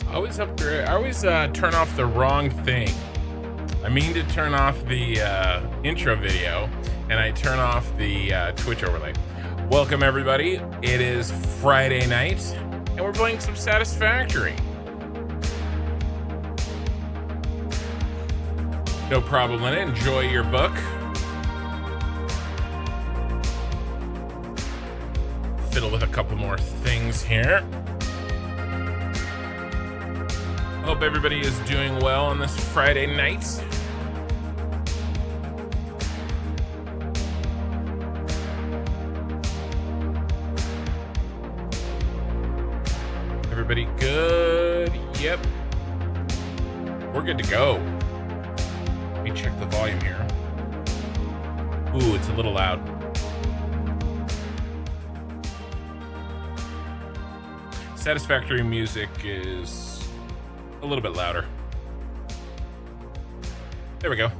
I always turn off the wrong thing. I mean to turn off the intro video, and I turn off the Twitch overlay. Welcome everybody. It is Friday night, and we're playing some Satisfactory. No problem in it. Enjoy your book. Fiddle with a couple more things here. Hope everybody is doing well on this Friday night. Everybody good? Yep. We're good to go. Let me check the volume here. Ooh, it's a little loud. Satisfactory music is a little bit louder. There we go.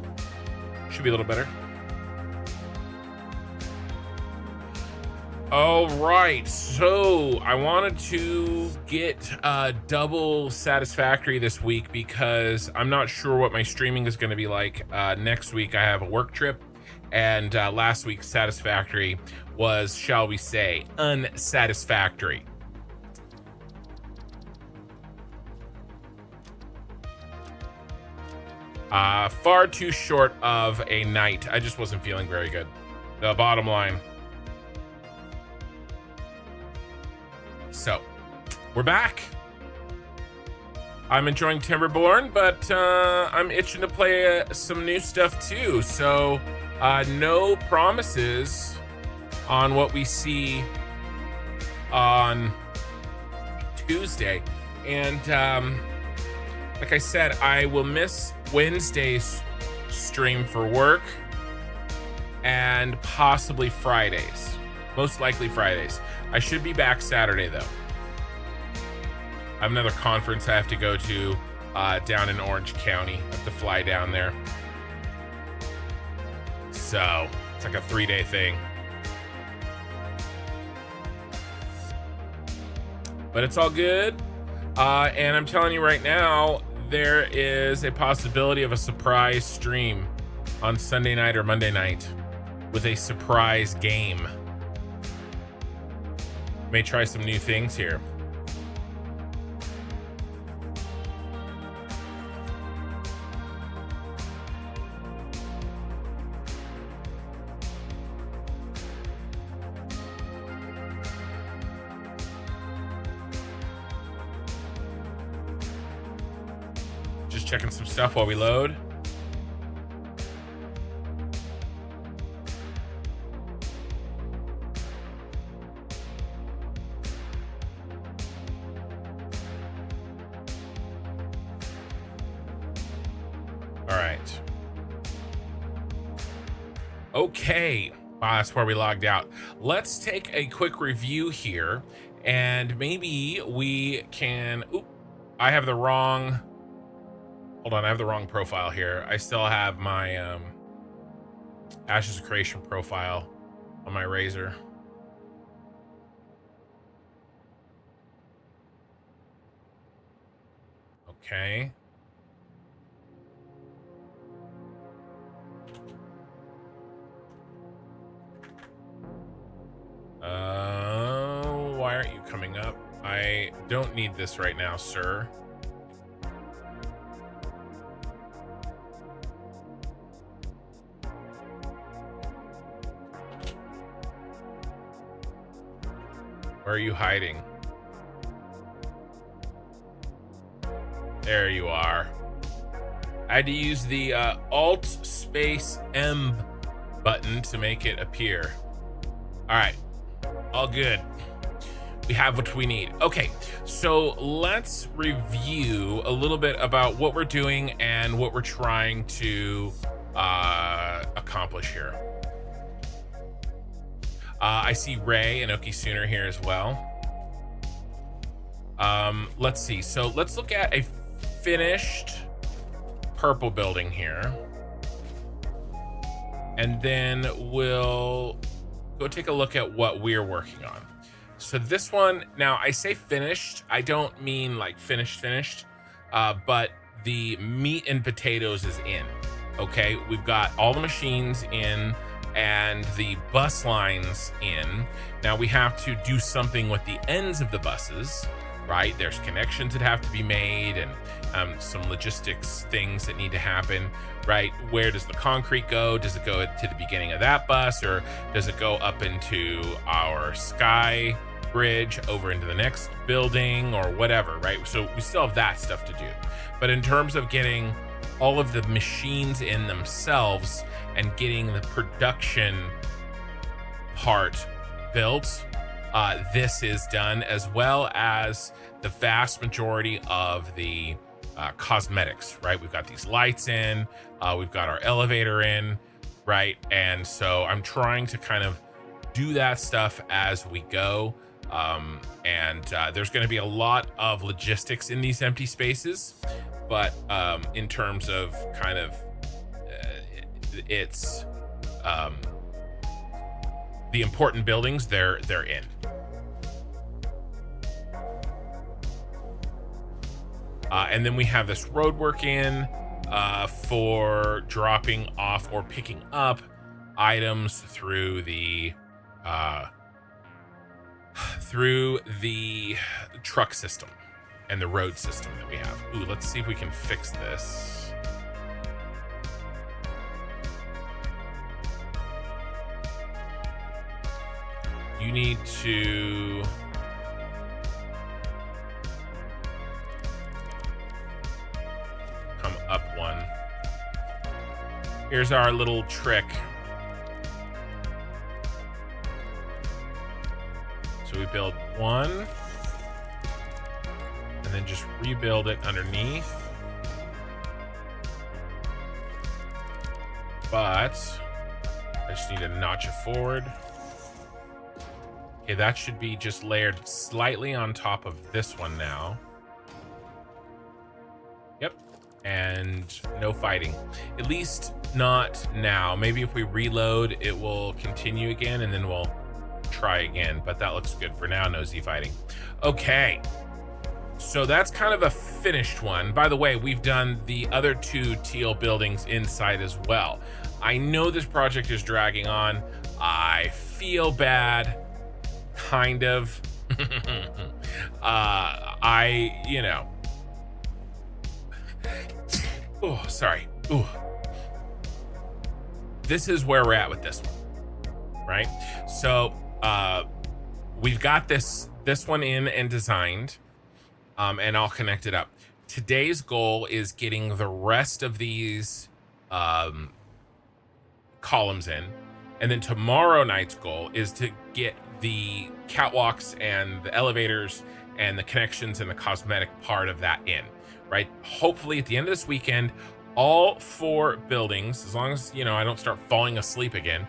Should be a little better. All right, so I wanted to get double Satisfactory this week because I'm not sure what my streaming is going to be like. Next week I have a work trip, and last week's Satisfactory was, shall we say, unsatisfactory. Far too short of a night. I just wasn't feeling very good. The bottom line. So, we're back. I'm enjoying Timberborn, but I'm itching to play some new stuff too. So, no promises on what we see on Tuesday. And like I said, I will miss Wednesday's stream for work and possibly Fridays. Most likely Fridays. I should be back Saturday though. I have another conference I have to go to down in Orange County. I have to fly down there. So it's like a 3-day thing. But it's all good. And I'm telling you right now, there is a possibility of a surprise stream on Sunday night or Monday night with a surprise game. May try some new things here. Just checking some stuff while we load. All right. Okay. Wow, that's where we logged out. Let's take a quick review here, and maybe we can. Oop, I have the wrong. Hold on, I have the wrong profile here. I still have my Ashes of Creation profile on my Razer. Okay. Why aren't you coming up? I don't need this right now, sir. Where are you hiding? There you are. I had to use the Alt space M button to make it appear. All right, all good. We have what we need. Okay, so let's review a little bit about what we're doing and what we're trying to accomplish here. I see Ray and Oki Sooner here as well. Let's see. So let's look at a finished purple building here. And then we'll go take a look at what we're working on. So this one, now I say finished, I don't mean like finished, but the meat and potatoes is in. Okay, we've got all the machines in and the bus lines in. Now we have to do something with the ends of the buses, right? There's connections that have to be made and some logistics things that need to happen, right? Where does the concrete go? Does it go to the beginning of that bus, or does it go up into our sky bridge over into the next building or whatever, right? So we still have that stuff to do. But in terms of getting all of the machines in themselves and getting the production part built, this is done, as well as the vast majority of the cosmetics, right? We've got these lights in, we've got our elevator in, right? And so I'm trying to kind of do that stuff as we go. There's going to be a lot of logistics in these empty spaces, but in terms of kind of it's the important buildings, they're in. And then we have this road work in for dropping off or picking up items through the truck system and the road system that we have. Ooh, let's see if we can fix this. You need to come up one. Here's our little trick. So we build one and then just rebuild it underneath. But I just need to notch it forward. Okay, that should be just layered slightly on top of this one now. Yep. And no fighting. At least not now. Maybe if we reload, it will continue again, and then we'll try again. But that looks good for now. No Z fighting. Okay. So that's kind of a finished one. By the way, we've done the other two teal buildings inside as well. I know this project is dragging on. I feel bad. Kind of. Oh, sorry. Ooh. This is where we're at with this one, right? So we've got this one in and designed, and I'll connect it up. Today's goal is getting the rest of these columns in, and then tomorrow night's goal is to get the catwalks and the elevators and the connections and the cosmetic part of that in, right? Hopefully at the end of this weekend, all 4 buildings, as long as, you know, I don't start falling asleep again,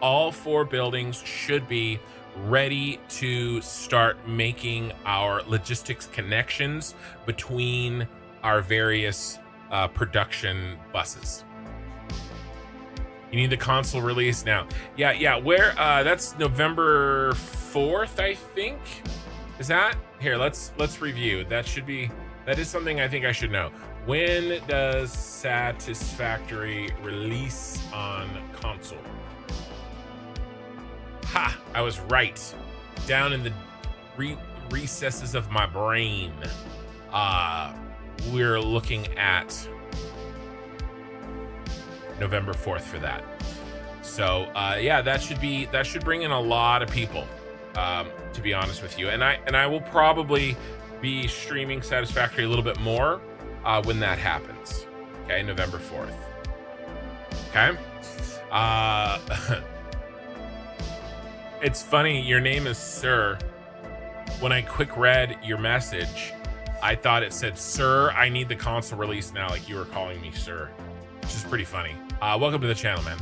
all 4 buildings should be ready to start making our logistics connections between our various production buses. You need the console release now. Yeah. Where? That's November 4th, I think. Is that? Here, let's review. That is something I think I should know. When does Satisfactory release on console? Ha! I was right. Down in the recesses of my brain. We're looking at November 4th for that. So yeah, that should bring in a lot of people, to be honest with you. And I will probably be streaming Satisfactory a little bit more when that happens. Okay, November 4th. Okay. It's funny, your name is Sir. When I quick read your message, I thought it said, "Sir, I need the console release now," like you were calling me Sir, which is pretty funny. Welcome to the channel, man.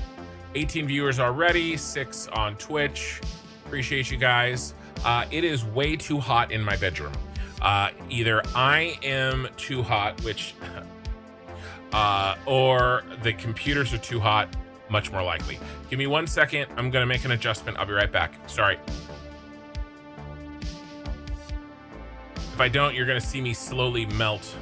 18 viewers already, 6 on Twitch. Appreciate you guys. It is way too hot in my bedroom. Either I am too hot, which, or the computers are too hot, much more likely. Give me 1 second. I'm gonna make an adjustment. I'll be right back. Sorry. If I don't, you're gonna see me slowly melt.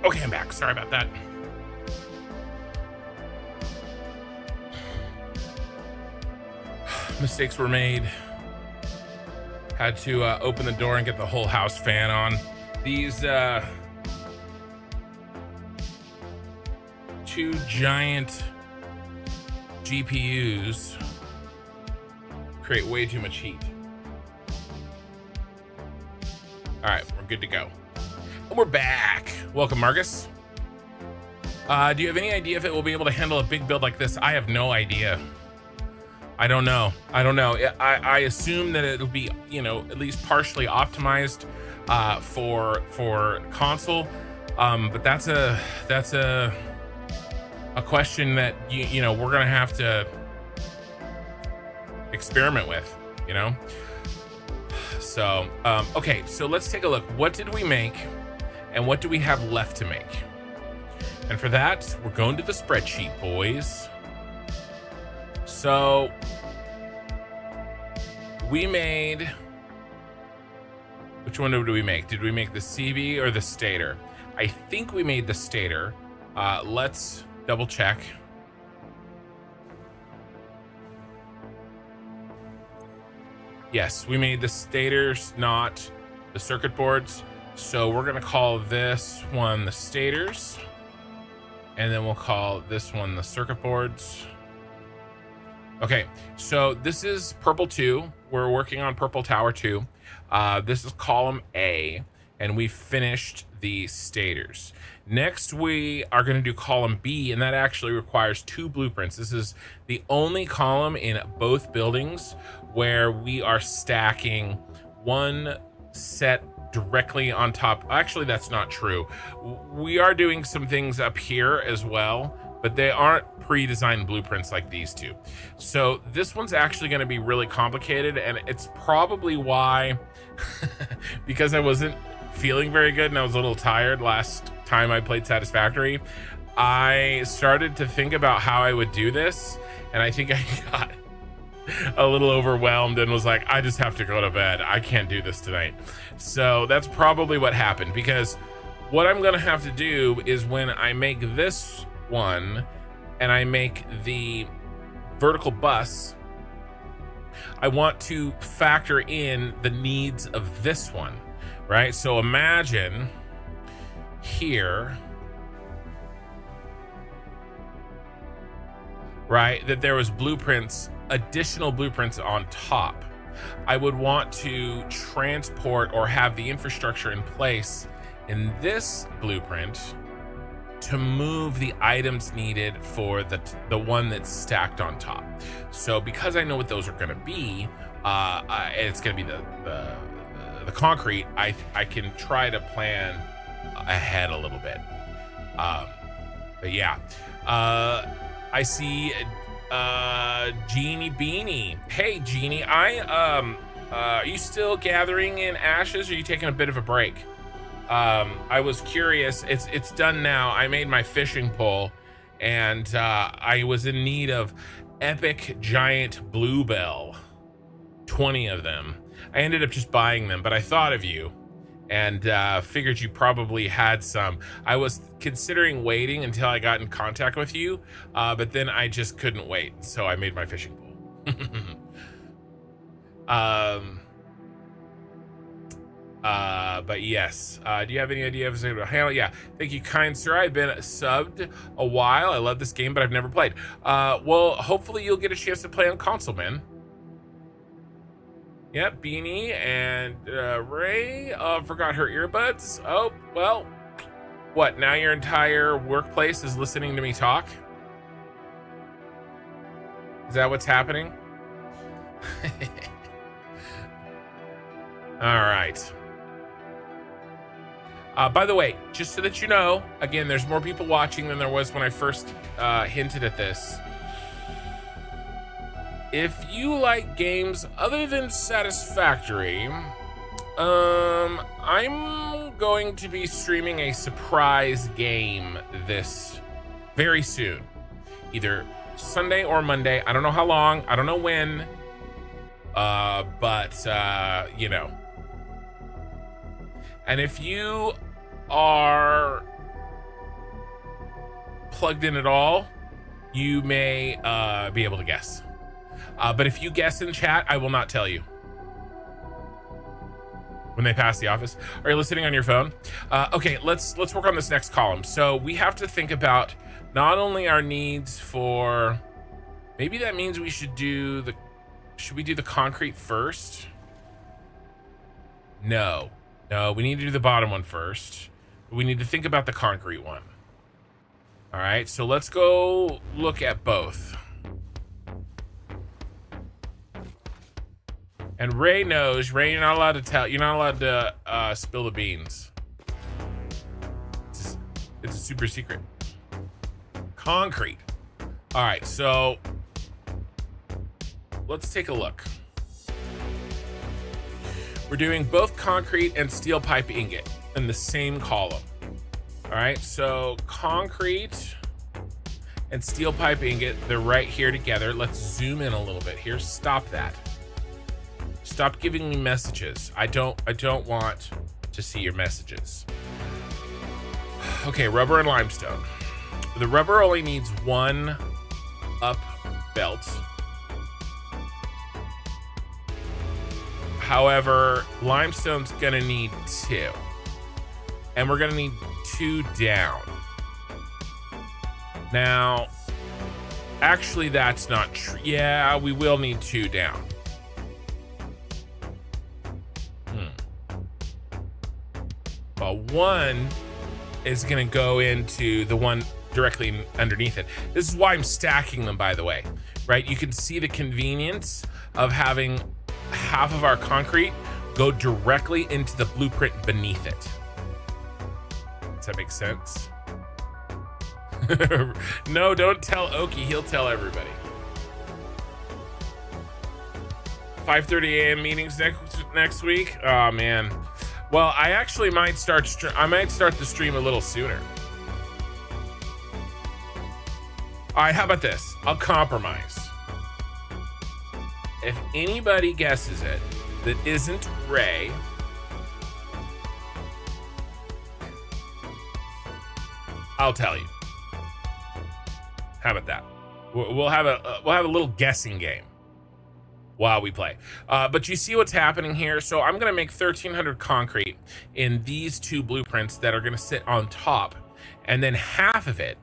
Okay, I'm back. Sorry about that. Mistakes were made. Had to open the door and get the whole house fan on. These two giant GPUs create way too much heat. All right, we're good to go. And we're back. Welcome, Marcus. Do you have any idea if it will be able to handle a big build like this? I have no idea. I don't know. I assume that it'll be, you know, at least partially optimized for console. But that's a question that you know we're gonna have to experiment with, you know. So okay, so let's take a look. What did we make? And what do we have left to make? And for that, we're going to the spreadsheet, boys. So we made, which one did we make? Did we make the CB or the stator? I think we made the stator. Let's double check. Yes, we made the stators, not the circuit boards. So we're gonna call this one the stators, and then we'll call this one the circuit boards. Okay, so this is Purple 2. We're working on Purple Tower 2. This is column A, and we finished the stators. Next, we are gonna do column B, and that actually requires 2 blueprints. This is the only column in both buildings where we are stacking one set directly on top. Actually, that's not true. We are doing some things up here as well, but they aren't pre-designed blueprints like these two. So this one's actually going to be really complicated, and it's probably why because I wasn't feeling very good and I was a little tired last time I played Satisfactory, I started to think about how I would do this, and I think I got a little overwhelmed and was like, I just have to go to bed. I can't do this tonight. So that's probably what happened, because what I'm gonna have to do is when I make this one and I make the vertical bus, I want to factor in the needs of this one, right? So imagine here, right, that there was blueprints, additional blueprints on top. I would want to transport or have the infrastructure in place in this blueprint to move the items needed for the one that's stacked on top. So because I know what those are going to be, it's going to be the concrete. I can try to plan ahead a little bit. But yeah, I see Jeannie Beanie. Hey Jeannie, are you still gathering in ashes, or are you taking a bit of a break? I was curious. It's done now. I made my fishing pole, and I was in need of epic giant bluebell, 20 of them. I ended up just buying them, but I thought of you and figured you probably had some. I was considering waiting until I got in contact with you, but then I just couldn't wait, so I made my fishing pole. But yes, do you have any idea of how to handle? Yeah, thank you, kind sir. I've been subbed a while. I love this game, but I've never played. Well, hopefully you'll get a chance to play on console, man. Yep, Beanie and Ray forgot her earbuds. Oh, well, what, now your entire workplace is listening to me talk? Is that what's happening? All right. By the way, just so that you know, again, there's more people watching than there was when I first hinted at this. If you like games other than Satisfactory, I'm going to be streaming a surprise game this very soon. Either Sunday or Monday. I don't know how long. I don't know when. But you know. And if you are plugged in at all, you may be able to guess. But if you guess in chat, I will not tell you. When they pass the office. Are you listening on your phone? Okay, let's work on this next column. So we have to think about not only our needs for, maybe that means we should do the, should we do the concrete first? No, we need to do the bottom one first. We need to think about the concrete one. All right, so let's go look at both. And Ray knows. Ray, you're not allowed to tell. You're not allowed to spill the beans. It's a super secret. Concrete. All right, so let's take a look. We're doing both concrete and steel pipe ingot in the same column. All right, so concrete and steel pipe ingot, they're right here together. Let's zoom in a little bit here. Stop that. Stop giving me messages. I don't want to see your messages. Okay, rubber and limestone. The rubber only needs one up belt. However, limestone's gonna need two. And we're gonna need two down. Now, actually that's not true. Yeah, we will need two down. Well, one is gonna go into the one directly underneath it. This is why I'm stacking them, by the way, right? You can see the convenience of having half of our concrete go directly into the blueprint beneath it. Does that make sense? No, don't tell Oki, he'll tell everybody. 5:30 a.m. meetings next week. Oh man. Well, I actually might start the stream a little sooner. All right, how about this? I'll compromise. If anybody guesses it that isn't Ray, I'll tell you. How about that? We'll have a little guessing game while we play. But you see what's happening here? So I'm gonna make 1,300 concrete in these two blueprints that are gonna sit on top. And then half of it,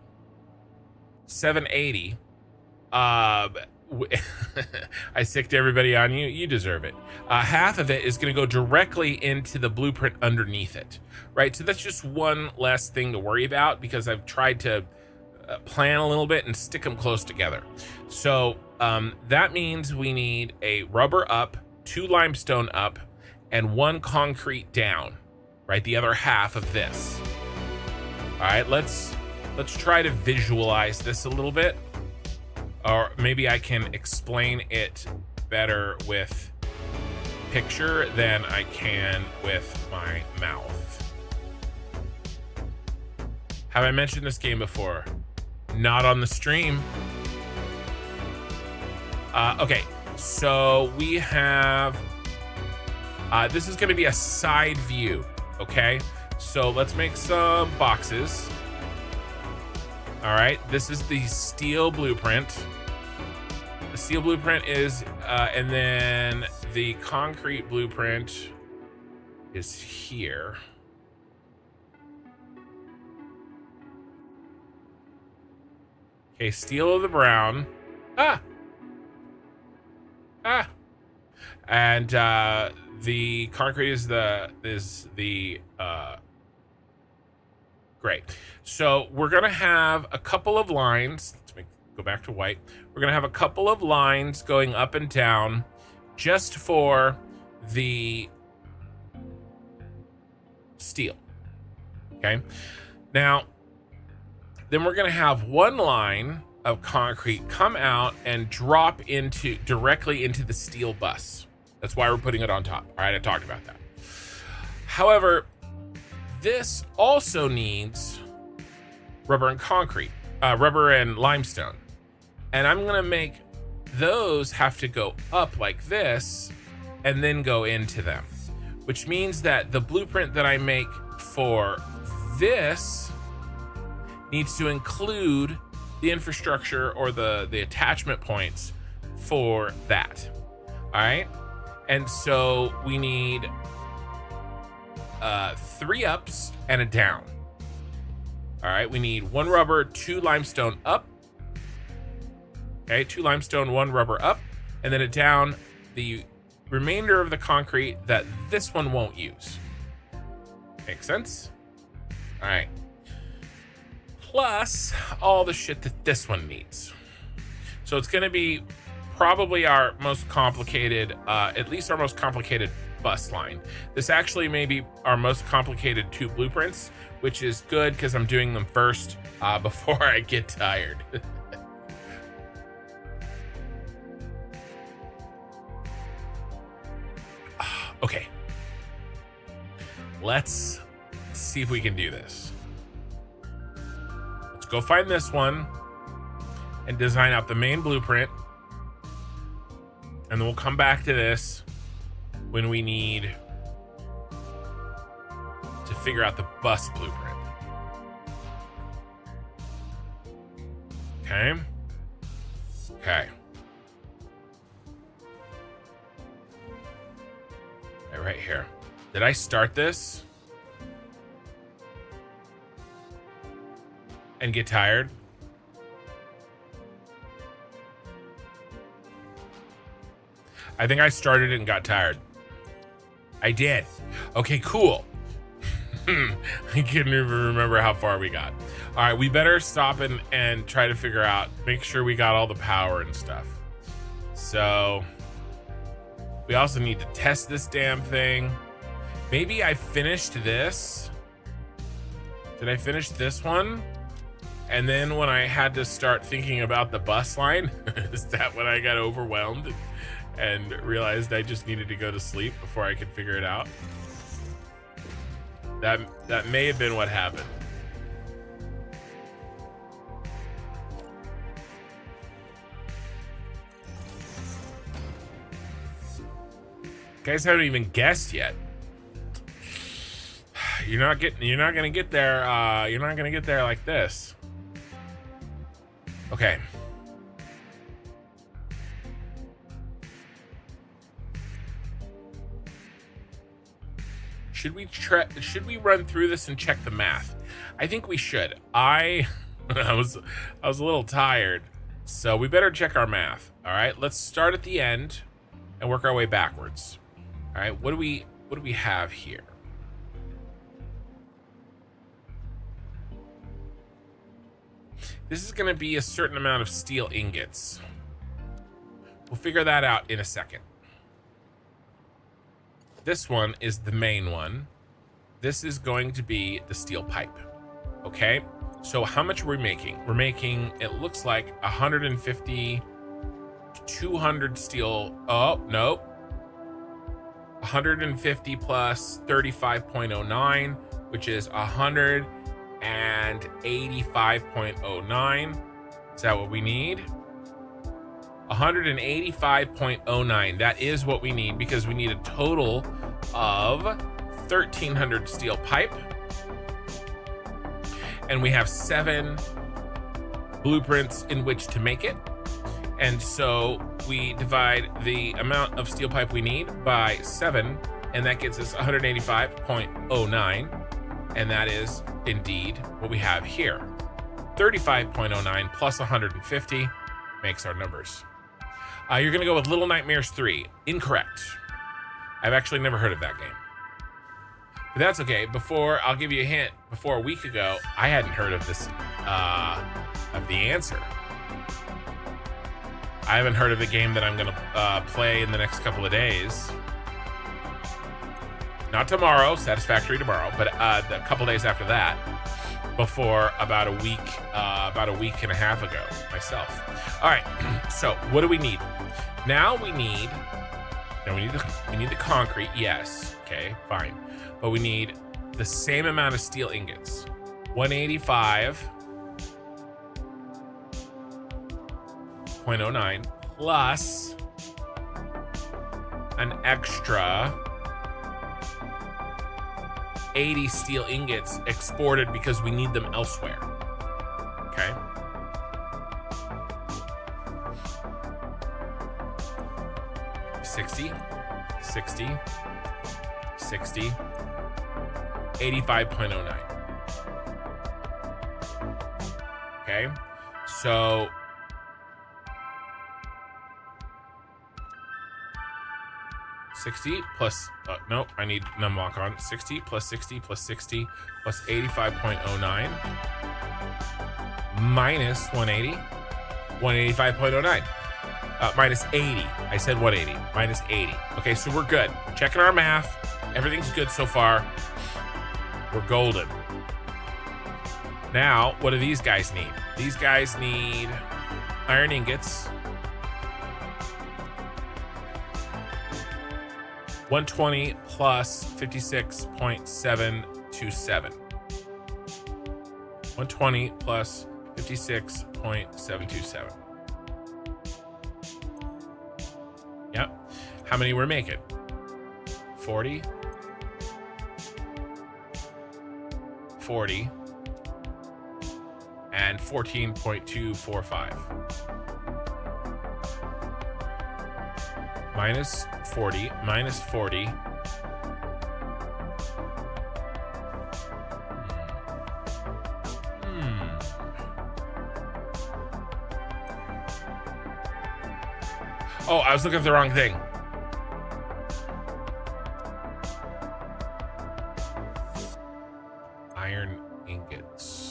780, I sicked everybody on you. You deserve it. Half of it is gonna go directly into the blueprint underneath it, right? So that's just one less thing to worry about because I've tried to plan a little bit and stick them close together. So that means we need a rubber up, two limestone up, and one concrete down, right? The other half of this. All right, let's try to visualize this a little bit, or maybe I can explain it better with picture than I can with my mouth. Have I mentioned this game before? Not on the stream. Okay, so we have, this is gonna be a side view, okay? So let's make some boxes. All right, this is the steel blueprint. The steel blueprint is, and then the concrete blueprint is here. Okay, steel of the brown. And the concrete is the gray. So we're gonna have a couple of lines. Let's make go back to white. We're gonna have a couple of lines going up and down just for the steel, okay? Now, then we're gonna have one line of concrete come out and drop directly into the steel bus. That's why we're putting it on top. All right, I talked about that. However, this also needs rubber and concrete, rubber and limestone. And I'm gonna make those have to go up like this and then go into them, which means that the blueprint that I make for this needs to include the infrastructure or the attachment points for that. All right. And so we need 3 ups and a down. All right. We need 1 rubber, 2 limestone up. Okay. 2 limestone, 1 rubber up, and then a down, the remainder of the concrete that this one won't use. Make sense? All right. Plus all the shit that this one needs. So it's going to be probably our most complicated, at least our most complicated bus line. This actually may be our most complicated 2 blueprints, which is good because I'm doing them first before I get tired. Okay. Let's see if we can do this. Go find this one and design out the main blueprint, and then we'll come back to this when we need to figure out the bus blueprint. Okay. Right here. Did I start this and get tired? I think I started it and got tired. I did. Okay, cool. I can't even remember how far we got. All right, we better stop and try to figure out, make sure we got all the power and stuff. So we also need to test this damn thing. Maybe I finished this. Did I finish this one? And then when I had to start thinking about the bus line, is that when I got overwhelmed and realized I just needed to go to sleep before I could figure it out? That may have been what happened. You guys haven't even guessed yet. You're not gonna get there. You're not gonna get there like this. Okay. Should we run through this and check the math? I think we should. I was a little tired, so we better check our math. All right, let's start at the end and work our way backwards. All right, what do we have here? This is going to be a certain amount of steel ingots. We'll figure that out in a second. This one is the main one. This is going to be the steel pipe. Okay, so how much are we making? We're making, it looks like 150 to 200 steel. Oh, nope. 150 plus 35.09, which is 185.09. Is that what we need? 185.09. That is what we need, because we need a total of 1,300 steel pipe, and we have 7 blueprints in which to make it. And so we divide the amount of steel pipe we need by 7, and that gets us 185.09, and that is indeed what we have here. 35.09 plus 150 makes our numbers. You're gonna go with Little Nightmares 3. Incorrect. I've actually never heard of that game. But that's okay. I'll give you a hint. Before a week ago, I hadn't heard of this, of the answer. I haven't heard of the game that I'm gonna play in the next couple of days. Not tomorrow, Satisfactory tomorrow, but a couple days after that. Before about a week and a half ago myself. All right, so what do we need? Now we need the concrete. Yes, okay, fine, but we need the same amount of steel ingots. 185.09 plus an extra 80 steel ingots exported because we need them elsewhere. Okay. $60, 85.09. Okay, so $60 plus, no, I need numlock on. $60 plus 60 plus 60 plus 85.09 minus 180, 185.09. Minus 80. I said 180. Minus 80. Okay, so we're good. We're checking our math. Everything's good so far. We're golden. Now, what do these guys need? These guys need iron ingots. 120 plus 56.727. 120 plus 56.727. Yep. How many we're making? 40. 40. And 14.245. Minus 40, minus 40. Oh, I was looking at the wrong thing. Iron ingots.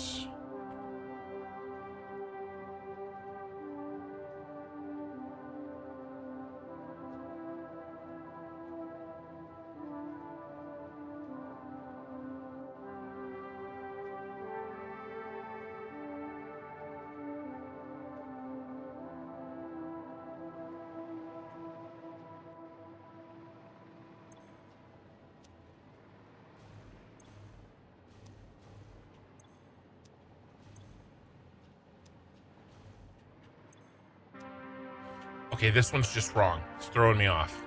Okay, this one's just wrong. It's throwing me off.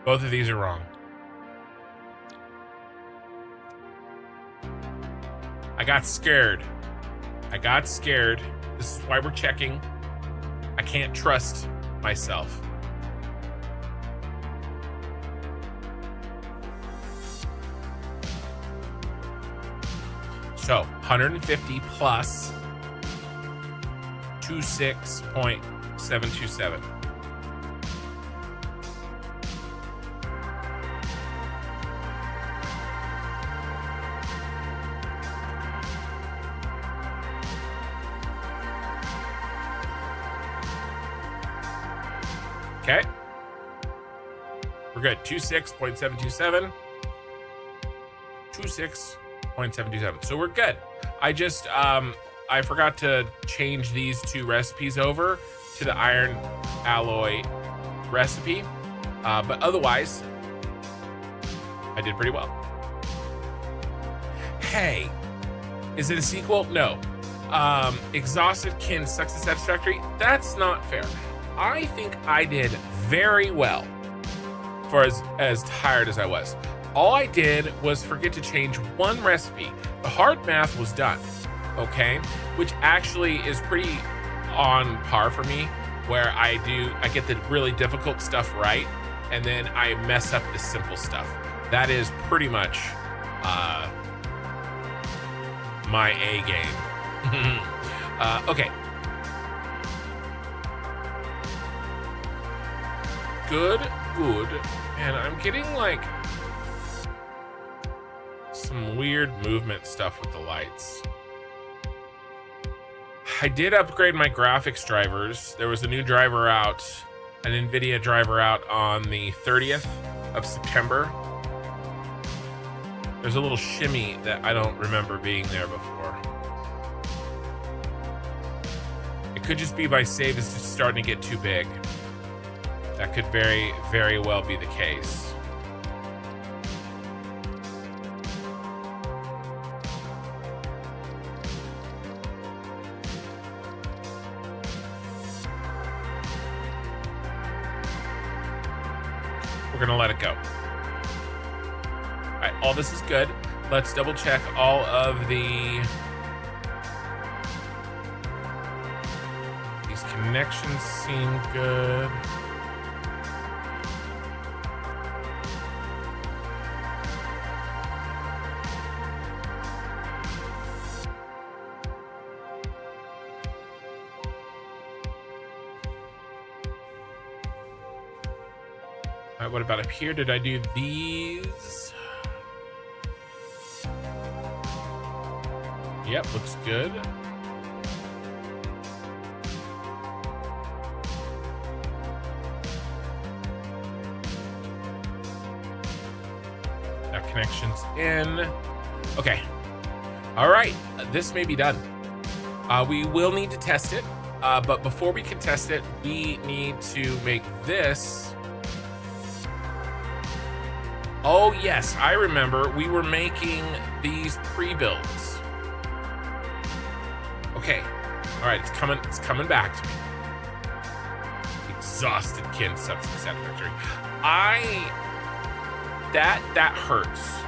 Both of these are wrong. I got scared. I got scared. This is why we're checking. I can't trust myself. So, 150 plus 26.727. Okay. We're good. 26.727. 26.727. So we're good. I just I forgot to change these two recipes over to the iron alloy recipe, but otherwise I did pretty well. Hey, is it a sequel? No. Exhausted Kin sucks at Satisfactory. That's not fair. I think I did very well for as tired as I was. All I did was forget to change one recipe. The hard math was done. Okay, which actually is pretty on par for me, where I get the really difficult stuff right, and then I mess up the simple stuff. That is pretty much my A game. Okay. Good. And I'm getting like some weird movement stuff with the lights. I did upgrade my graphics drivers. There was a new driver out, an NVIDIA driver out on the 30th of September. There's a little shimmy that I don't remember being there before. It could just be my save is just starting to get too big. That could very, very well be the case. We're gonna let it go. All right, all this is good. Let's double check all of these connections seem good. What about up here? Did I do these? Yep, looks good. That connection's in. Okay. All right, this may be done. We will need to test it, but before we can test it, we need to make this. Oh yes, I remember we were making these pre-builds. Okay, all right, it's coming back to me. Exhausted kin subs in Satisfactory. That hurts,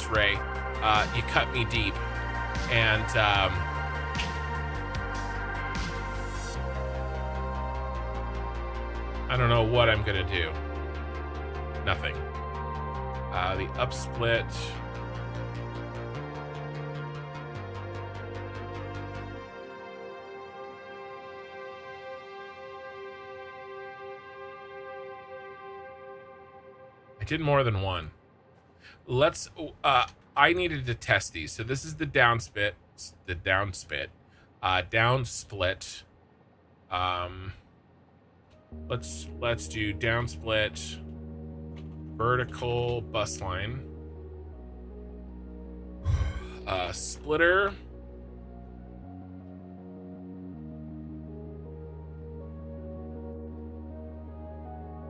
Ray. You cut me deep, and I don't know what I'm gonna do. Nothing. The upsplit. I did more than one. Let's, I needed to test these. So this is the downsplit, downsplit. Let's do downsplit. Vertical bus line, splitter,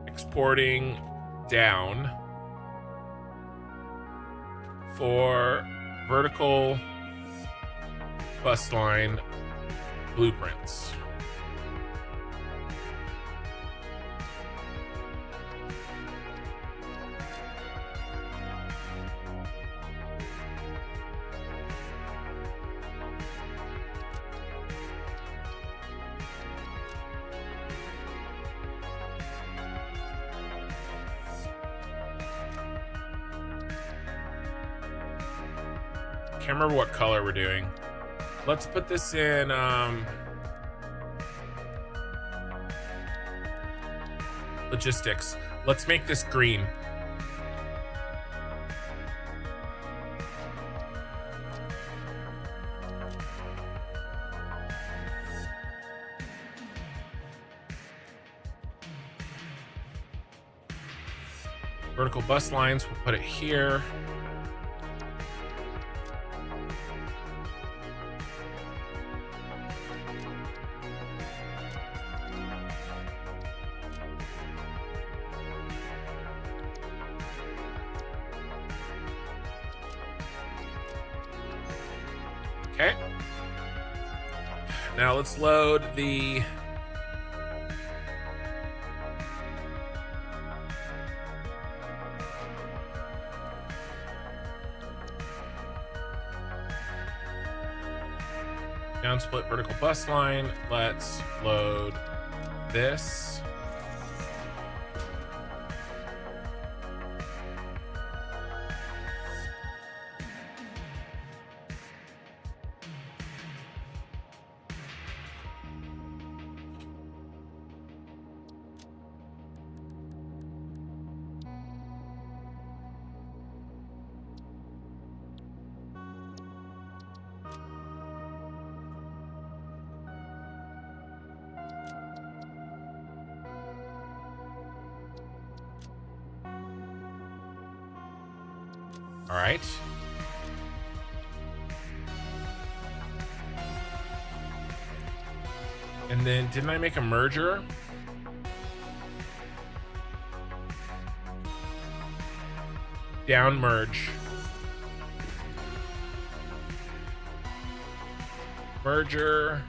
exporting down for vertical bus line blueprints. Can't remember what color we're doing. Let's put this in logistics. Let's make this green. Vertical bus lines, we'll put it here. Okay. Now let's load the down split vertical bus line. Let's load this. All right. And then didn't I make a merger? Down merge. Merger.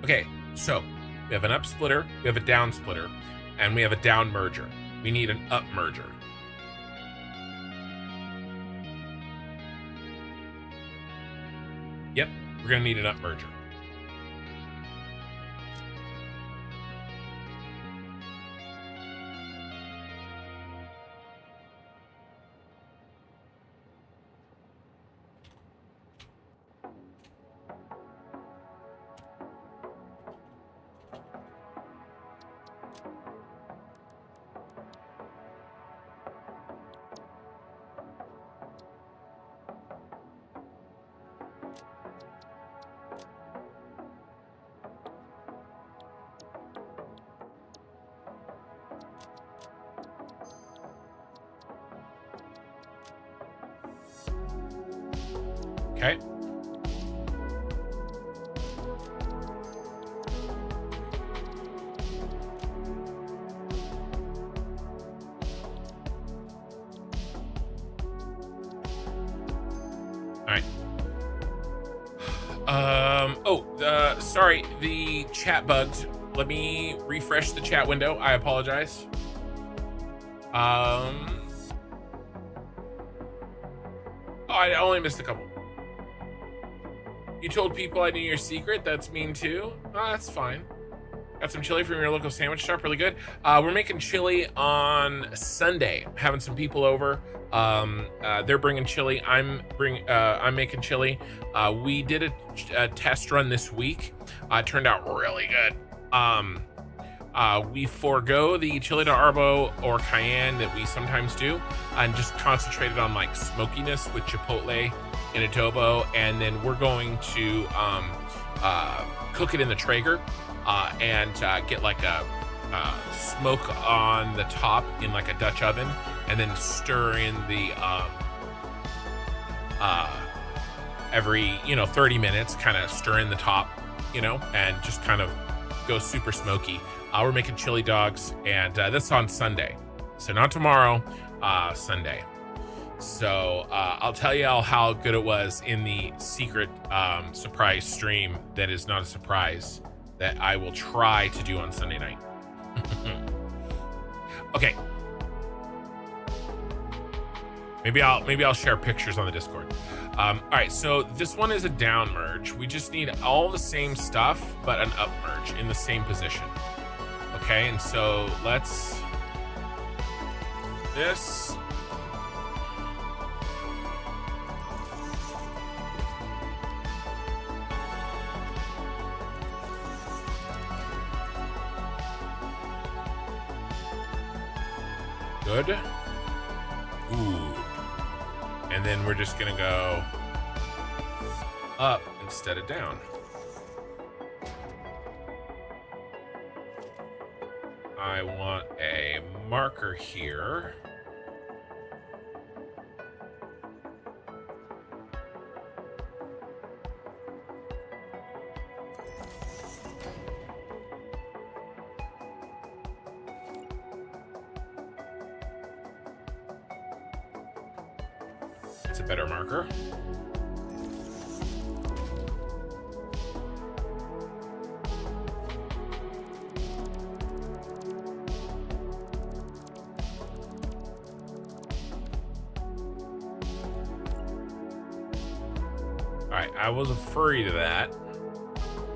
Okay, so we have an up splitter, we have a down splitter, and we have a down merger. We need an up merger. Yep, we're gonna need an up merger. Okay. All right. Sorry, the chat bugged. Let me refresh the chat window. I apologize. Oh, I only missed a couple. You told people I knew your secret? That's mean too? Oh, that's fine. Got some chili from your local sandwich shop, really good. We're making chili on Sunday. Having some people over. They're bringing chili. I'm making chili. We did a test run this week. It turned out really good. We forego the chili de arbo or cayenne that we sometimes do, and just concentrated on like smokiness with chipotle and adobo, and then we're going to cook it in the Traeger and get like a smoke on the top in like a Dutch oven, and then stir in the every 30 minutes, kind of stir in the top, and just kind of go super smoky. We're making chili dogs, and this on Sunday, so not tomorrow, Sunday. So I'll tell you all how good it was in the secret surprise stream that is not a surprise that I will try to do on Sunday night. Okay. Maybe I'll share pictures on the Discord. All right, so this one is a down merge. We just need all the same stuff, but an up merge in the same position. Okay, and so let's this. Good. Ooh. And then we're just gonna go up instead of down. I want a marker here. It's a better marker. Alright, I was afraid of that.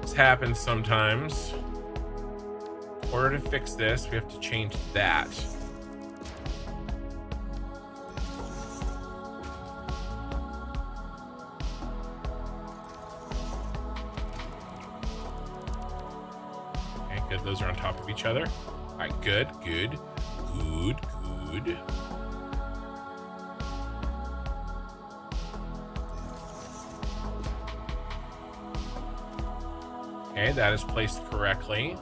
This happens sometimes. In order to fix this, we have to change that. Good, those are on top of each other. All right, good. Okay, that is placed correctly.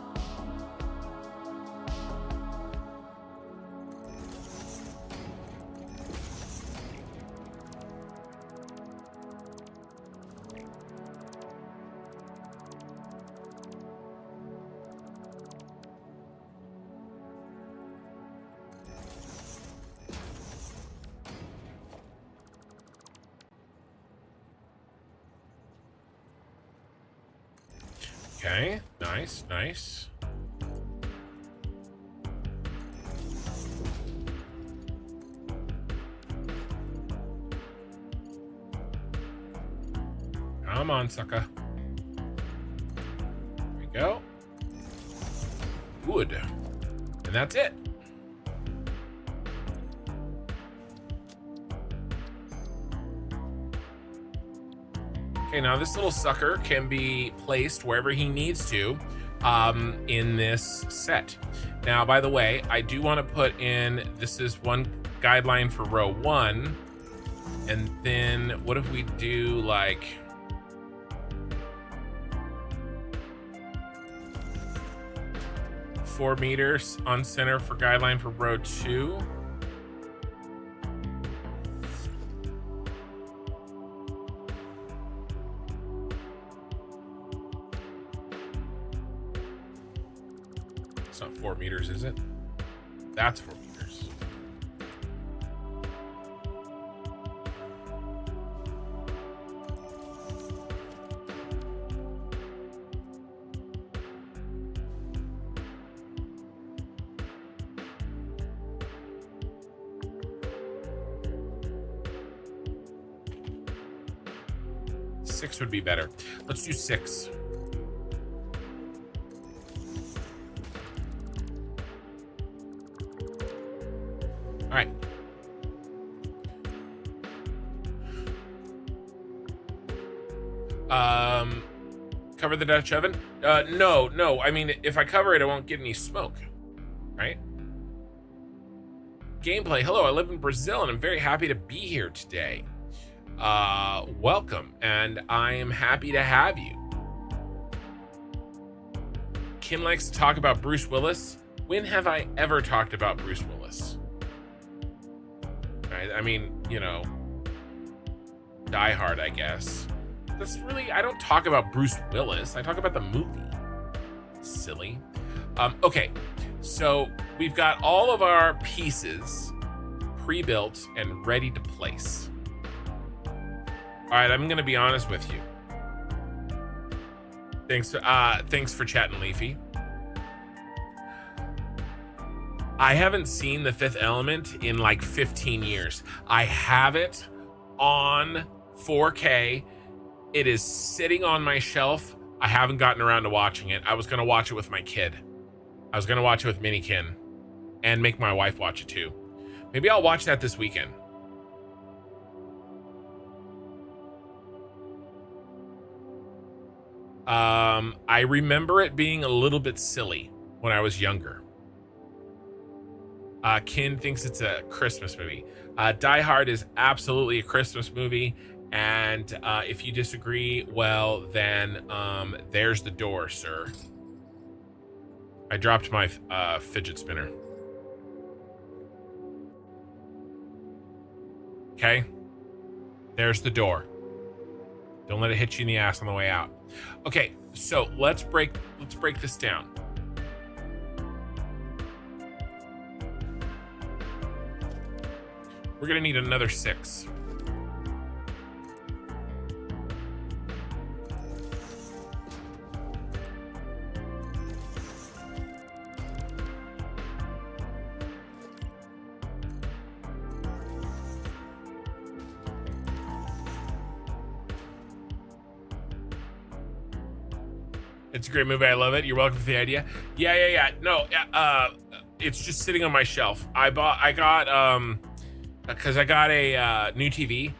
Okay, nice. Come on, sucker. There we go. Wood. And that's it. Okay, now this little sucker can be placed wherever he needs to in this set. Now, by the way, I do want to put in, this is one guideline for row 1. And then what if we do like... $4 meters on center for guideline for row 2. It's not 4 meters, is it? That's 4 meters. Six would be better. Let's do 6. All right. Cover the Dutch oven? No. I mean, if I cover it, I won't get any smoke, right? Gameplay. Hello, I live in Brazil, and I'm very happy to be here today. Welcome, and I am happy to have you. Kim likes to talk about Bruce Willis. When have I ever talked about Bruce Willis? Right? I mean, you know, Die Hard, I guess. That's really, I don't talk about Bruce Willis. I talk about the movie. Silly. Okay, so we've got all of our pieces pre-built and ready to place. All right, I'm gonna be honest with you. Thanks for chatting, Leafy. I haven't seen The Fifth Element in like 15 years. I have it on 4K. It is sitting on my shelf. I haven't gotten around to watching it. I was gonna watch it with my kid. I was gonna watch it with Minikin and make my wife watch it too. Maybe I'll watch that this weekend. I remember it being a little bit silly when I was younger. Kin thinks it's a Christmas movie. Die Hard is absolutely a Christmas movie. And if you disagree, well, then there's the door, sir. I dropped my fidget spinner. Okay. There's the door. Don't let it hit you in the ass on the way out. Okay, so let's break this down. We're gonna need another 6. It's a great movie. I love it. You're welcome for the idea. Yeah. No, it's just sitting on my shelf. Because I got a new TV,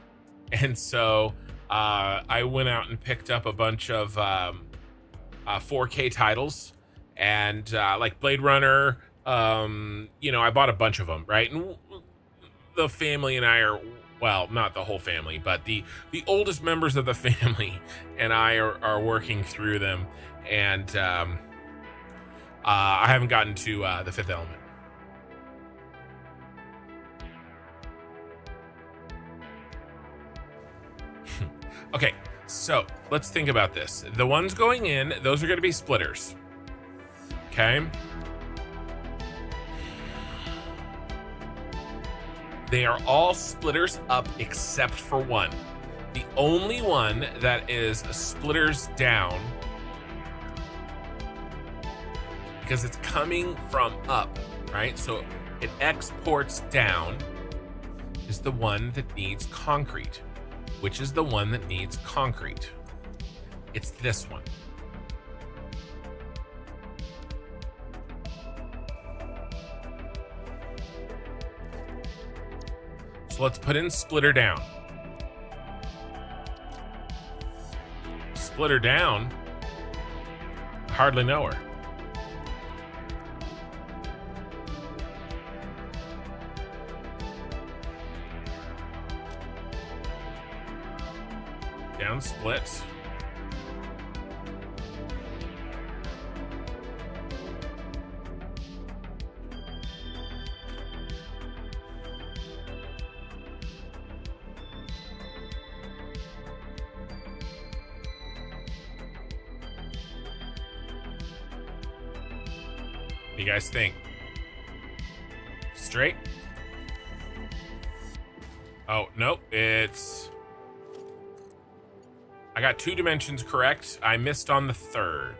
and so I went out and picked up a bunch of 4K titles, and like Blade Runner. You know, I bought a bunch of them, right? And the family and I are, well, not the whole family, but the oldest members of the family and I are working through them, and I haven't gotten to The Fifth Element. Okay, so let's think about this. The ones going in, those are going to be splitters. Okay. They are all splitters up except for one. The only one that is splitters down, because it's coming from up, right? So it exports down, is the one that needs concrete. Which is the one that needs concrete? It's this one. So let's put in splitter down. Splitter down, hardly know her. Down split. What do you guys think? Straight? Oh, nope, it's... I got 2 dimensions correct. I missed on the third.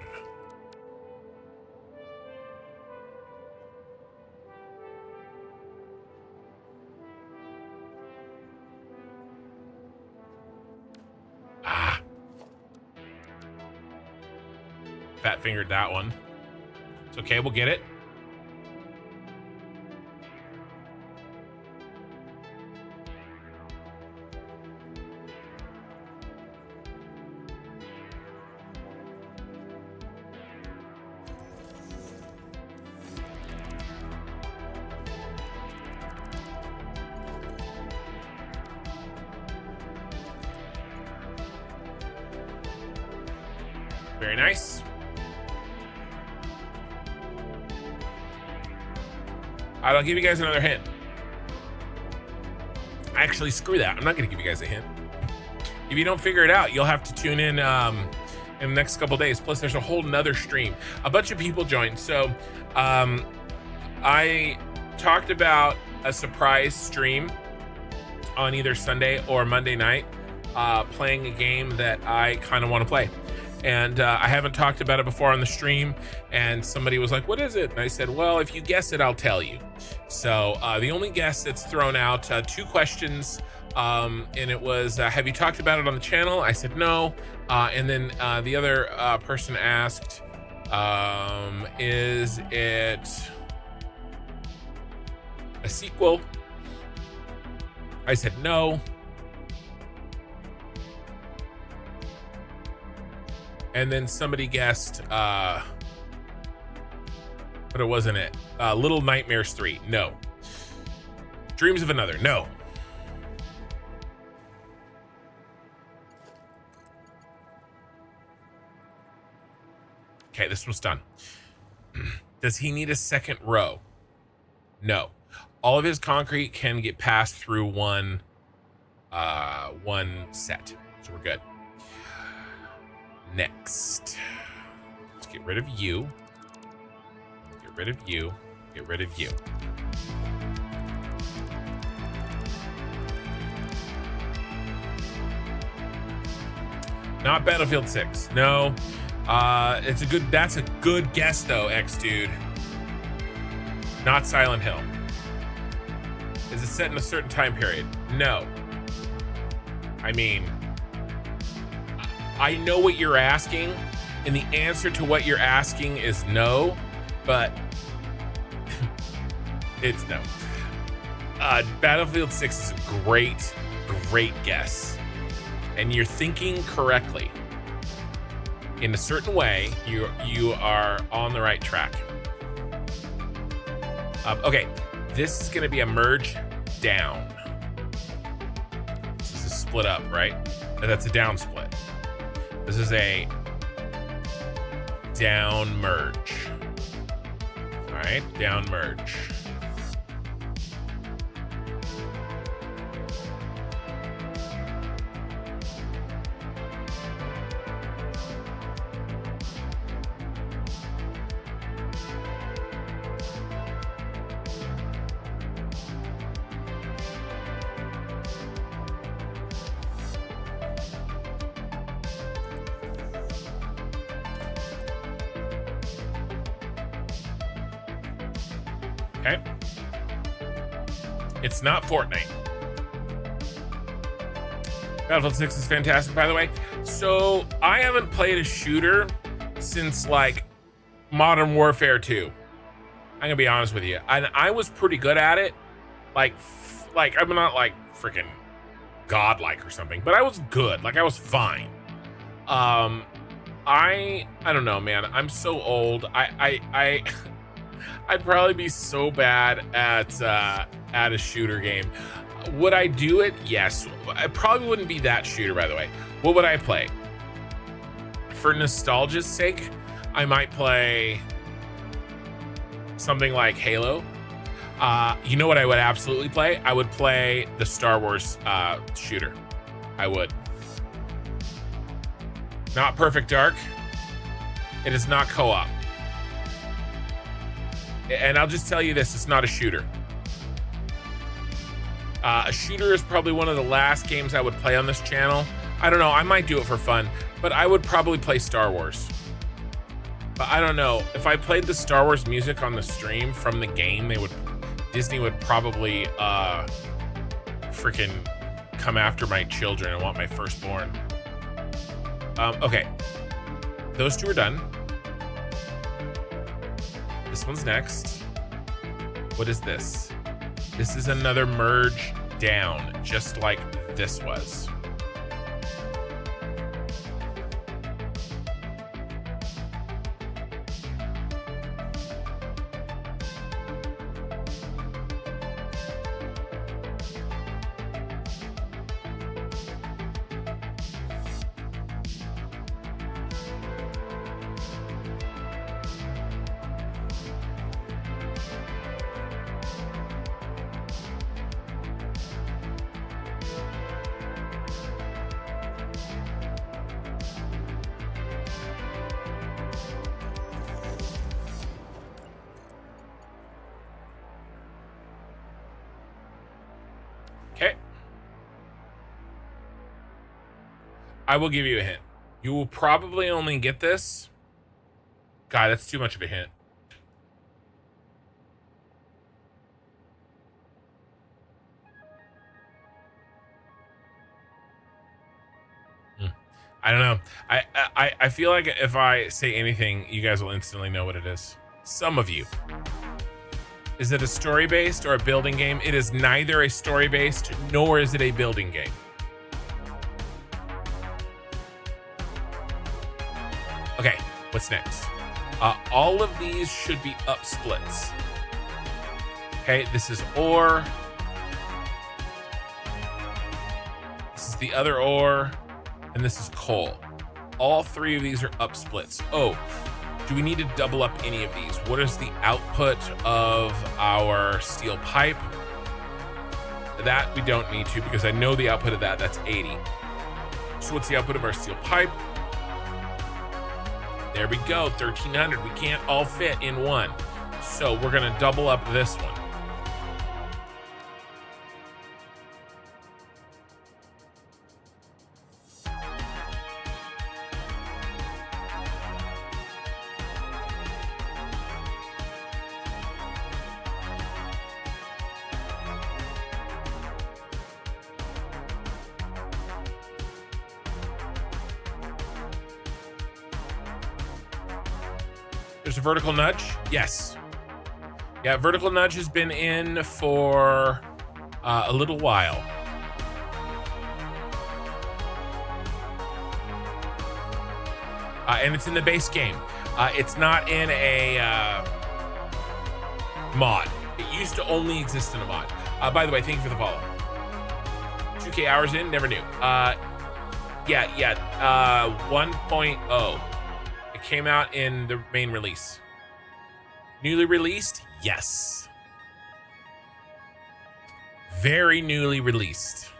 Ah. Fat fingered that one. It's okay, we'll get it. Very nice. I'll give you guys another hint. Actually, screw that. I'm not going to give you guys a hint. If you don't figure it out, you'll have to tune in the next couple days. Plus, there's a whole nother stream. A bunch of people joined. So I talked about a surprise stream on either Sunday or Monday night, playing a game that I kind of want to play. And I haven't talked about it before on the stream, and somebody was like, what is it? And I said, well, if you guess it, I'll tell you. So the only guess that's thrown out, 2 questions, and it was, have you talked about it on the channel? I said no. And then the other person asked, is it a sequel? I said no. And then somebody guessed, but it wasn't it. Little Nightmares 3, no. Dreams of Another, no. Okay, this one's done. Does he need a second row? No. All of his concrete can get passed through one set, so we're good. Next, let's get rid of you. Get rid of you. Get rid of you. Not Battlefield 6. No. That's a good guess though, X dude. Not Silent Hill. Is it set in a certain time period? No. I mean, I know what you're asking, and the answer to what you're asking is no, but it's no. Battlefield 6 is a great guess, and you're thinking correctly. in a certain way, you are on the right track. Okay, this is going to be a merge down. This is a split up, right? And that's a down split. This is a down merge. All right, down merge. Okay. It's not Fortnite. Battlefield 6 is fantastic, by the way. So I haven't played a shooter since like Modern Warfare 2. I'm gonna be honest with you. And I was pretty good at it. Like I'm not like freaking godlike or something, but I was good. Like I was fine. I don't know, man. I'm so old. I'd probably be so bad at a shooter game. Would I do it? Yes. I probably wouldn't be that shooter, by the way. What would I play? For nostalgia's sake, I might play something like Halo. You know what I would absolutely play? I would play the Star Wars shooter. I would. Not Perfect Dark. It is not co-op. And I'll just tell you this, it's not a shooter. A shooter is probably one of the last games I would play on this channel. I don't know, I might do it for fun, but I would probably play Star Wars. But I don't know, if I played the Star Wars music on the stream from the game, Disney would probably freaking come after my children and want my firstborn. Okay, those two are done. This one's next. What is this? This is another merge down, just like this was. Okay. I will give you a hint. You will probably only get this. God, that's too much of a hint. I don't know. I feel like if I say anything, you guys will instantly know what it is. Some of you. Is it a story-based or a building game? It is neither a story-based, nor is it a building game. Okay, what's next? All of these should be up splits. Okay, this is ore. This is the other ore. And this is coal. All three of these are up splits. Oh, do we need to double up any of these? What is the output of our steel pipe? That we don't need to, because I know the output of that, that's 80. So what's the output of our steel pipe? There we go, 1300. We can't all fit in one. So we're gonna double up this one. There's a vertical nudge. Yes. Yeah, vertical nudge has been in for a little while. and it's in the base game. It's not in a mod. It used to only exist in a mod. By the way, thank you for the follow. 2K hours in, never knew. 1.0. It came out in the main release. Newly released? Yes. Very newly released.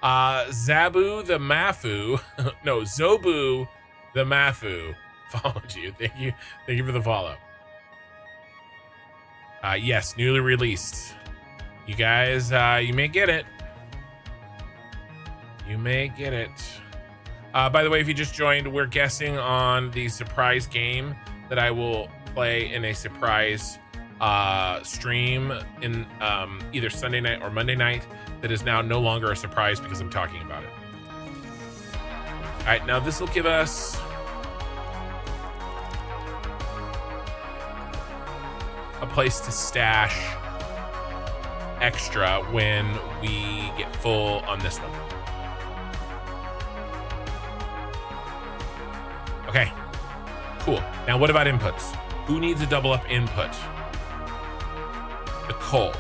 Zabu the Mafu. No, Zobu the Mafu followed you. Thank you for the follow. Yes, newly released. You guys, you may get it. You may get it. By the way, if you just joined, we're guessing on the surprise game that I will play in a surprise stream in either Sunday night or Monday night. That is now no longer a surprise because I'm talking about it. All right, now this will give us a place to stash extra when we get full on this one. Okay, cool. Now what about inputs? Who needs a double up input? The coal.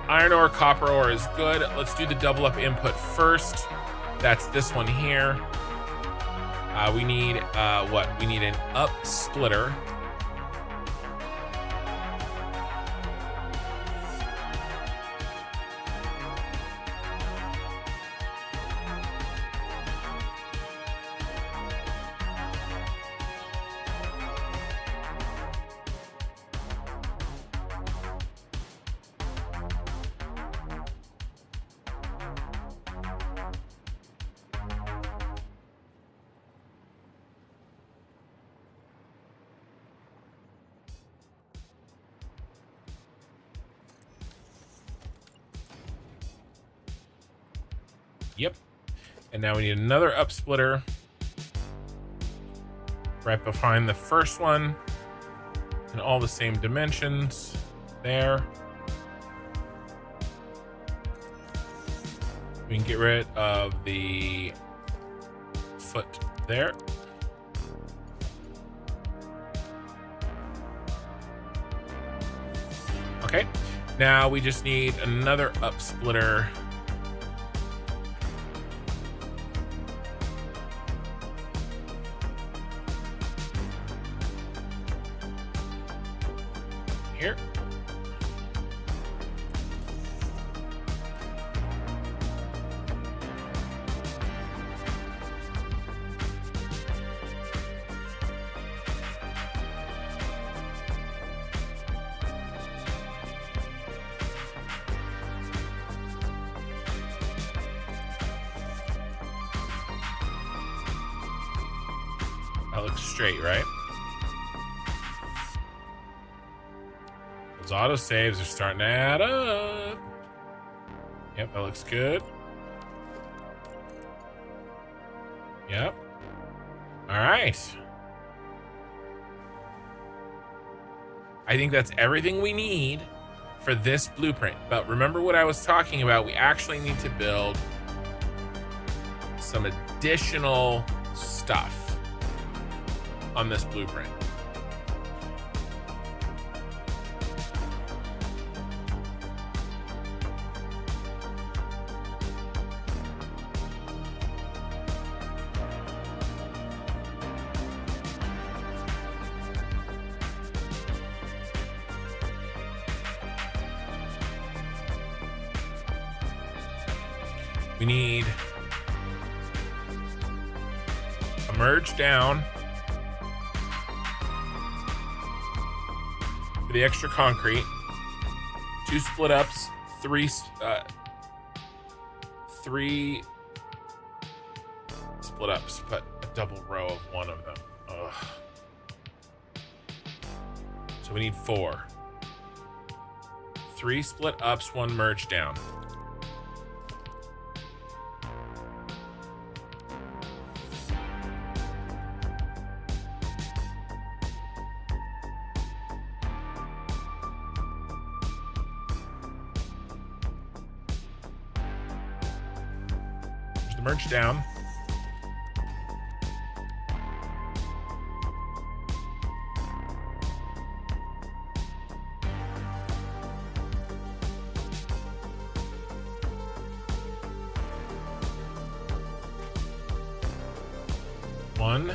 Iron ore, copper ore is good. Let's do the double up input first. That's this one here. We need what? We need an up splitter. Yep. And now we need another up splitter right behind the first one, and all the same dimensions there. We can get rid of the foot there. Okay, now we just need another up splitter. Here. That looks straight, right? Those auto saves are starting to add up. Yep, that looks good. Yep. All right. I think that's everything we need for this blueprint. But remember what I was talking about. We actually need to build some additional stuff on this blueprint. We need a merge down for the extra concrete, 2 split ups, 3 split ups, but a double row of one of them. Ugh. So we need 4. 3 split ups, 1 merge down. the merge down. One.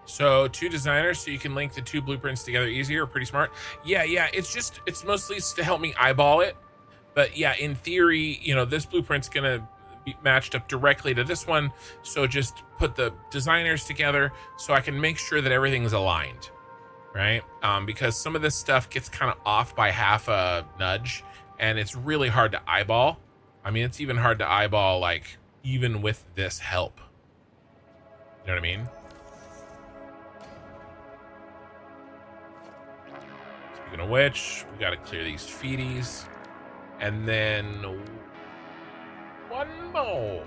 So 2 designers, so you can link the 2 blueprints together easier. Pretty smart. Yeah, it's mostly to help me eyeball it. But yeah, in theory, you know, this blueprint's gonna be matched up directly to this one. So just put the designers together so I can make sure that everything is aligned, right? Because some of this stuff gets kind of off by half a nudge, and it's really hard to eyeball. I mean, it's even hard to eyeball, like, even with this help. You know what I mean? Speaking of which, we got to clear these feeties. And then one more.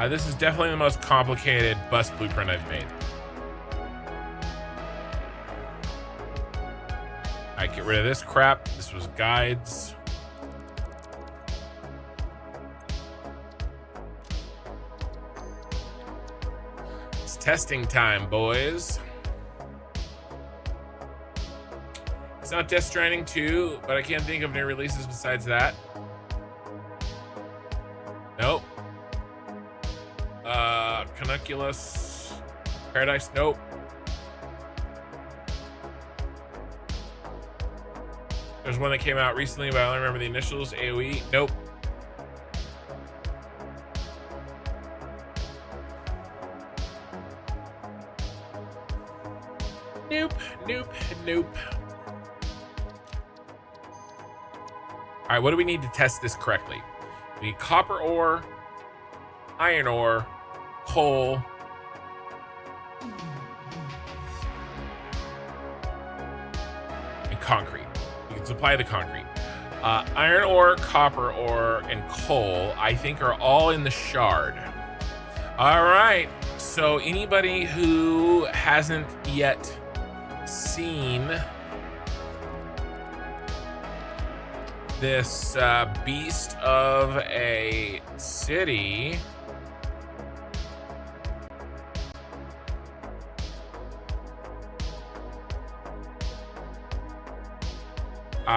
This is definitely the most complicated bus blueprint I've made. I get rid of this crap. This was guides. It's testing time, boys. It's not Death Stranding 2, but I can't think of any releases besides that. Nope. Canunculus. Paradise, nope. There's one that came out recently, but I only remember the initials. AOE, nope. Nope, nope, nope. All right, what do we need to test this correctly? We need copper ore, iron ore, coal, and concrete. You can supply the concrete. Iron ore, copper ore, and coal, I think, are all in the shard. All right, so anybody who hasn't yet seen this beast of a city,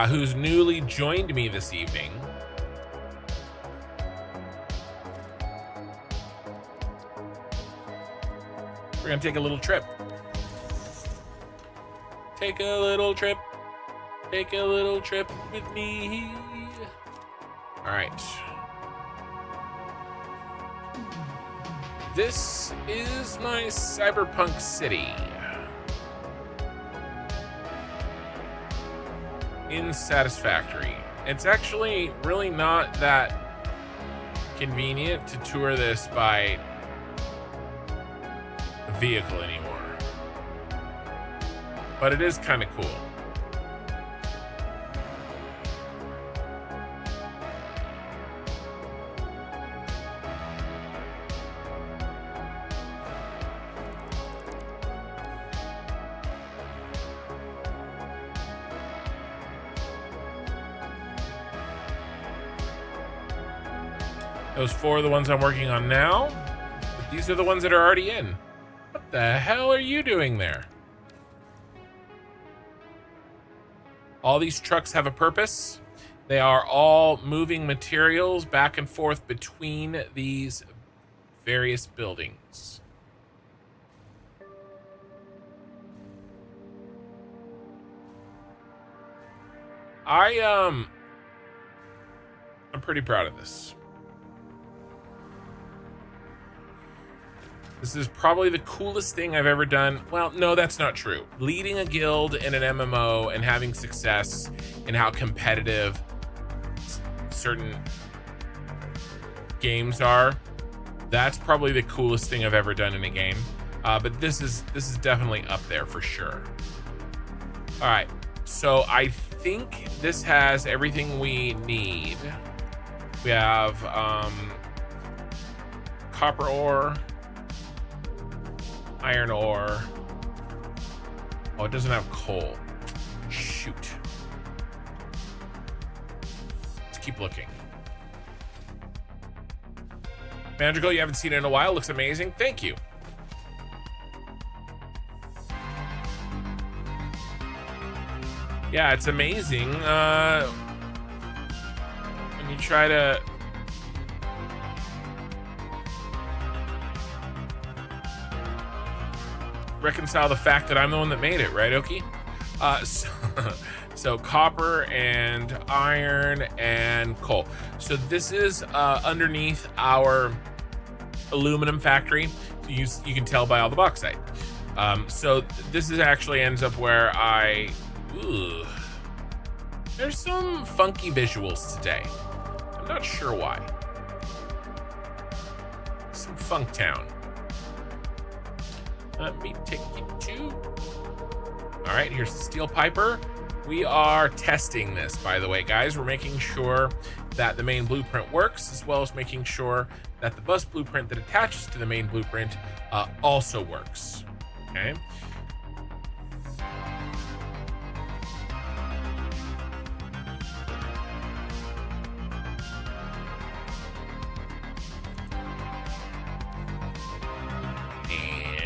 who's newly joined me this evening, we're gonna take a little trip. Take a little trip. Take a little trip with me. All right. This is my cyberpunk city. In Satisfactory. It's actually really not that convenient to tour this by vehicle anymore. But it is kind of cool. Those 4 are the ones I'm working on now, but these are the ones that are already in. What the hell are you doing there? All these trucks have a purpose. They are all moving materials back and forth between these various buildings. I'm pretty proud of this. This is probably the coolest thing I've ever done. Well, no, that's not true. Leading a guild in an MMO and having success in how competitive certain games are That's probably the coolest thing I've ever done in a game. But this is definitely up there for sure. All right, so I think this has everything we need. We have copper ore, iron ore. Oh, it doesn't have coal. Shoot. Let's keep looking. Magical, you haven't seen it in a while. Looks amazing. Thank you. Yeah, it's amazing. When you try to reconcile the fact that I'm the one that made it, right, Oki? So copper and iron and coal. So this is underneath our aluminum factory. You can tell by all the bauxite. So this is actually ends up where ooh, there's some funky visuals today. I'm not sure why. Some funk town. Let me take you to. All right, here's the steel piper. We are testing this, by the way, guys. We're making sure that the main blueprint works, as well as making sure that the bus blueprint that attaches to the main blueprint also works. Okay.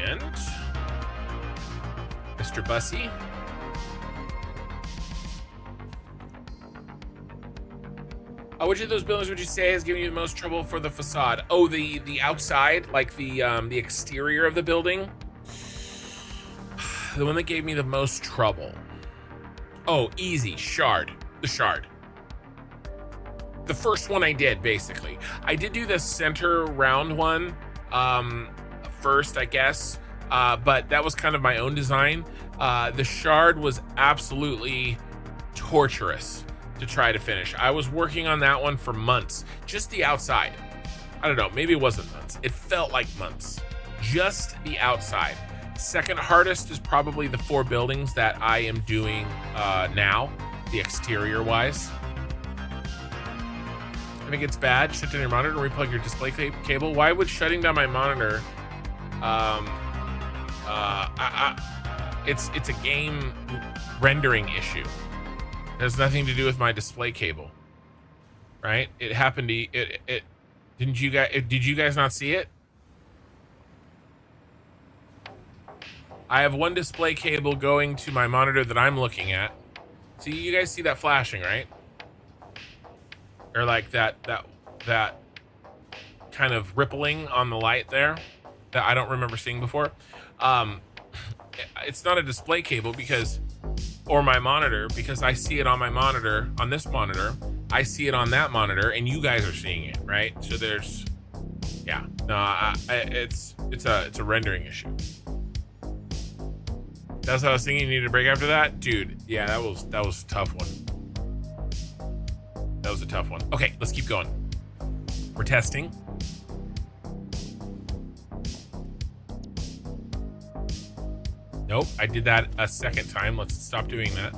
And Mr. Bussy. Which of those buildings would you say has given you the most trouble for the facade? Oh, the outside, like the exterior of the building. The one that gave me the most trouble. Oh, easy, shard. The shard. The first one I did, basically. I did do the center round one first, I guess, but that was kind of my own design. The shard was absolutely torturous to try to finish. I was working on that one for months, just the outside. I don't know, maybe it wasn't months. It felt like months, just the outside. Second hardest is probably the 4 buildings that I am doing now, the exterior wise. I think it's bad. Shut down your monitor and replug your display cable. Why would shutting down my monitor? It's a game rendering issue. It has nothing to do with my display cable, right? It happened to it. Did you guys not see it? I have one display cable going to my monitor that I'm looking at. See, you guys see that flashing, right? Or like that kind of rippling on the light there that I don't remember seeing before. It's not a display cable or my monitor, because I see it on my monitor, on this monitor, I see it on that monitor, and you guys are seeing it, right? So there's, yeah, no, it's a rendering issue. That's what I was thinking. You needed a break after that, dude. Yeah, that was a tough one. That was a tough one. Okay, let's keep going. We're testing. Nope, I did that a second time. Let's stop doing that.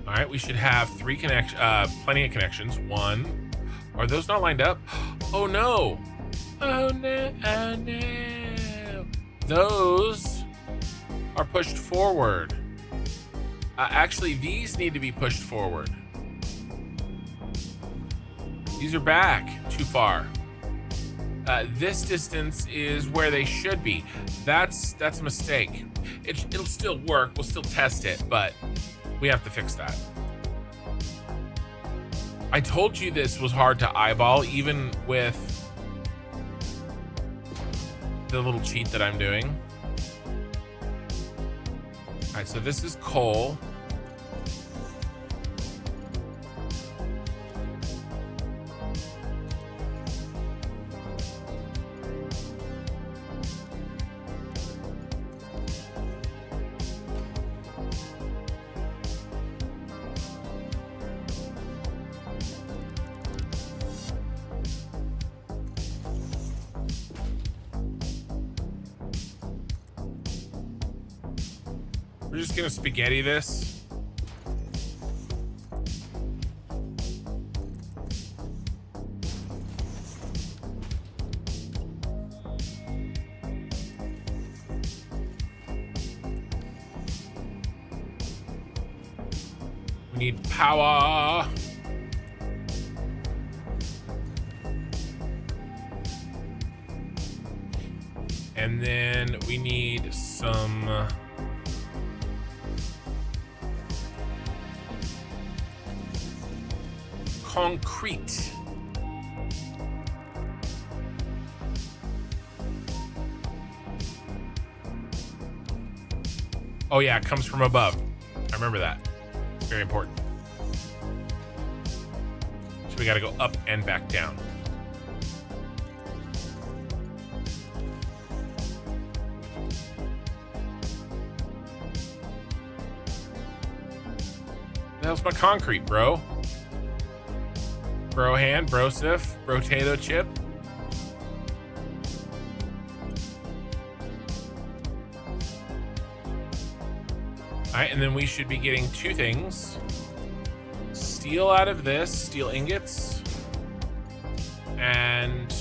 All right, we should have plenty of connections. 1. Are those not lined up? Oh no! Oh no! Oh no! Those are pushed forward. Actually, these need to be pushed forward. These are back too far. This distance is where they should be. That's a mistake. It'll still work. We'll still test it, but we have to fix that. I told you this was hard to eyeball, even with the little cheat that I'm doing. All right, so this is coal. We're just gonna spaghetti this. We need power. And then we need some concrete. Oh yeah, it comes from above. I remember that. Very important. So we gotta go up and back down. What the hell's my concrete, bro? Bro hand, bro sif, bro potato chip. Alright, and then we should be getting two things. Steel out of this, steel ingots. And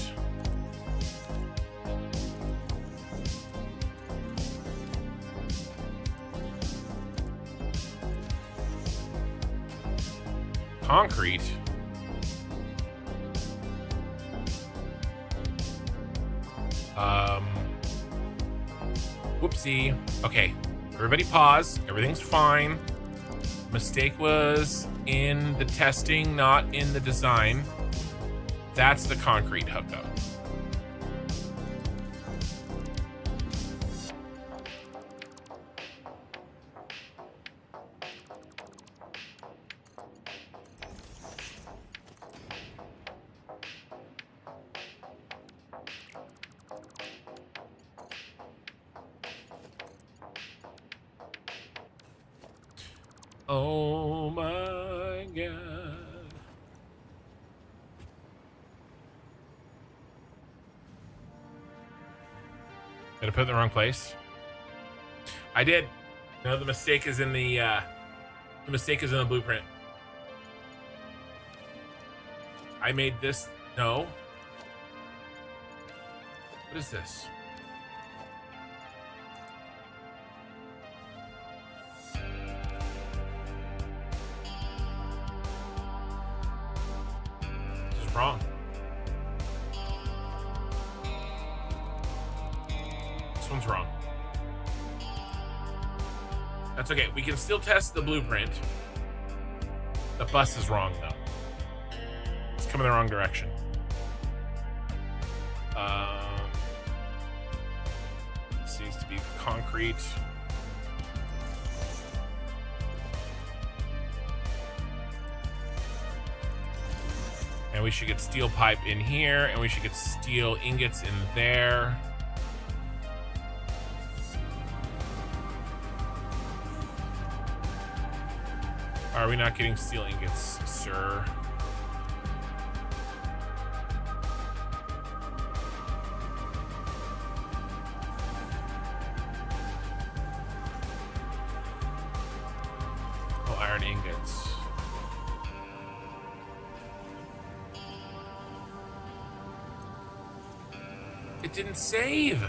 concrete. Whoopsie. Okay, everybody pause. Everything's fine. Mistake was in the testing, not in the design. That's the concrete hookup. Oh my God. Did I put it in the wrong place? I did. No, the mistake is in the blueprint. I made this. No. What is this? Wrong. This one's wrong. That's okay. We can still test the blueprint. The bus is wrong, though. It's coming the wrong direction. This needs to be concrete. And we should get steel pipe in here, and we should get steel ingots in there. Are we not getting steel ingots, sir? Oh, iron ingots. It didn't save.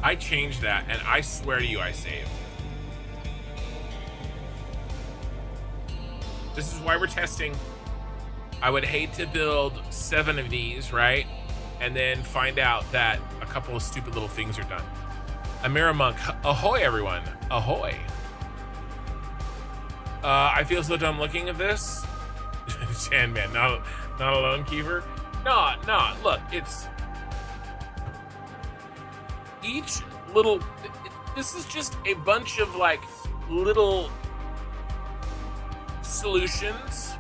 I changed that, and I swear to you, I saved. This is why we're testing. I would hate to build 7 of these, right? And then find out that a couple of stupid little things are done. Amira Monk, ahoy everyone, ahoy. I feel so dumb looking at this. Sandman, not alone, Keever. No, look, it's each little, this is just a bunch of like little solutions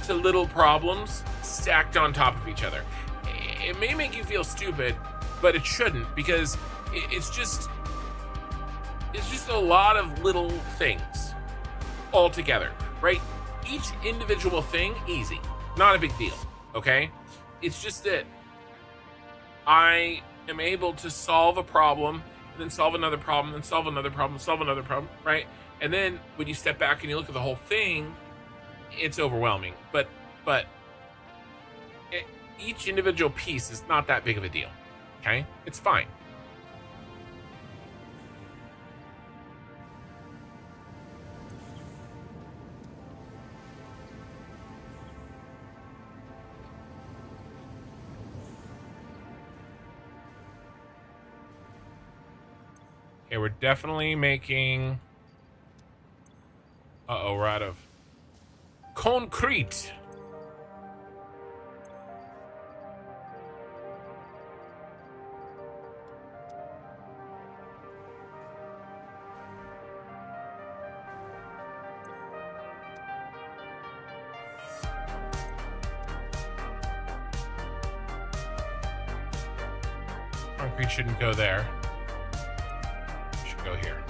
to little problems stacked on top of each other. it may make you feel stupid, but it shouldn't, because it's just a lot of little things all together, right? Each individual thing, easy, not a big deal, okay? It's just that I am able to solve a problem, and then solve another problem, then solve another problem, solve another problem, right? And then when you step back and you look at the whole thing, it's overwhelming. But each individual piece is not that big of a deal, okay? It's fine. Okay, we're definitely making... Uh-oh, we're out of concrete. Concrete shouldn't go there. It should go here.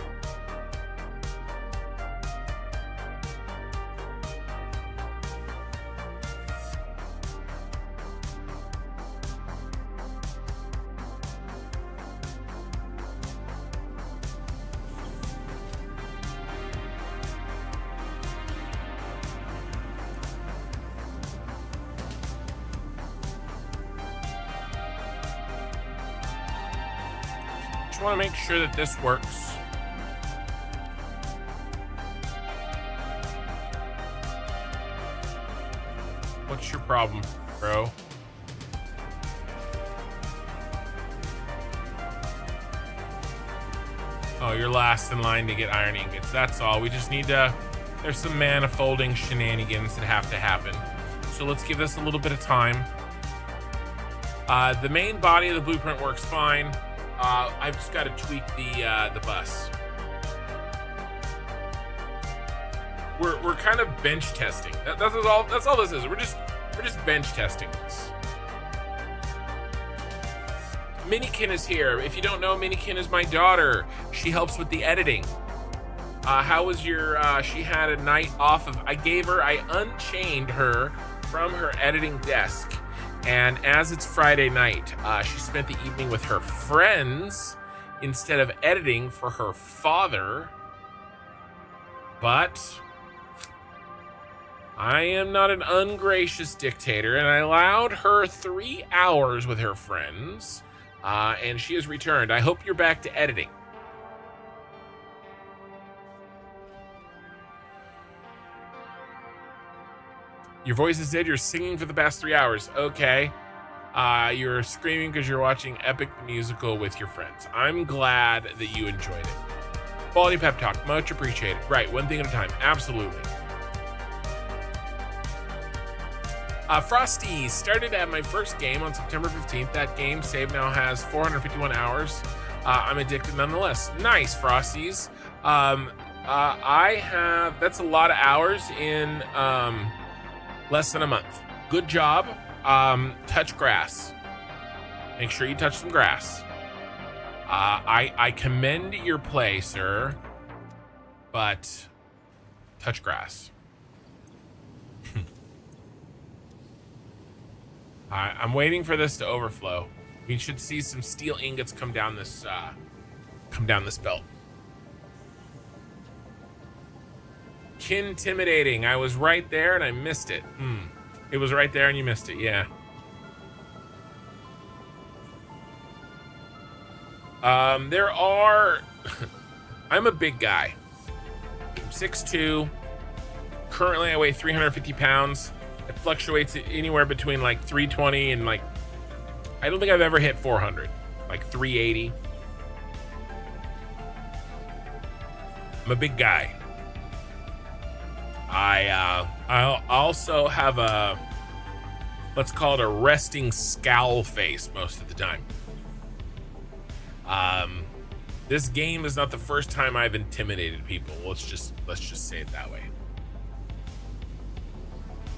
Just want to make sure that this works. What's your problem, bro? Oh, you're last in line to get iron ingots. That's all. We just need to... There's some manifolding shenanigans that have to happen. So let's give this a little bit of time. The main body of the blueprint works fine. I've just got to tweak the bus. We're kind of bench testing. That's all this is. We're just bench testing this. Minikin is here. If you don't know, Minikin is my daughter. She helps with the editing. How was your? She had a night off of. I unchained her from her editing desk. And as it's Friday night, she spent the evening with her friends instead of editing for her father. But I am not an ungracious dictator, and I allowed her 3 hours with her friends, and she has returned. I hope you're back to editing. Your voice is dead. You're singing for the past 3 hours. Okay. You're screaming because you're watching Epic the Musical with your friends. I'm glad that you enjoyed it. Quality pep talk. Much appreciated. Right. One thing at a time. Absolutely. Frosty started at my first game on September 15th. That game save now has 451 hours. I'm addicted nonetheless. Nice, Frosties. I have... That's a lot of hours in... less than a month. Good job. Touch grass. Make sure you touch some grass. I commend your play, sir, but touch grass. I'm waiting for this to overflow. We should see some steel ingots come down this belt. Intimidating. I was right there and I missed it. It was right there and you missed it. Yeah. There are... I'm a big guy. I'm 6'2". Currently I weigh 350 pounds. It fluctuates anywhere between like 320 and like... I don't think I've ever hit 400. Like 380. I'm a big guy. I also have a, let's call it a resting scowl face most of the time. This game is not the first time I've intimidated people. Let's just say it that way.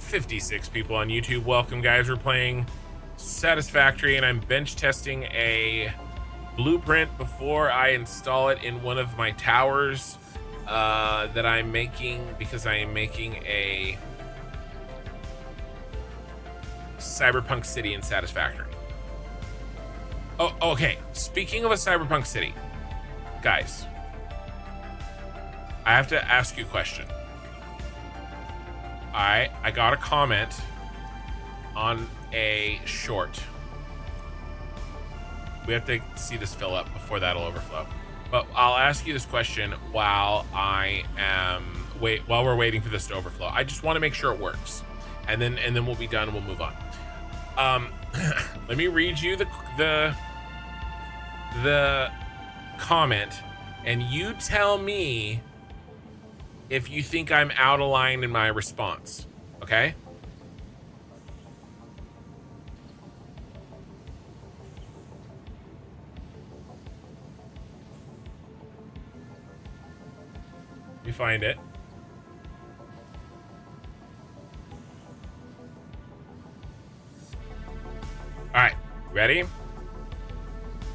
56 people on YouTube. Welcome, guys. We're playing Satisfactory, and I'm bench testing a blueprint before I install it in one of my towers that I'm making, because I am making a cyberpunk city in Satisfactory. Oh, okay. Speaking of a cyberpunk city, guys, I have to ask you a question. I got a comment on a short. We have to see this fill up before that'll overflow. But I'll ask you this question while we're waiting for this to overflow. I just want to make sure it works, and then we'll be done and we'll move on. Let me read you the comment, and you tell me if you think I'm out of line in my response. Okay? You find it. All right, ready?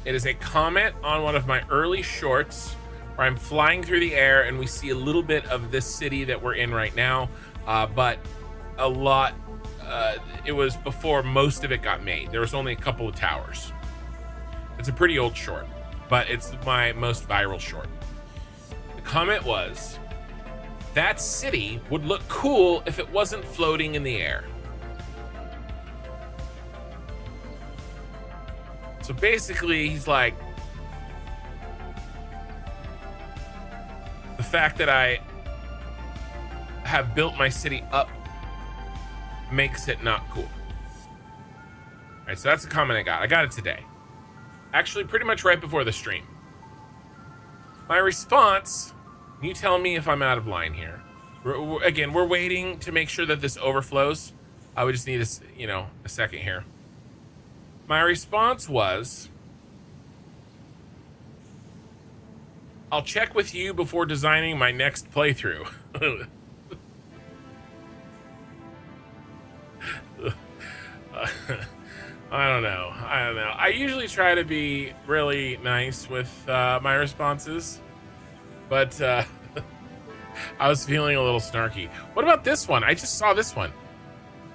It is a comment on one of my early shorts where I'm flying through the air and we see a little bit of this city that we're in right now, but a lot, it was before most of it got made. There was only a couple of towers. It's a pretty old short, but it's my most viral short. The comment was, that city would look cool if it wasn't floating in the air. So basically, he's like, the fact that I have built my city up makes it not cool. All right, so that's the comment I got. I got it today. Actually, pretty much right before the stream. My response, you tell me if I'm out of line here. We're waiting to make sure that this overflows. We just need a second here. My response was, I'll check with you before designing my next playthrough. I don't know. I usually try to be really nice with my responses, but I was feeling a little snarky. What about this one? I just saw this one.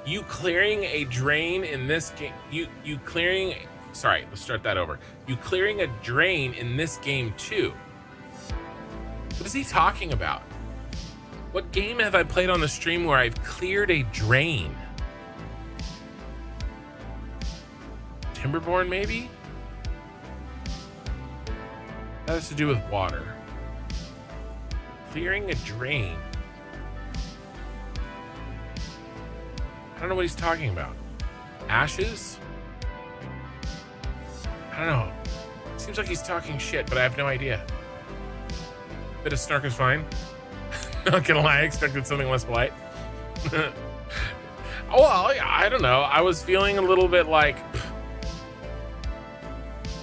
You clearing a drain in this game. You clearing. Sorry, let's start that over. You clearing a drain in this game too. What is he talking about? What game have I played on the stream where I've cleared a drain? Timberborn, maybe? That has to do with water. Clearing a drain. I don't know what he's talking about. Ashes? I don't know. Seems like he's talking shit, but I have no idea. Bit of snark is fine. Not gonna lie, I expected something less polite. Well, I don't know. I was feeling a little bit like,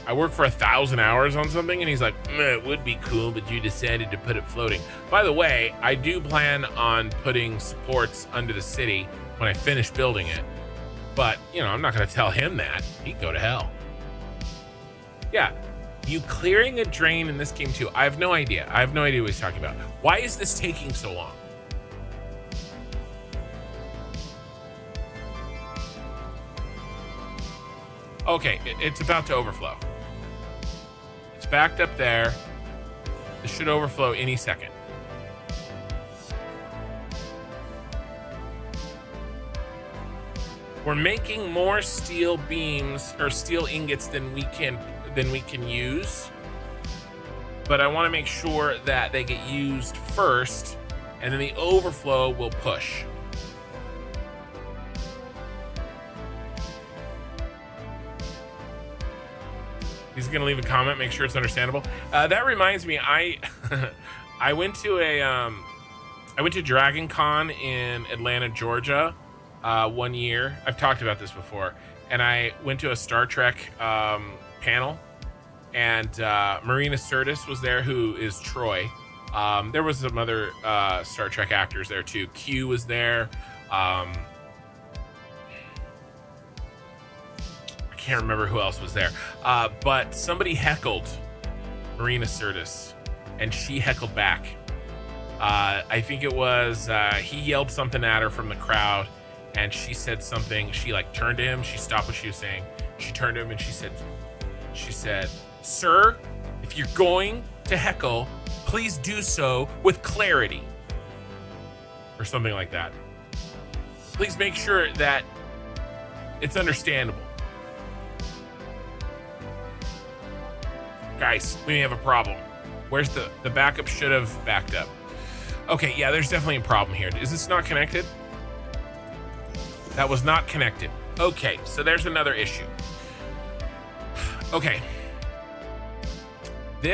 I work for 1,000 hours on something, and he's like, it would be cool, but you decided to put it floating. By the way, I do plan on putting supports under the city when I finish building it. But, I'm not going to tell him that. He can go to hell. Yeah, you clearing a drain in this game too. I have no idea. I have no idea what he's talking about. Why is this taking so long? Okay, it's about to overflow. It's backed up there. This should overflow any second. We're making more steel beams or steel ingots than we can use, but I want to make sure that they get used first, and then the overflow will push. He's gonna leave a comment, make sure it's understandable. That reminds me, I went to Dragon Con in Atlanta, Georgia, 1 year. I've talked about this before, and I went to a Star Trek panel, and Marina Sirtis was there, who is Troy. There was some other Star Trek actors there too. Q was there. can't remember who else was there. But somebody heckled Marina Sirtis, and she heckled back. I think it was he yelled something at her from the crowd, and she said something. She like turned to him. She stopped what she was saying. She turned to him and she said, "Sir, if you're going to heckle, please do so with clarity," or something like that. Please make sure that it's understandable. Guys, we may have a problem. Where's the backup? Should have backed up. Okay, yeah, there's definitely a problem here. Is this not connected? That was not connected. Okay, so there's another issue. Okay. We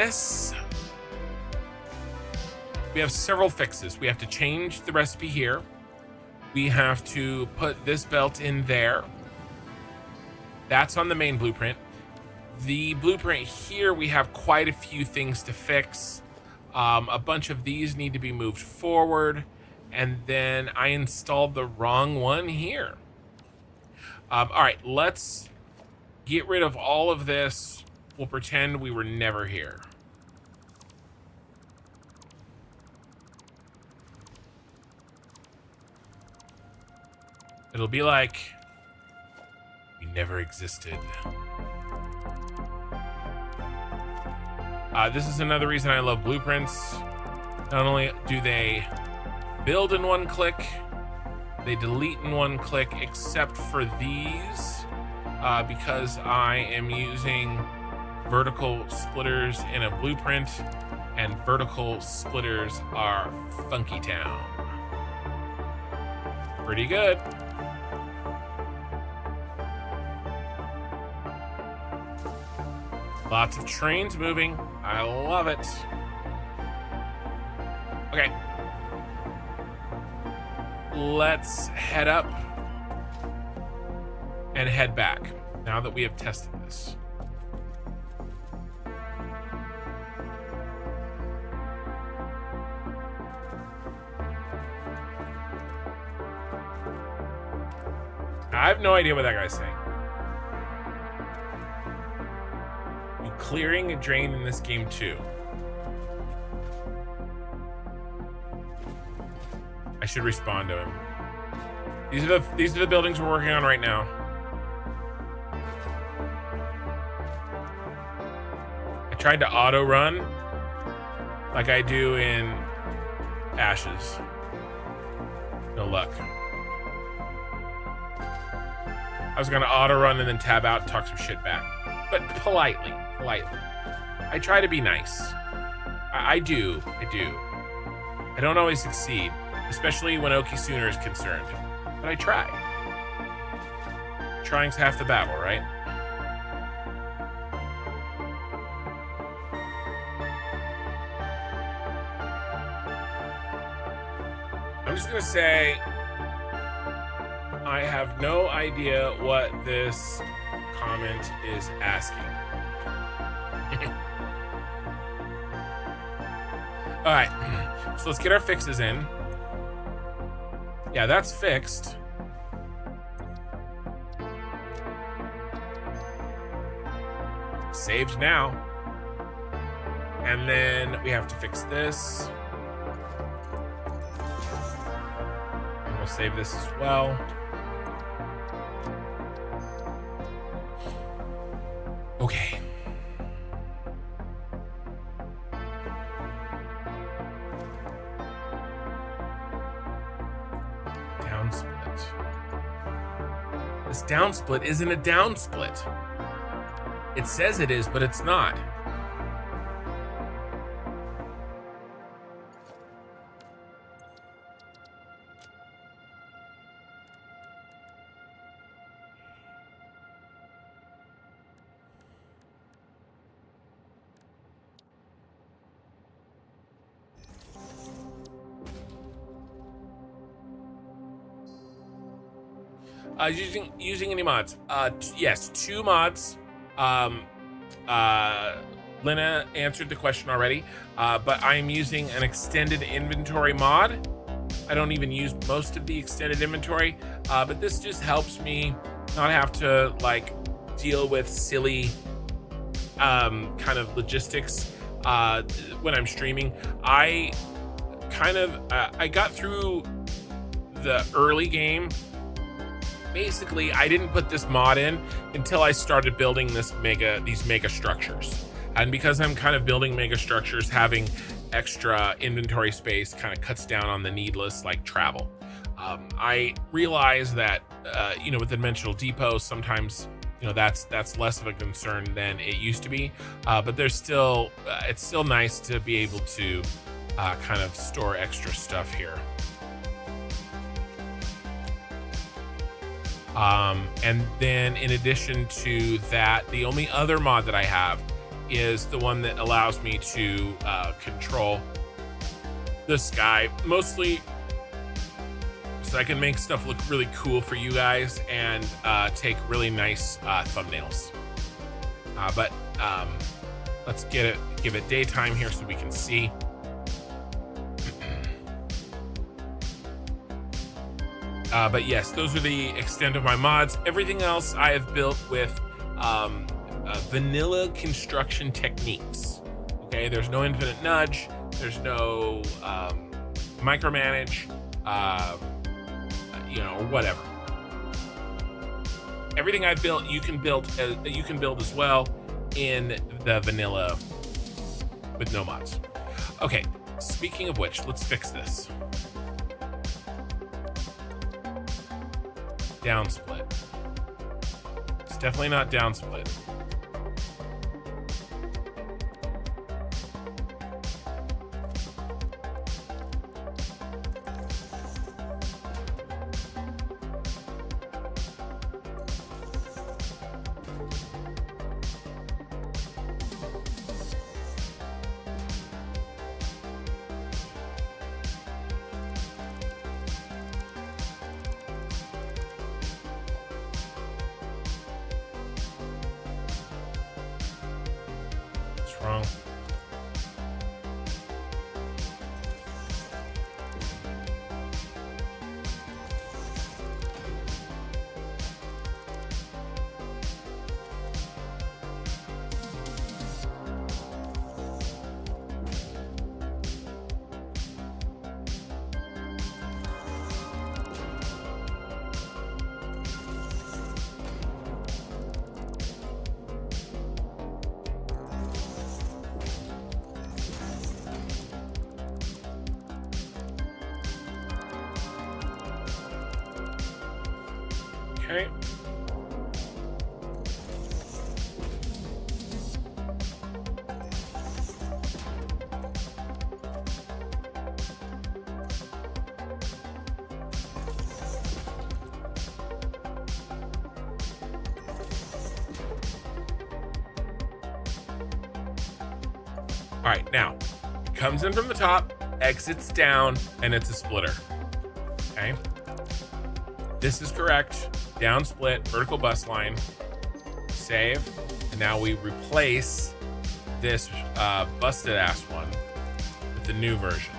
have several fixes. We have to change the recipe here. We have to put this belt in there. That's on the main blueprint. The blueprint here, we have quite a few things to fix. A bunch of these need to be moved forward. And then I installed the wrong one here. All right, let's get rid of all of this. We'll pretend we were never here. It'll be like we never existed. This is another reason I love blueprints. Not only do they build in one click, they delete in one click, except for these, because I am using vertical splitters in a blueprint, and vertical splitters are funky town. Pretty good. Lots of trains moving. I love it. Okay. Let's head up and head back now that we have tested this. I have no idea what that guy's saying. You clearing a drain in this game too. I should respond to him. These are the buildings we're working on right now. I tried to auto run like I do in Ashes. No luck. I was gonna auto run and then tab out and talk some shit back, but politely. I try to be nice. I do. I don't always succeed, especially when Oki Sooner is concerned, but I try. Trying's half the battle, right? I'm just gonna say I have no idea what this comment is asking. All right, so let's get our fixes in. Yeah, that's fixed. Saved now. And then we have to fix this. And we'll save this as well. Okay. Down split. This down split isn't a down split. It says it is, but it's not. Using any mods? Yes, 2 mods. Lena answered the question already, but I'm using an extended inventory mod. I don't even use most of the extended inventory, but this just helps me not have to like deal with silly kind of logistics when I'm streaming. I got through the early game. Basically, I didn't put this mod in until I started building these mega structures. And because I'm kind of building mega structures, having extra inventory space kind of cuts down on the needless like travel. I realize that with the dimensional depots, sometimes that's less of a concern than it used to be. But there's still it's still nice to be able to kind of store extra stuff here. And then in addition to that, the only other mod that I have is the one that allows me to control the sky, mostly so I can make stuff look really cool for you guys and take really nice thumbnails. But let's give it daytime here so we can see. But yes, those are the extent of my mods. Everything else I have built with vanilla construction techniques. Okay, there's no infinite nudge, there's no micromanage, or whatever. Everything I've built, you can build as well in the vanilla with no mods. Okay, speaking of which, let's fix this. Down split. It's definitely not down split. Wrong. Okay. All right, now it comes in from the top, exits down, and it's a splitter. Okay. This is correct. Down split, vertical bus line, save, and now we replace this busted ass one with the new version.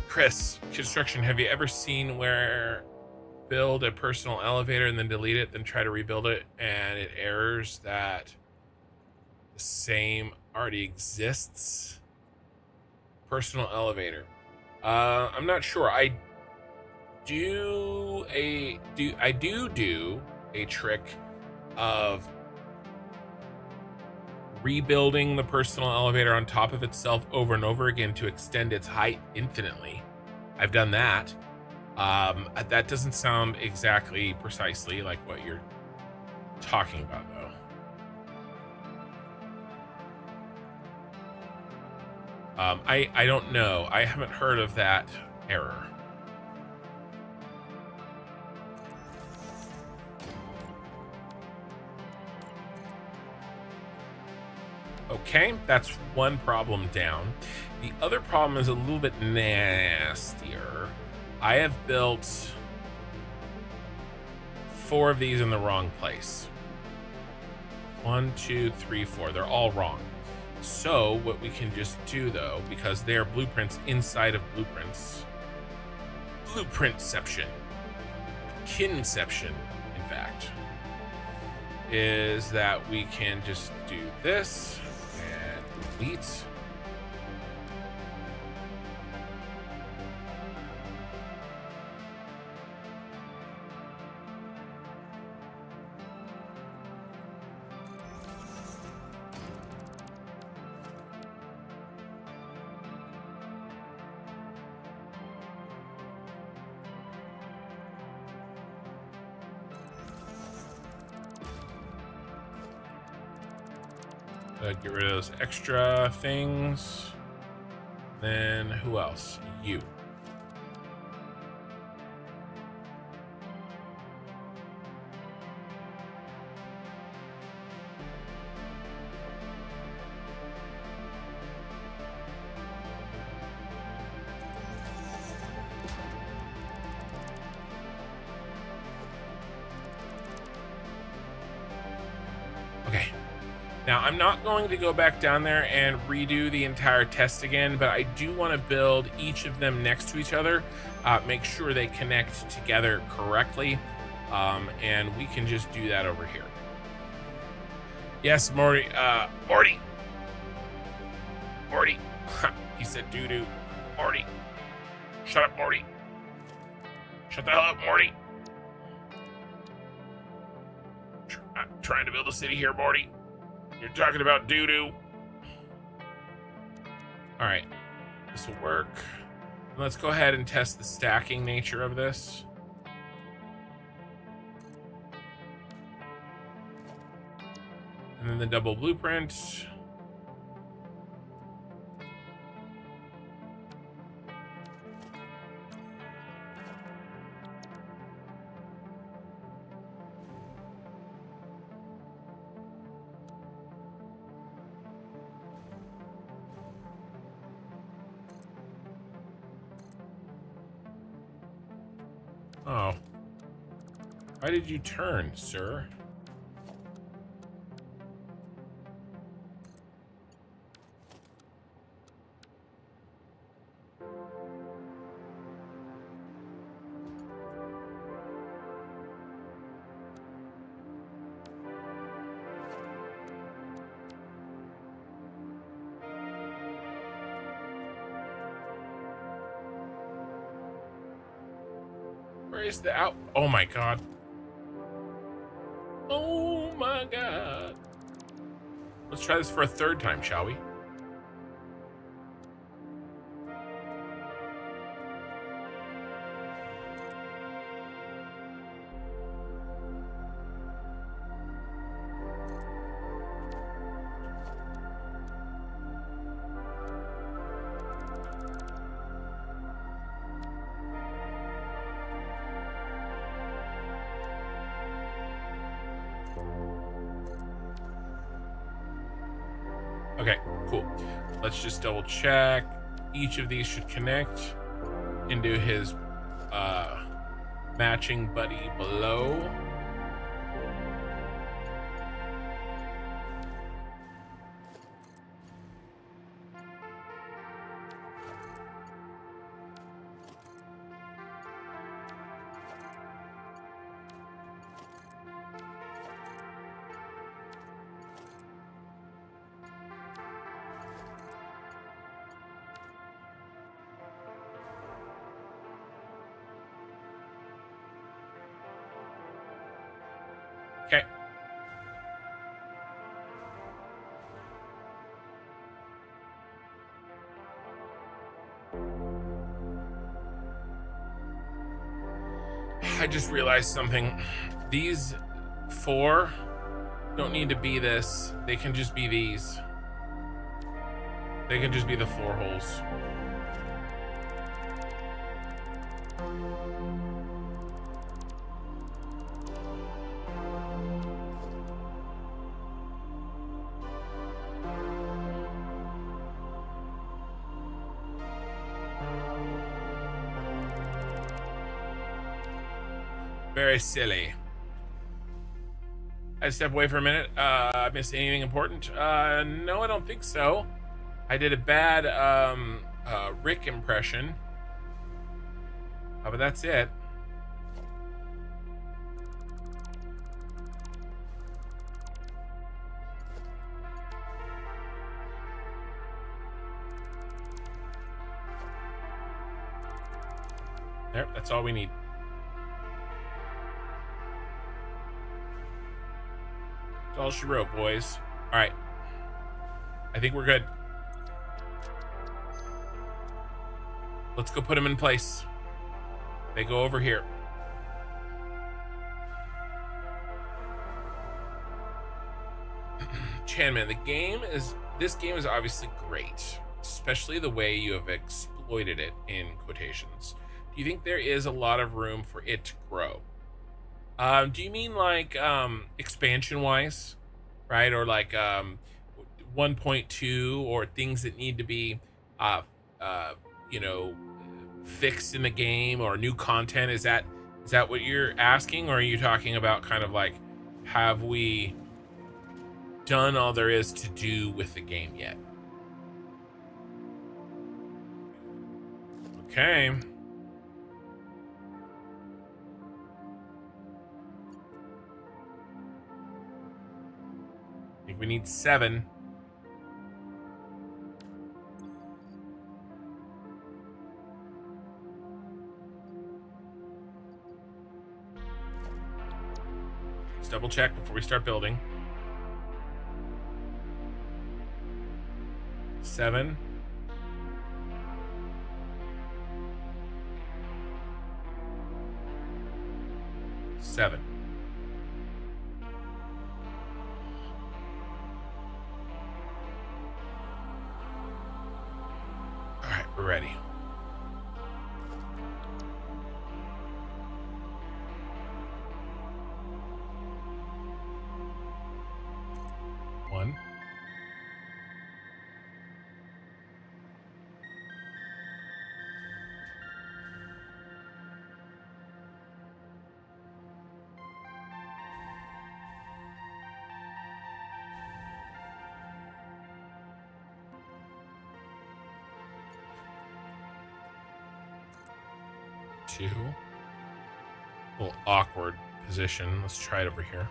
Chris, construction, have you ever seen where build a personal elevator and then delete it, then try to rebuild it, and it errors that the same already exists? Personal elevator. I'm not sure. I do a trick of rebuilding the personal elevator on top of itself over and over again to extend its height infinitely. I've done that. That doesn't sound exactly precisely like what you're talking about, though. I don't know. I haven't heard of that, error. Okay, that's one problem down. The other problem is a little bit nastier. I have built 4 of these in the wrong place. 1, 2, 3, 4. They're all wrong. So what we can just do, though, because they're blueprints inside of blueprints, blueprintception, kinception, in fact, is that we can just do this and delete. Get rid of those extra things. Then who else? You. Okay. Now, I'm not going to go back down there and redo the entire test again, but I do want to build each of them next to each other, make sure they connect together correctly, and we can just do that over here. Yes, Morty. Morty. He said doo-doo. Morty. Shut up, Morty. Shut the hell up, Morty. I'm trying to build a city here, Morty. You're talking about doo-doo. All right, this will work. Let's go ahead and test the stacking nature of this. And then the double blueprint. Oh. Why did you turn, sir? Where is the out? Oh my god. Oh my god. Let's try this for a third time, shall we? Okay, cool. Let's just double check. Each of these should connect into his matching buddy below. Okay. I just realized something. These 4 don't need to be this. They can just be these. They can just be the 4 holes. Very silly. I step away for a minute. I missed anything important? No, I don't think so. I did a bad Rick impression. But that's it. There, that's all we need. That's all she wrote, boys. All right. I think we're good. Let's go put them in place. They go over here. Chanman, this game is obviously great, especially the way you have exploited it in quotations. Do you think there is a lot of room for it to grow? Do you mean like expansion wise, right? Or like 1.2 or things that need to be you know, fixed in the game or new content? Is that what you're asking, or are you talking about kind of like, have we done all there is to do with the game yet? Okay. I think we need 7. Let's double check before we start building. 7. 7. All right, we're ready. One. Two. A little awkward position. Let's try it over here.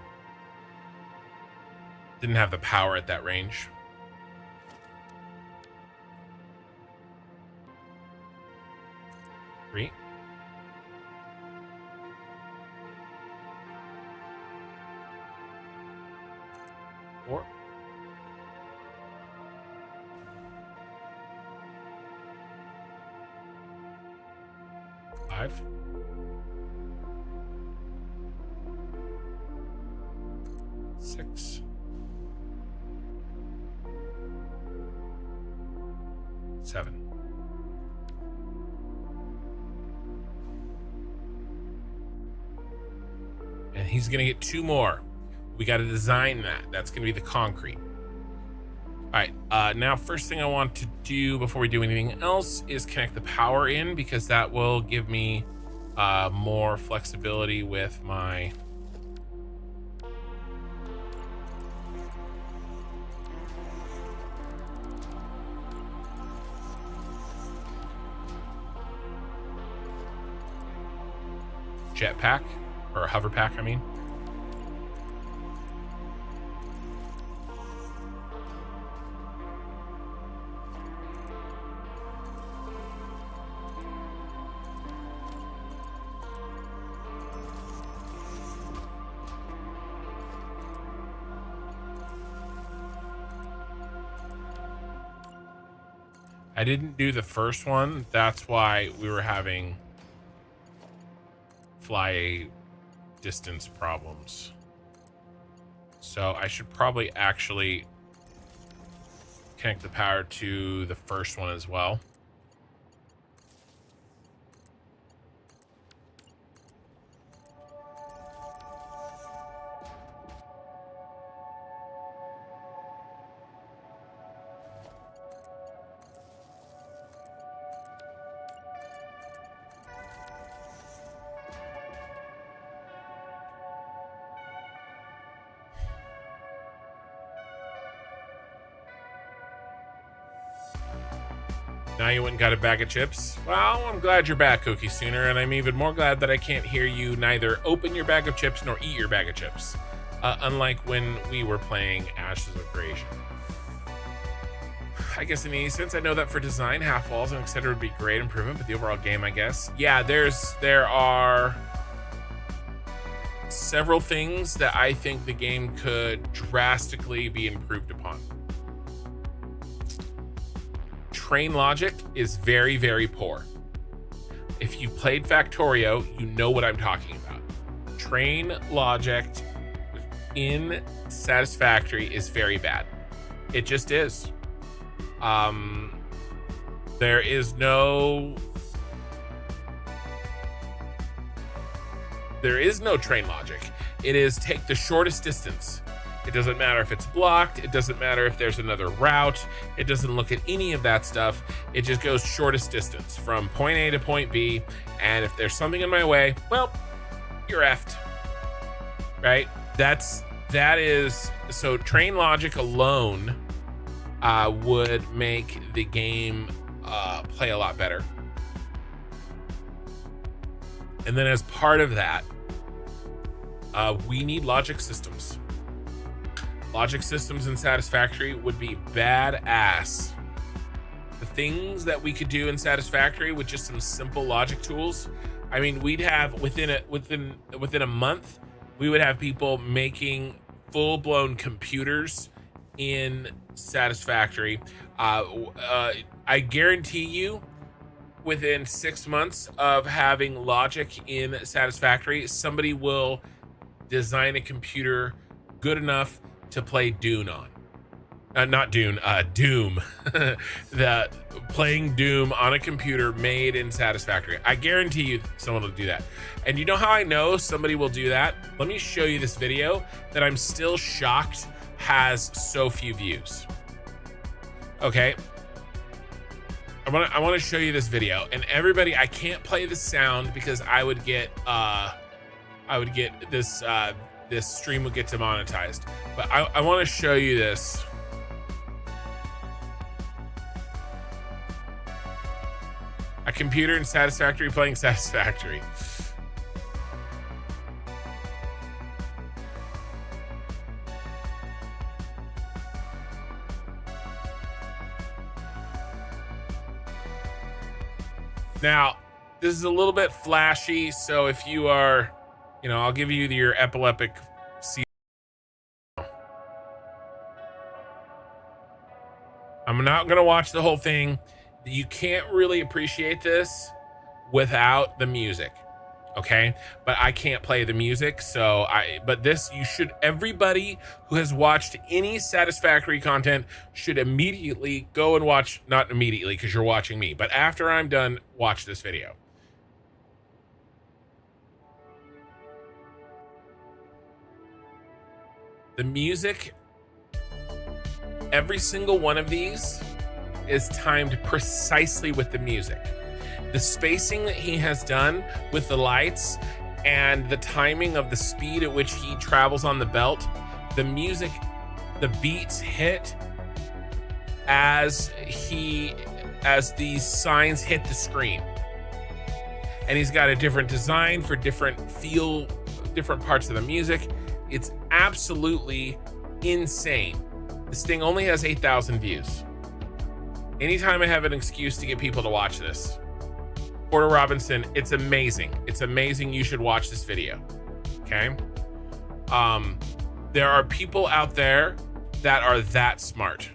Didn't have the power at that range. Three. Four. 5. 6. 7. And he's gonna get 2 more. We got to design that. That's gonna be the concrete. All right, now first thing I want to do before we do anything else is connect the power in, because that will give me more flexibility with my jetpack, or hover pack, I mean. I didn't do the first one. That's why we were having fly distance problems. So I should probably actually connect the power to the first one as well. Now you went and got a bag of chips? Well, I'm glad you're back, Cookie Sooner, and I'm even more glad that I can't hear you neither open your bag of chips nor eat your bag of chips. Unlike when we were playing Ashes of Creation. I guess in any sense, I know that for design, half walls and etc. would be great improvement, but the overall game, I guess. Yeah, there are several things that I think the game could drastically be improved upon. Train logic is very, very poor. If you've played Factorio, you know what I'm talking about. Train logic in Satisfactory is very bad. It just is. There is no train logic. It is take the shortest distance. It doesn't matter if it's blocked. It doesn't matter if there's another route. It doesn't look at any of that stuff. It just goes shortest distance from point A to point B. And if there's something in my way, well, you're effed, right? That is, so train logic alone would make the game play a lot better. And then as part of that, we need logic systems. Logic systems in Satisfactory would be badass. The things that we could do in Satisfactory with just some simple logic tools. I mean, we'd have within a month, we would have people making full-blown computers in Satisfactory. I guarantee you, within 6 months of having logic in Satisfactory, somebody will design a computer good enough to play Dune on. Not Dune, Doom. That playing Doom on a computer made in Satisfactory. I guarantee you someone will do that. And you know how I know somebody will do that? Let me show you this video that I'm still shocked has so few views. Okay. I want to show you this video, and everybody, I can't play the sound because I would get this this stream would get demonetized. But I want to show you this. A computer in Satisfactory playing Satisfactory. Now, this is a little bit flashy, so if you are, I'll give you your epileptic seizure. I'm not going to watch the whole thing. You can't really appreciate this without the music, okay? But I can't play the music, but this, everybody who has watched any Satisfactory content should immediately go and watch, not immediately because you're watching me, but after I'm done, watch this video. The music, every single one of these is timed precisely with the music. The spacing that he has done with the lights and the timing of the speed at which he travels on the belt, the music, the beats hit as these signs hit the screen. And he's got a different design for different parts of the music. It's absolutely insane. This thing only has 8,000 views. Anytime I have an excuse to get people to watch this, Porter Robinson, it's amazing. It's amazing. You should watch this video. Okay. There are people out there that are that smart.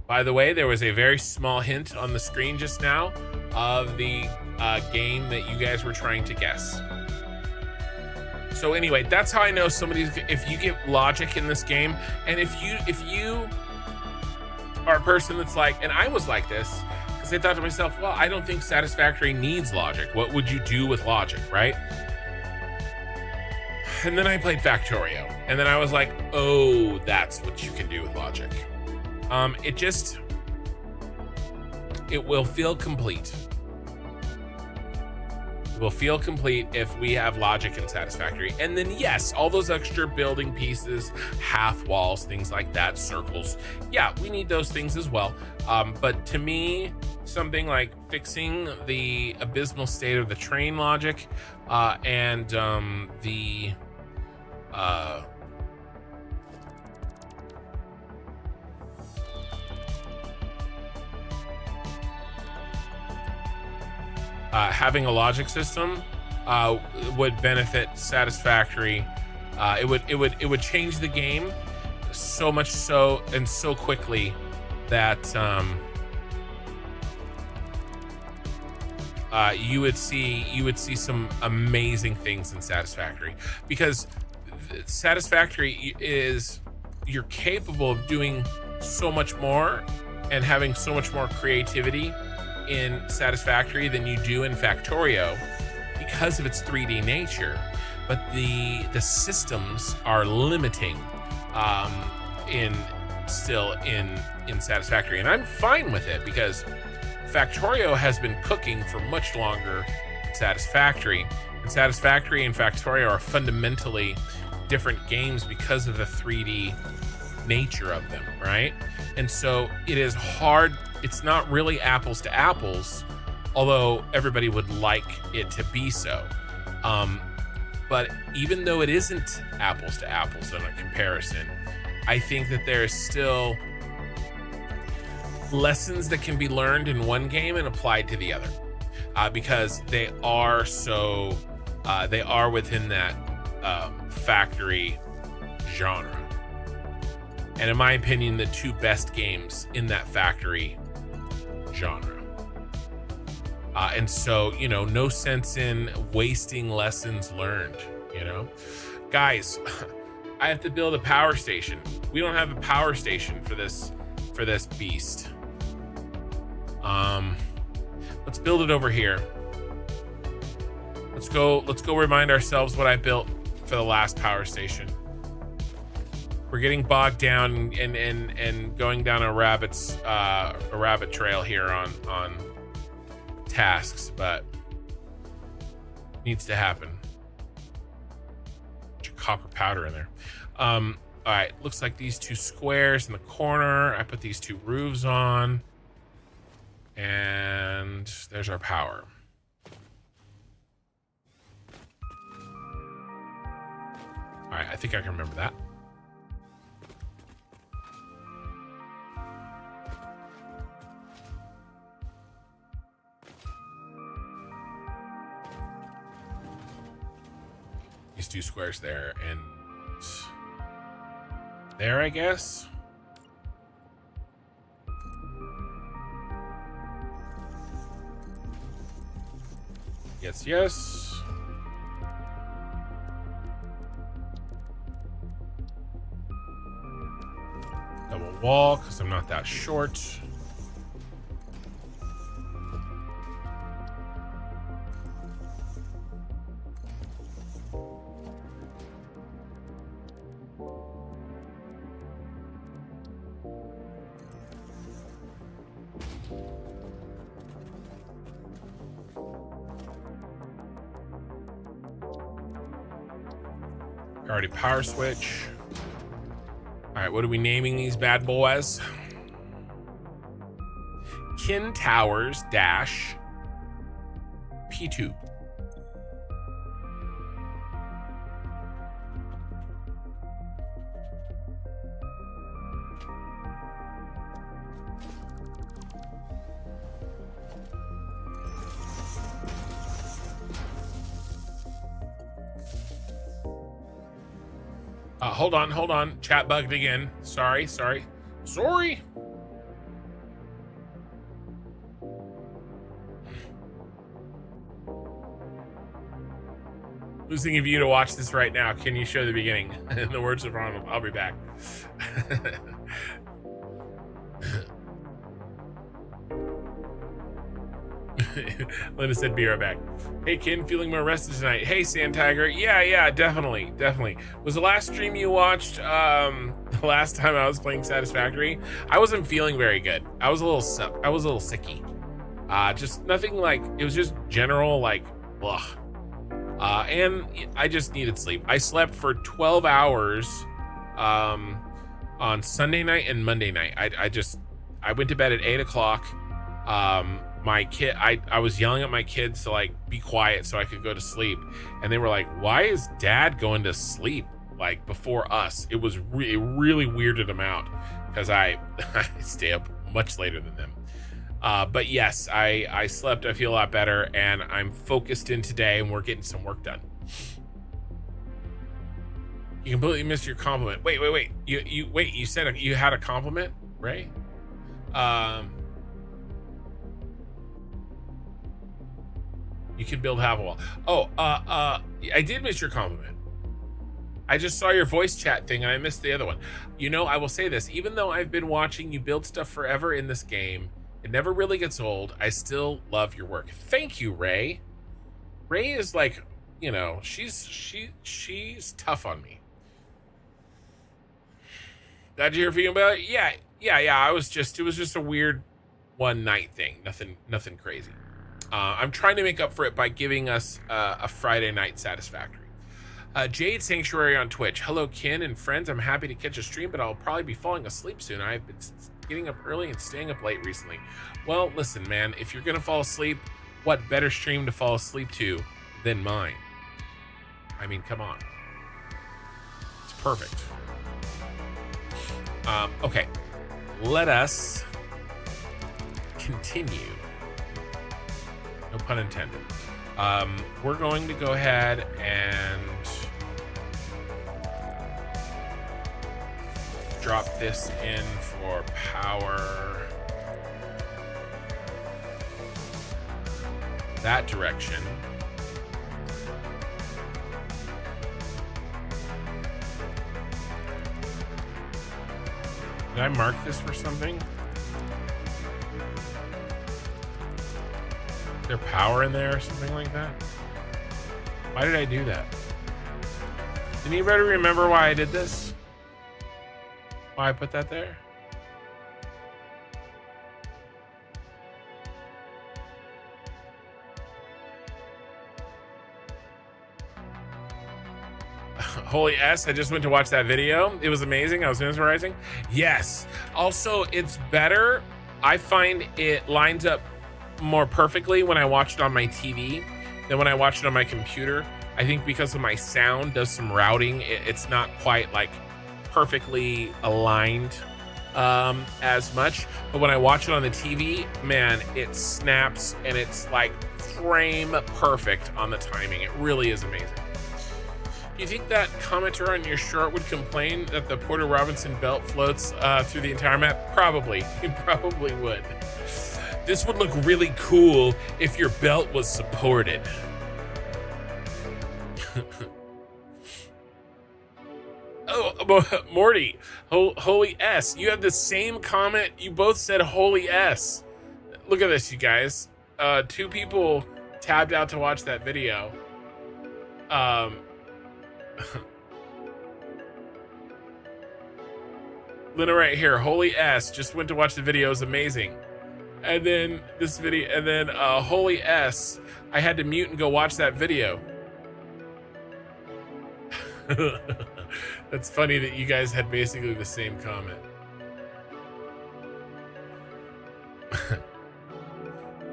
By the way, there was a very small hint on the screen just now of the game that you guys were trying to guess. So anyway, that's how I know if you get logic in this game, and if you are a person that's like, and I was like this, because I thought to myself, well, I don't think Satisfactory needs logic. What would you do with logic, right? And then I played Factorio, and then I was like, oh, that's what you can do with logic. It will feel complete. will feel complete if we have logic in Satisfactory. And then yes, all those extra building pieces, half walls, things like that, circles, yeah, we need those things as well. But to me, something like fixing the abysmal state of the train logic and the having a logic system would benefit Satisfactory. It would change the game so much so and so quickly that you would see some amazing things in Satisfactory, because Satisfactory is, you're capable of doing so much more and having so much more creativity in Satisfactory than you do in Factorio because of its 3D nature, but the systems are limiting in Satisfactory, and I'm fine with it because Factorio has been cooking for much longer than Satisfactory, and Satisfactory and Factorio are fundamentally different games because of the 3D nature of them, right? And so it is hard. It's not really apples to apples, although everybody would like it to be so. But even though it isn't apples to apples in a comparison, I think that there's still lessons that can be learned in one game and applied to the other, because they are so they are within that factory genre. And in my opinion, the two best games in that factory genre. And so, you know, no sense in wasting lessons learned, you know? Guys, I have to build a power station. We don't have a power station for this beast. Let's build it over here. Let's go remind ourselves what I built for the last power station. We're getting bogged down and going down a rabbit trail here on tasks, but it needs to happen. Bunch of copper powder in there. All right, looks like these two squares in the corner. I put these two roofs on, and there's our power. All right, I think I can remember that. These two squares there and there, I guess. Yes, yes. Double wall, because I'm not that short. Already power switch. All right, what are we naming these bad boys? Kin Towers dash P2. Hold on. Chat bugged again. Sorry. Losing a view to watch this right now. Can you show the beginning? In the words of Ronald, I'll be back. Linda said, be right back. Hey, Ken, feeling more rested tonight. Hey, Sand Tiger. Yeah, definitely. Was the last stream you watched the last time I was playing Satisfactory? I wasn't feeling very good. I was a little sicky. Just nothing like, it was just general, like, ugh. And I just needed sleep. I slept for 12 hours on Sunday night and Monday night. I went to bed at 8 o'clock. I was yelling at my kids to like be quiet so I could go to sleep, and they were like, why is dad going to sleep like before us? It was really weirded them out because I stay up much later than them. But yes, I slept. I feel a lot better, and I'm focused in today, and we're getting some work done. You completely missed your compliment. Wait. You said you had a compliment, Ray? You can build half a wall. Oh, I did miss your compliment. I just saw your voice chat thing and I missed the other one. You know, I will say this, even though I've been watching you build stuff forever in this game, it never really gets old. I still love your work. Thank you, Ray. Ray is like, you know, she's tough on me. Did you hear feeling about it? Yeah. It was just a weird one night thing. Nothing crazy. I'm trying to make up for it by giving us a Friday night Satisfactory. Jade Sanctuary on Twitch. Hello, kin and friends. I'm happy to catch a stream, but I'll probably be falling asleep soon. I've been getting up early and staying up late recently. Well, listen, man, if you're gonna fall asleep, what better stream to fall asleep to than mine? I mean, come on. It's perfect. Okay, let us continue. No pun intended. We're going to go ahead and drop this in for power that direction. Did I mark this for something? Is there power in there or something like that? Why did I do that? Did anybody remember why I did this? Why I put that there? Holy S, I just went to watch that video. It was amazing. I was mesmerizing. Yes. Also, it's better. I find it lines up more perfectly when I watch it on my TV than when I watch it on my computer. I think because of my sound does some routing, it's not quite like perfectly aligned as much. But when I watch it on the TV, man, it snaps and it's like frame perfect on the timing. It really is amazing. Do you think that commenter on your short would complain that the Porter Robinson belt floats through the entire map? Probably. He probably would. This would look really cool if your belt was supported. Oh, Morty, holy S. You have the same comment. You both said holy S. Look at this, you guys. 2 people tabbed out to watch that video. Lena right here, holy S, just went to watch the video, it was amazing. And then this video, and then holy S, I had to mute and go watch that video. That's funny that you guys had basically the same comment.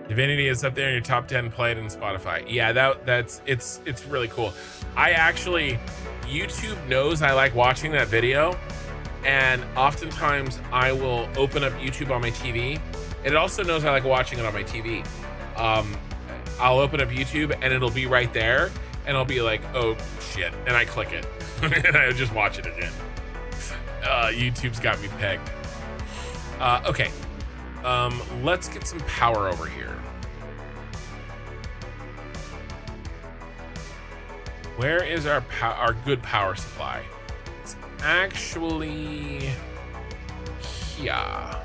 Divinity is up there in your top 10 played in Spotify. Yeah, it's really cool. I actually, YouTube knows I like watching that video, and oftentimes I will open up YouTube on my TV. It also knows I like watching it on my TV. I'll open up YouTube and it'll be right there, and I'll be like, oh shit, and I click it and I just watch it again. YouTube's got me pegged. Okay, let's get some power over here. Where is our good power supply? It's actually here.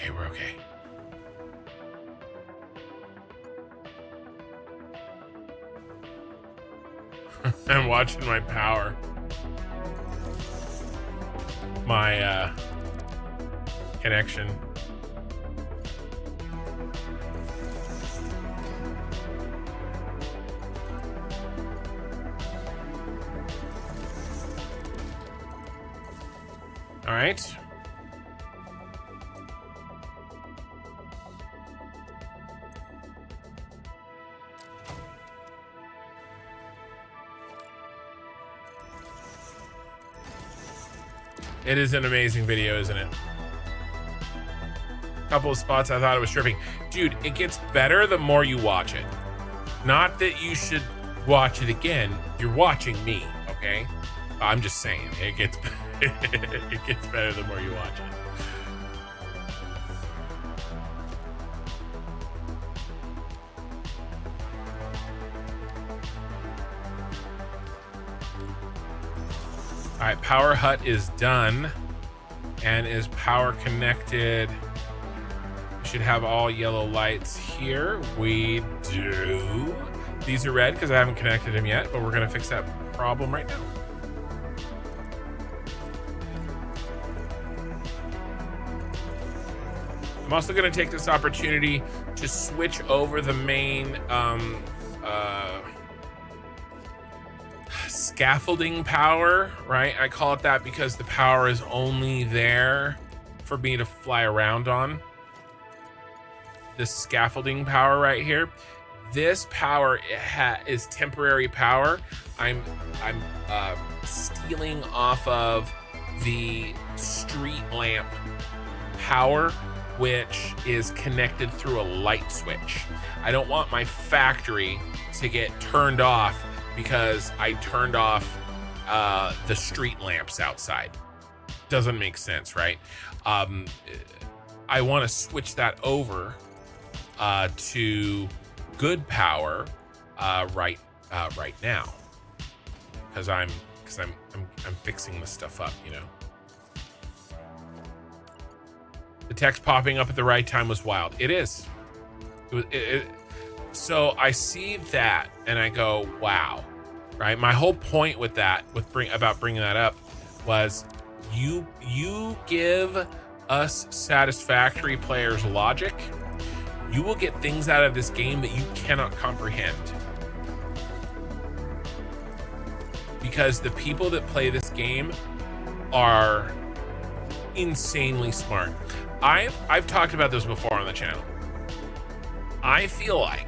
okay, we're okay. I'm watching my power. My connection. All right. It is an amazing video, isn't it? A couple of spots I thought it was tripping. Dude, it gets better the more you watch it. Not that you should watch it again. You're watching me, okay? I'm just saying, it gets it gets better the more you watch it. All right, power hut is done. And is power connected? We should have all yellow lights here. We do. These are red because I haven't connected them yet, but we're gonna fix that problem right now. I'm also gonna take this opportunity to switch over the main scaffolding power, right? I call it that because the power is only there for me to fly around on. This scaffolding power right here. This power is temporary power. I'm stealing off of the street lamp power, which is connected through a light switch. I don't want my factory to get turned off because I turned off the street lamps outside. Doesn't make sense, right? I want to switch that over to good power right now, because I'm fixing this stuff up, you know. The text popping up at the right time was wild. It is. So I see that and I go, wow, right? My whole point with that, about bringing that up, was you give us Satisfactory players logic, you will get things out of this game that you cannot comprehend. Because the people that play this game are insanely smart. I've talked about this before on the channel. I feel like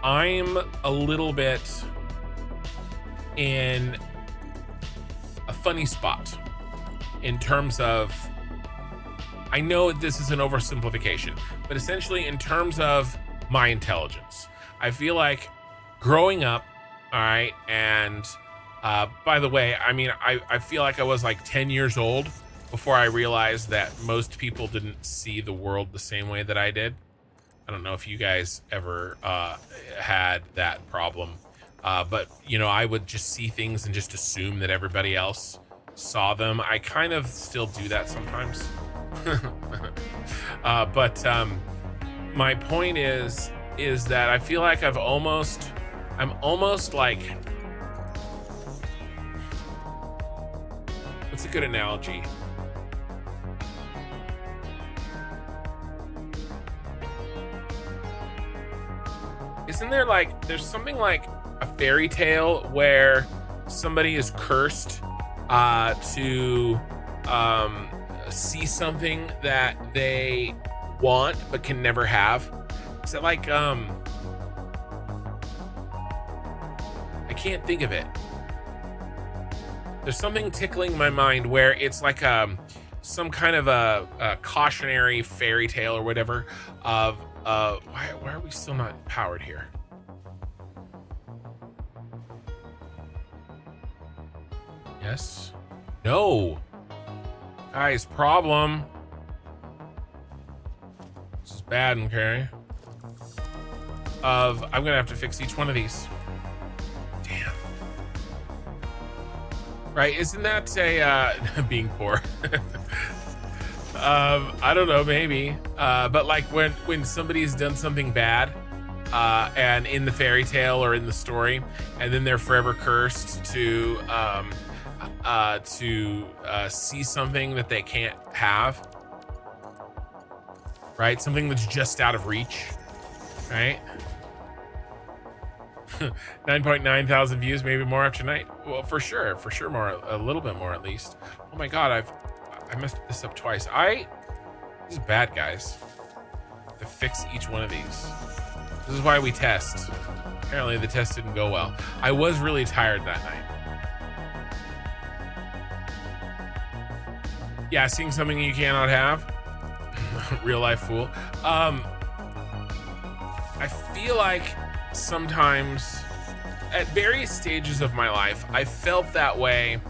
I'm a little bit in a funny spot in terms of, I know this is an oversimplification, but essentially in terms of my intelligence. I feel like growing up, all right, and by the way, I mean, I feel like I was like 10 years old before I realized that most people didn't see the world the same way that I did. I don't know if you guys ever had that problem, but you know, I would just see things and just assume that everybody else saw them. I kind of still do that sometimes. But my point is that I feel like I'm almost like, what's a good analogy? Isn't there like, there's something like a fairy tale where somebody is cursed to see something that they want but can never have? Is it like, I can't think of it. There's something tickling my mind where it's like some kind of a cautionary fairy tale or whatever of why are we still not powered here? Yes. No. Guys, problem. This is bad, okay? I'm gonna have to fix each one of these. Damn. Right, isn't that a being poor? I don't know, maybe. But like when somebody's done something bad, and in the fairy tale or in the story, and then they're forever cursed to see something that they can't have, right? Something that's just out of reach, right? 9.9 thousand views, maybe more after tonight. Well, for sure more, a little bit more at least. Oh my god, I messed this up twice. This is bad, guys. To fix each one of these. This is why we test. Apparently the test didn't go well. I was really tired that night. Yeah, seeing something you cannot have. Real life fool. I feel like sometimes at various stages of my life, I felt that way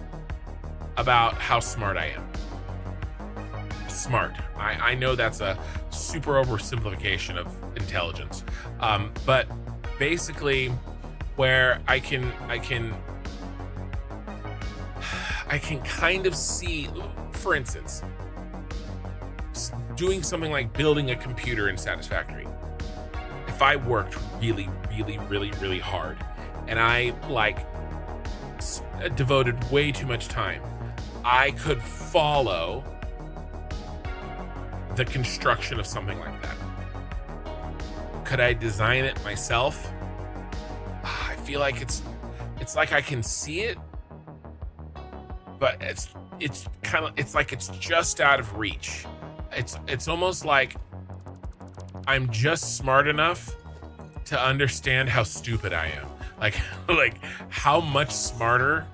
about how smart I am. Smart. I know that's a super oversimplification of intelligence. But basically where I can kind of see, for instance, doing something like building a computer in Satisfactory. If I worked really hard and I devoted way too much time, I could follow the construction of something like that. Could I design it myself? I feel like it's like I can see it, but it's like it's just out of reach. It's almost like I'm just smart enough to understand how stupid I am. Like how much smarter.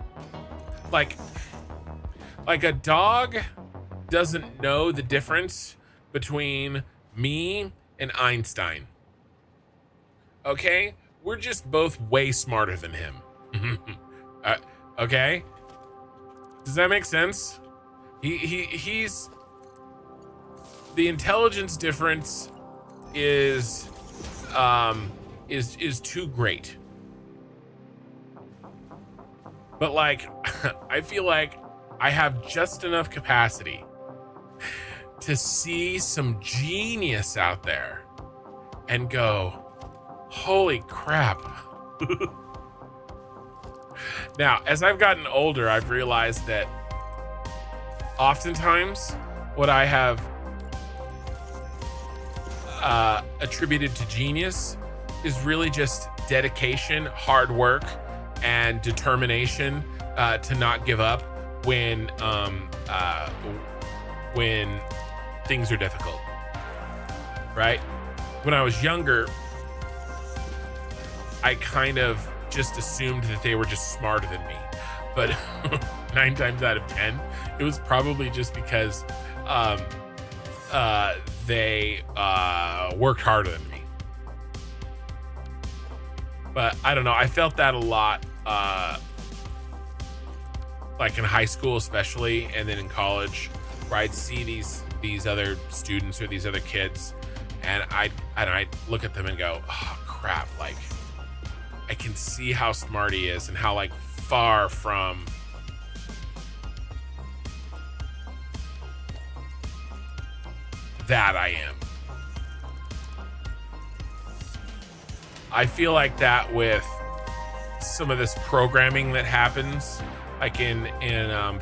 Like a dog doesn't know the difference between me and Einstein. Okay? We're just both way smarter than him. Okay? Does that make sense? He's the intelligence difference is too great. But like I feel like I have just enough capacity to see some genius out there and go, holy crap. Now, as I've gotten older, I've realized that oftentimes what I have attributed to genius is really just dedication, hard work, and determination to not give up when things are difficult, right? When I was younger, I kind of just assumed that they were just smarter than me, but 9 times out of 10, it was probably just because they worked harder than me. But I don't know, I felt that a lot, like in high school especially, and then in college, where I'd see these other students or these other kids, and I'd look at them and go, oh crap, like I can see how smart he is and how like far from that I am. I feel like that with some of this programming that happens, like in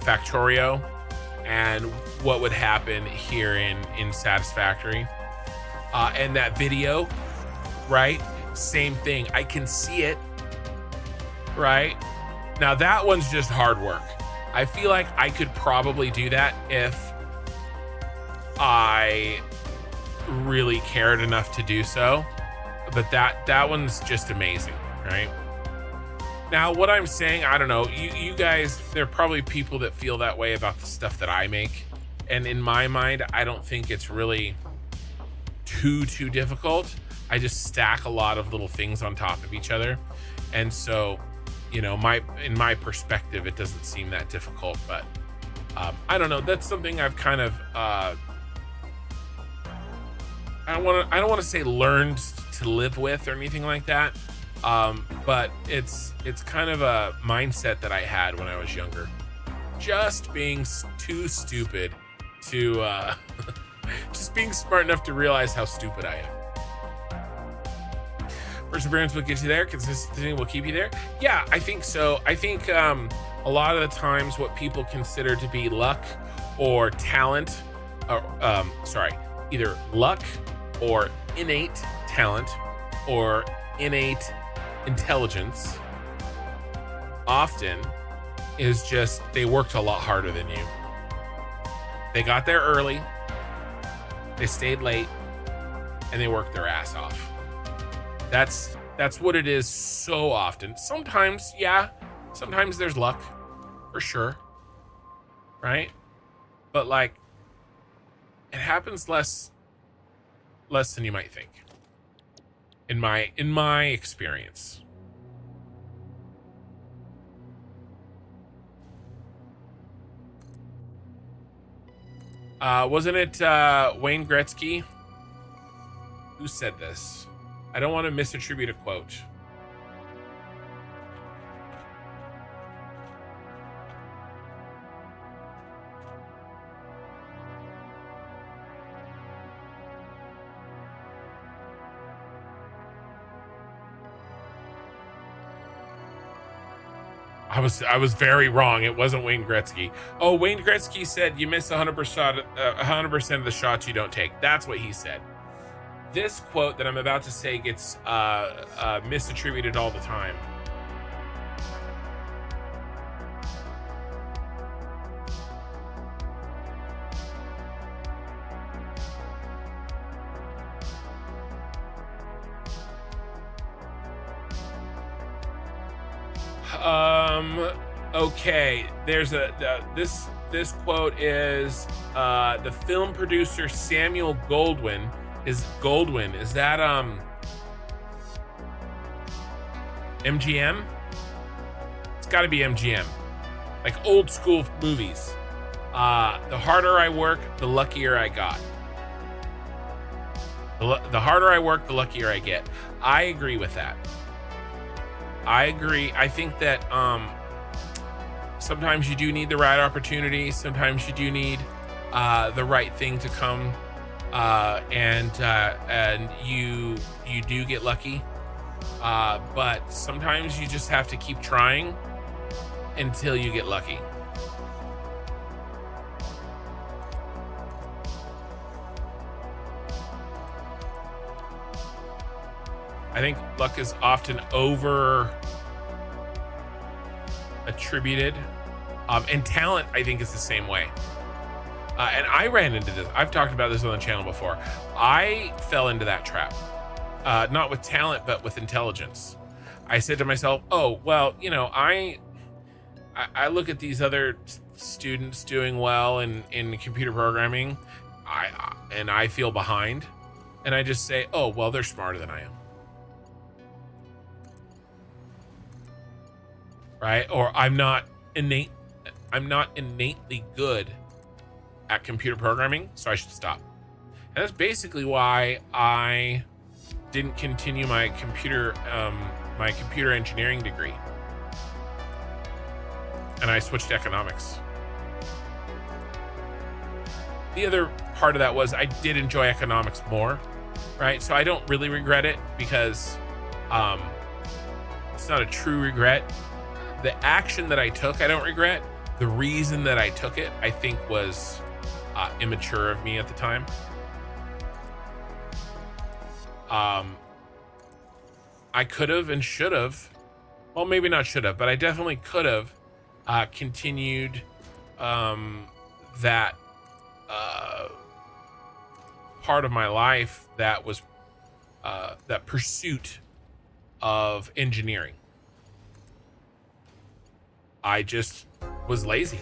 Factorio, and what would happen here in Satisfactory, and that video, right? Same thing. I can see it, right? Now that one's just hard work. I feel like I could probably do that if I really cared enough to do so. But that one's just amazing, right? Now, what I'm saying, I don't know, you guys, there are probably people that feel that way about the stuff that I make. And in my mind, I don't think it's really too difficult. I just stack a lot of little things on top of each other. And so, you know, in my perspective, it doesn't seem that difficult, but I don't know. That's something I've kind of, I don't want to say learned to live with or anything like that. But it's kind of a mindset that I had when I was younger. Just being too stupid to just being smart enough to realize how stupid I am. Perseverance will get you there. Consistency will keep you there. Yeah, I think so. I think a lot of the times what people consider to be luck or talent, or either luck or innate talent or innate intelligence, often is just they worked a lot harder than you. They got there early, they stayed late, and they worked their ass off. That's what it is so often. Sometimes, yeah, sometimes there's luck, for sure, right? But like, it happens less than you might think. In my experience. Wasn't it Wayne Gretzky who said this? I don't want to misattribute a quote. I was very wrong. It wasn't Wayne Gretzky. Oh, Wayne Gretzky said you miss 100% of the shots you don't take. That's what he said. This quote that I'm about to say gets misattributed all the time. Okay, there's this quote is the film producer Samuel Goldwyn. Is that MGM? It's got to be MGM, like old school movies. The harder I work, the luckier I got. The harder I work, the luckier I get. I agree with that. I agree. I think that sometimes you do need the right opportunity. Sometimes you do need the right thing to come, and you do get lucky. But sometimes you just have to keep trying until you get lucky. I think luck is often over attributed, and talent I think is the same way. And I ran into this. I've talked about this on the channel before. I fell into that trap, not with talent, but with intelligence. I said to myself, oh, well, you know, I look at these other students doing well in computer programming, and I feel behind, and I just say, oh, well, they're smarter than I am. Right? Or I'm not innately good at computer programming, so I should stop. And that's basically why I didn't continue my computer engineering degree, and I switched to economics. The other part of that was I did enjoy economics more, right? So I don't really regret it, because it's not a true regret. The action that I took, I don't regret. The reason that I took it, I think, was immature of me at the time. I could have and should have, well, maybe not should have, but I definitely could have continued that part of my life that was that pursuit of engineering. I just was lazy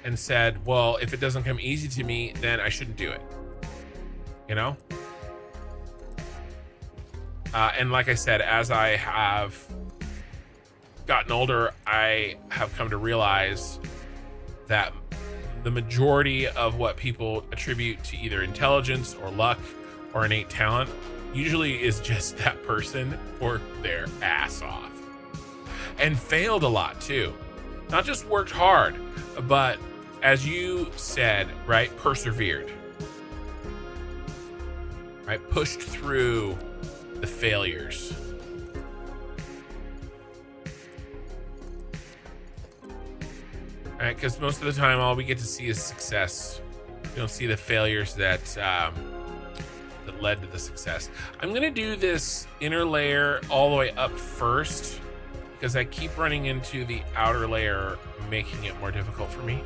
and said, well, if it doesn't come easy to me, then I shouldn't do it, you know? And like I said, as I have gotten older, I have come to realize that the majority of what people attribute to either intelligence or luck or innate talent usually is just that person worked their ass off and failed a lot too. Not just worked hard, but as you said, right, persevered, right, pushed through the failures. Right, because most of the time, all we get to see is success. We don't see the failures that that led to the success. I'm gonna do this inner layer all the way up first because I keep running into the outer layer, making it more difficult for me.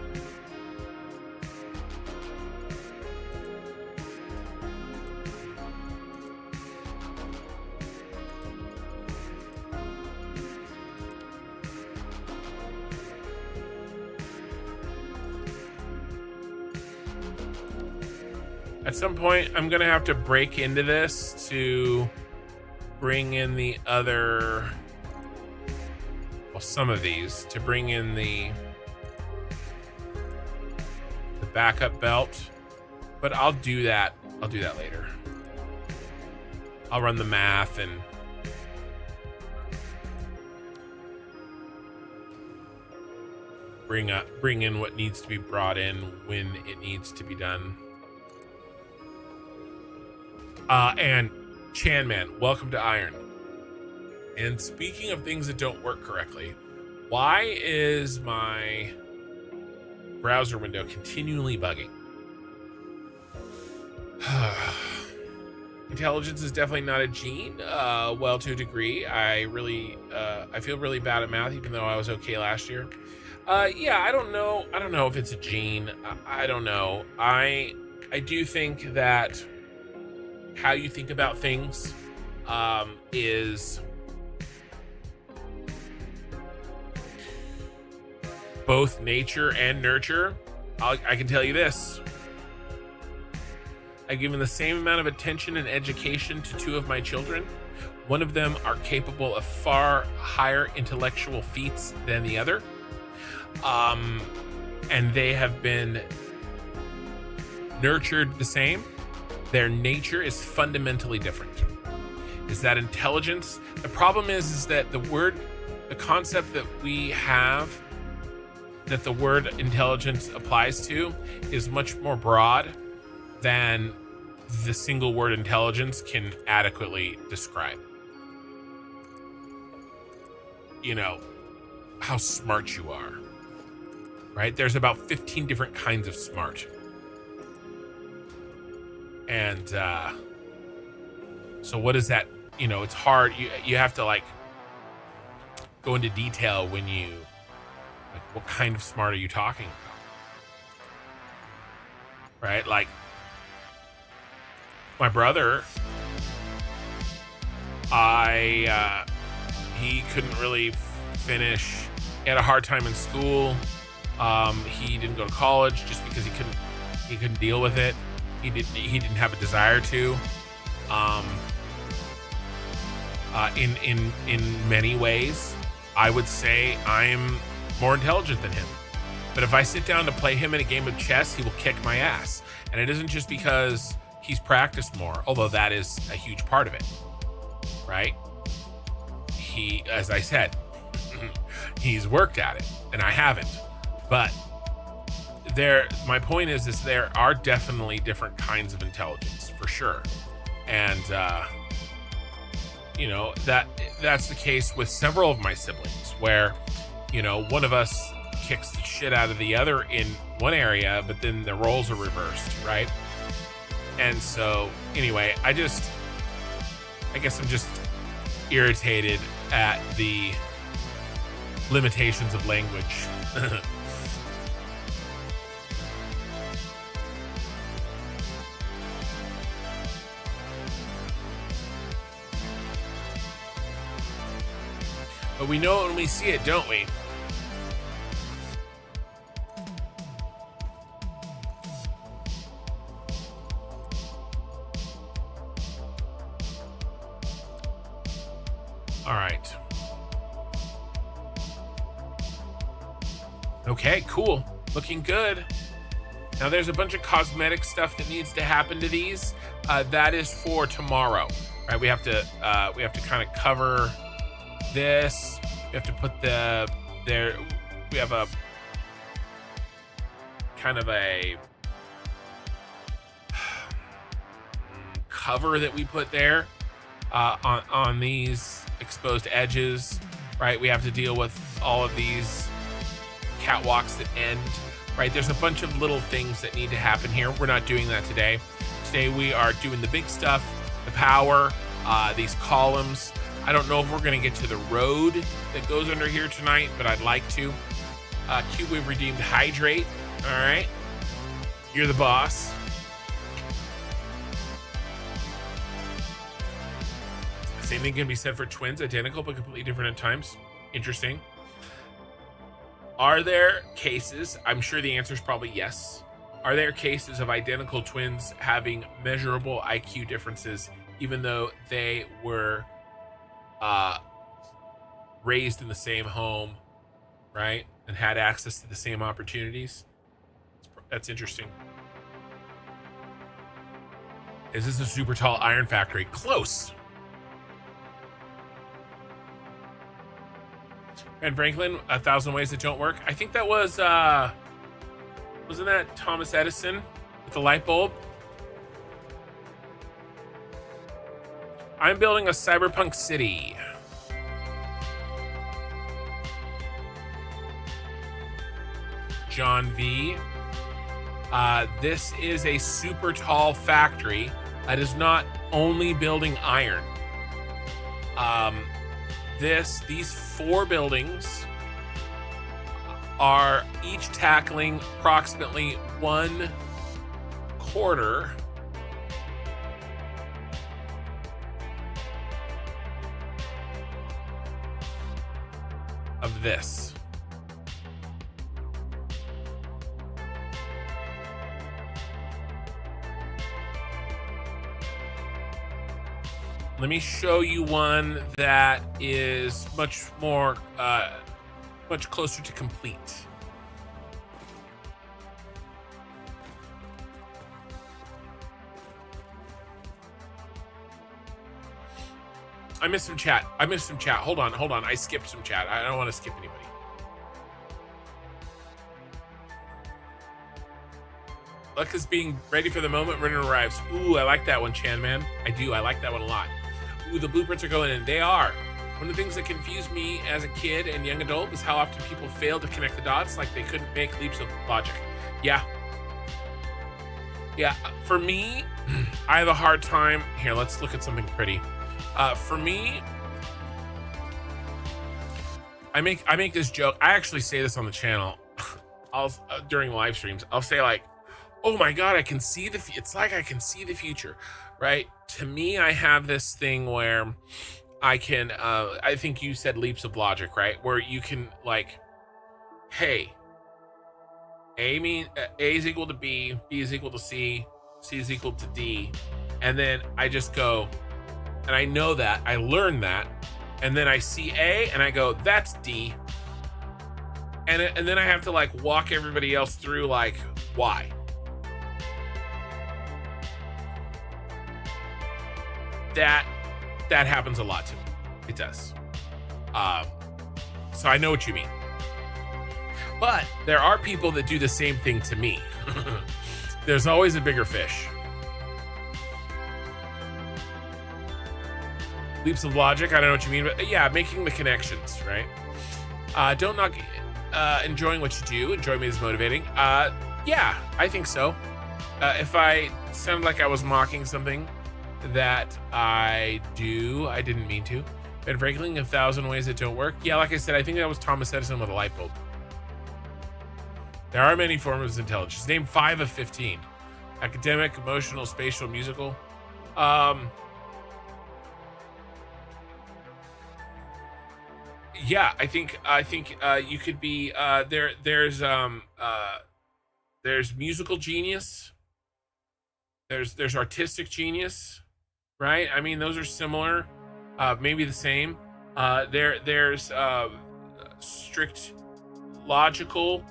At some point, I'm gonna have to break into this to bring in the other, well, some of these, to bring in the backup belt, but I'll do that later. I'll run the math and bring in what needs to be brought in when it needs to be done. And Chanman, welcome to Iron. And speaking of things that don't work correctly, why is my browser window continually bugging? Intelligence is definitely not a gene. Well, to a degree. I feel really bad at math, even though I was okay last year. Yeah, I don't know if it's a gene. I don't know. I do think that how you think about things is both nature and nurture. I can tell you this. I've given the same amount of attention and education to two of my children. One of them are capable of far higher intellectual feats than the other. And they have been nurtured the same. Their nature is fundamentally different. Is that intelligence? The problem is that the concept that we have, that the word intelligence applies to, is much more broad than the single word intelligence can adequately describe. You know, how smart you are, right? There's about 15 different kinds of smart. And so what is that? You know, it's hard. You have to like go into detail when you, like, what kind of smart are you talking about? Right? Like my brother, he couldn't really finish. He had a hard time in school. He didn't go to college just because he couldn't deal with it. He didn't have a desire to. In many ways, I would say I'm more intelligent than him. But if I sit down to play him in a game of chess, he will kick my ass. And it isn't just because he's practiced more, although that is a huge part of it, right? He, as I said, he's worked at it, and I haven't. But my point is there are definitely different kinds of intelligence, for sure. And you know, that's the case with several of my siblings, where, you know, one of us kicks the shit out of the other in one area, but then the roles are reversed, right? And so anyway, I guess I'm just irritated at the limitations of language. But we know it when we see it, don't we? All right. Okay, cool. Looking good. Now there's a bunch of cosmetic stuff that needs to happen to these. That is for tomorrow, right? We have to kind of cover this. We have to put we have a kind of a cover that we put there on these exposed edges, right? We have to deal with all of these catwalks that end, right? There's a bunch of little things that need to happen here. We're not doing that today. Today we are doing the big stuff, the power, these columns. I don't know if we're gonna get to the road that goes under here tonight, but I'd like to. Cube we've redeemed hydrate, all right? You're the boss. Same thing can be said for twins, identical but completely different at times. Interesting. Are there cases, I'm sure the answer is probably yes. Are there cases of identical twins having measurable IQ differences, even though they were raised in the same home, right? And had access to the same opportunities? That's interesting. Is this a super tall iron factory? Close. Ben Franklin, 1,000 ways that don't work. I think that was, wasn't that Thomas Edison with the light bulb? I'm building a cyberpunk city. John V. This is a super tall factory that is not only building iron. These 4 buildings are each tackling approximately 1/4 of this. Let me show you one that is much more, much closer to complete. I missed some chat. Hold on. I skipped some chat. I don't want to skip anybody. Luck is being ready for the moment when it arrives. Ooh, I like that one, Chan Man. I do. I like that one a lot. Ooh, the blueprints are going in. They are. One of the things that confused me as a kid and young adult was how often people failed to connect the dots, like they couldn't make leaps of logic. Yeah. For me, I have a hard time. Here, let's look at something pretty. For me, I make this joke. I actually say this on the channel. During live streams, I'll say like, "Oh my God, I can see it's like I can see the future," right? To me, I have this thing where I can, I think you said leaps of logic, right? Where you can like, hey, A is equal to B is equal to C is equal to D. And then I just go, and I know that, I learn that. And then I see A and I go, that's D. And then I have to like walk everybody else through like, why? That happens a lot to me. It does. So I know what you mean. But there are people that do the same thing to me. There's always a bigger fish. Leaps of logic, I don't know what you mean, but yeah, making the connections, right? Don't knock enjoying what you do. Enjoy me is motivating. Yeah, I think so. If I sounded like I was mocking something that I didn't mean to. Ben Franklin, 1,000 ways that don't work. Yeah, like I said, I think that was Thomas Edison with a light bulb. There are many forms of intelligence. Name 5 of 15. Academic, emotional, spatial, musical. Yeah, I think you could be there's musical genius. There's artistic genius, right? I mean, those are similar, maybe the same. There's strict logical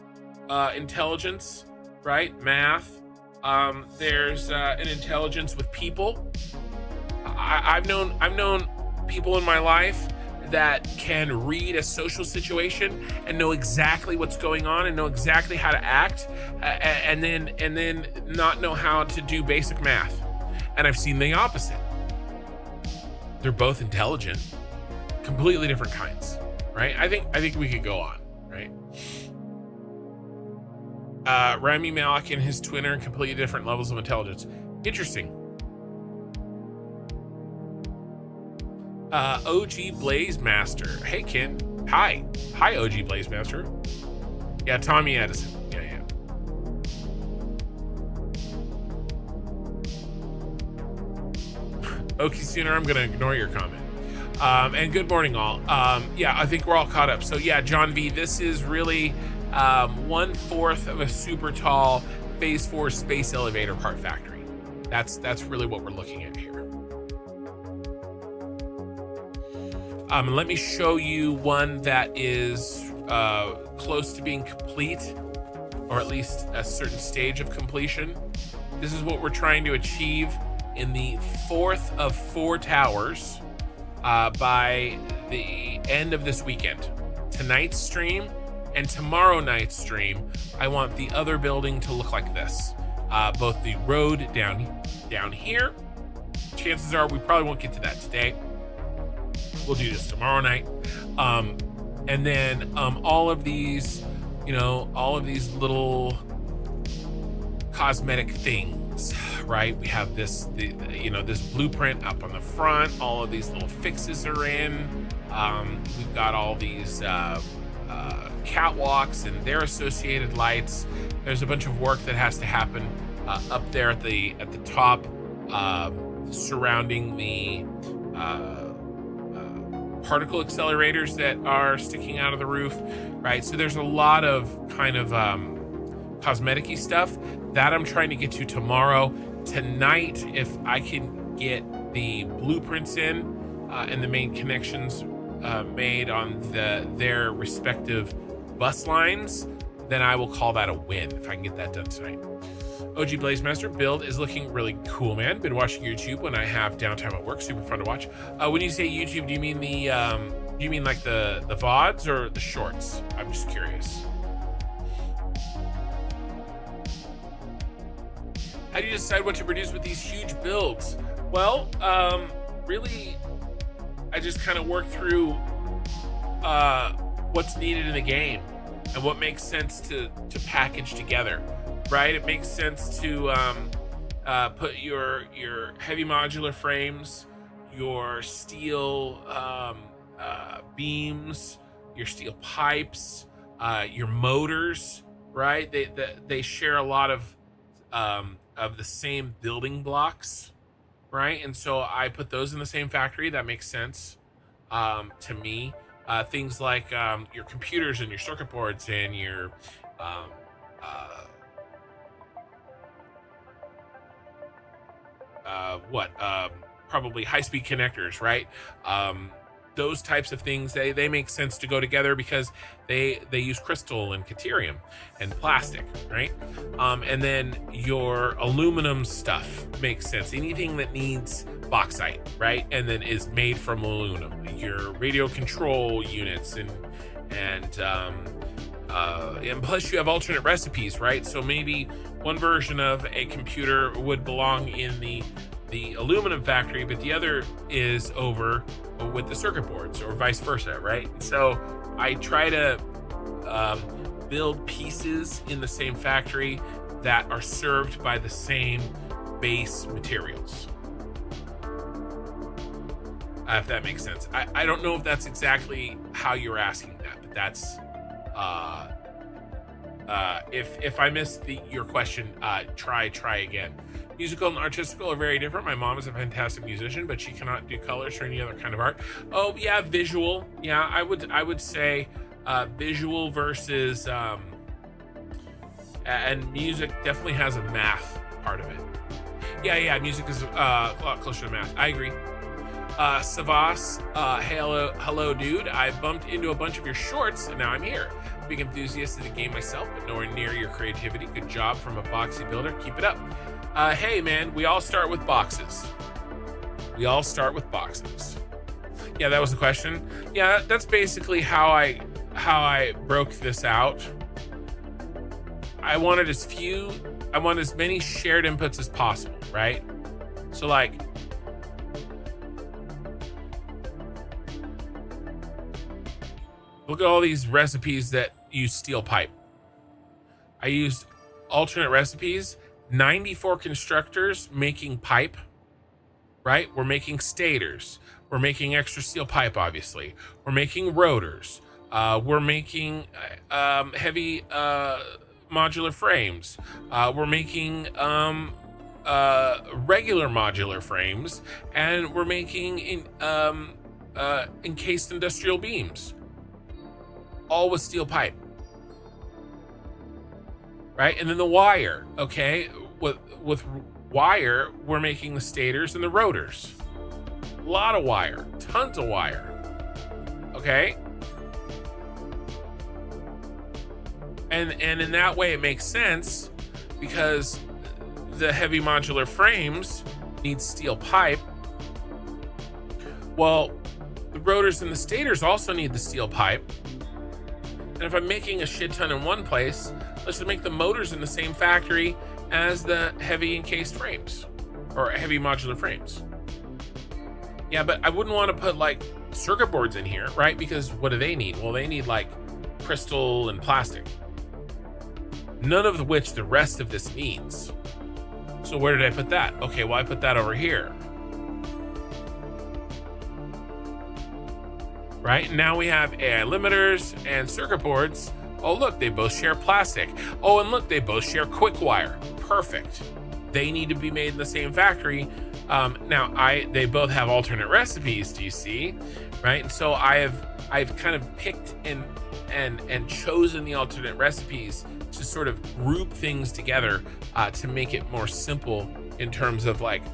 intelligence, right? Math. There's an intelligence with people. I've known people in my life that can read a social situation and know exactly what's going on and know exactly how to act, and then not know how to do basic math. And I've seen the opposite. They're both intelligent, completely different kinds, right? I think we could go on, right? Rami Malek and his twin are in completely different levels of intelligence. Interesting. OG Blaze Master. Hey, Ken. Hi, OG Blaze Master. Yeah, Tommy Edison. Yeah. Okay, Sooner, I'm gonna ignore your comment. And good morning, all. Yeah, I think we're all caught up. So yeah, John V, this is really 1/4 of a super tall Phase 4 space elevator part factory. That's really what we're looking at here. Let me show you one that is close to being complete, or at least a certain stage of completion. This is what we're trying to achieve in the 4th of 4 towers by the end of this weekend. Tonight's stream and tomorrow night's stream, I want the other building to look like this. Both the road down here. Chances are we probably won't get to that today. We'll do this tomorrow night. And then all of these, all of these little cosmetic things, right? We have this, this blueprint up on the front. All of these little fixes are in. We've got all these catwalks and their associated lights. There's a bunch of work that has to happen up there at the top, surrounding the particle accelerators that are sticking out of the roof, right? So there's a lot of kind of cosmetic-y stuff that I'm trying to get to tomorrow. Tonight, if I can get the blueprints in and the main connections made on their respective bus lines, then I will call that a win if I can get that done tonight. OG Blaze Master build is looking really cool, man. Been watching YouTube when I have downtime at work. Super fun to watch. When you say YouTube, do you mean like the VODs or the shorts? I'm just curious. How do you decide what to produce with these huge builds? Well, really, I just kind of work through what's needed in the game and what makes sense to package together. Right, it makes sense to put your heavy modular frames, your steel beams, your steel pipes, your motors. Right, they share a lot of the same building blocks. Right, and so I put those in the same factory. That makes sense to me. Things like your computers and your circuit boards and your probably high-speed connectors, right? Those types of things, they make sense to go together because they use crystal and deuterium and plastic, right? And then your aluminum stuff makes sense. Anything that needs bauxite, right? And then is made from aluminum. Your radio control units and plus you have alternate recipes, right? So maybe one version of a computer would belong in the aluminum factory, but the other is over with the circuit boards, or vice versa, right? And so I try to build pieces in the same factory that are served by the same base materials. If that makes sense. I don't know if that's exactly how you're asking that, but that's if I missed your question, try again. Musical and artistical are very different. My mom is a fantastic musician, but she cannot do colors or any other kind of art. Oh yeah, visual. Yeah, I would say visual versus and music definitely has a math part of it. Yeah, music is a lot closer to math. I agree. Savas, hello, dude. I bumped into a bunch of your shorts, and now I'm here. Big enthusiast of the game myself, but nowhere near your creativity. Good job from a boxy builder. Keep it up. Hey, man, we all start with boxes. Yeah, that was the question. Yeah, that's basically how I broke this out. I wanted as many shared inputs as possible, right? So like, look at all these recipes that use steel pipe. I used alternate recipes, 94 constructors making pipe, right? We're making stators. We're making extra steel pipe, obviously. We're making rotors. We're making heavy modular frames. We're making regular modular frames, and we're making encased industrial beams, all with steel pipe, right? And then the wire, okay? With wire, we're making the stators and the rotors. A lot of wire, tons of wire, okay? And in that way, it makes sense because the heavy modular frames need steel pipe. Well, the rotors and the stators also need the steel pipe. And if I'm making a shit ton in one place, let's just make the motors in the same factory as the heavy encased frames or heavy modular frames. Yeah, but I wouldn't want to put like circuit boards in here, right? Because what do they need? Well, they need like crystal and plastic. None of which the rest of this needs. So where did I put that? Okay, well, I put that over here. Right, now we have AI limiters and circuit boards. Oh, look, they both share plastic. Oh, and look, they both share quick wire. Perfect. They need to be made in the same factory. Now, they both have alternate recipes, do you see? Right, and so I've kind of picked and chosen the alternate recipes to sort of group things together to make it more simple in terms of like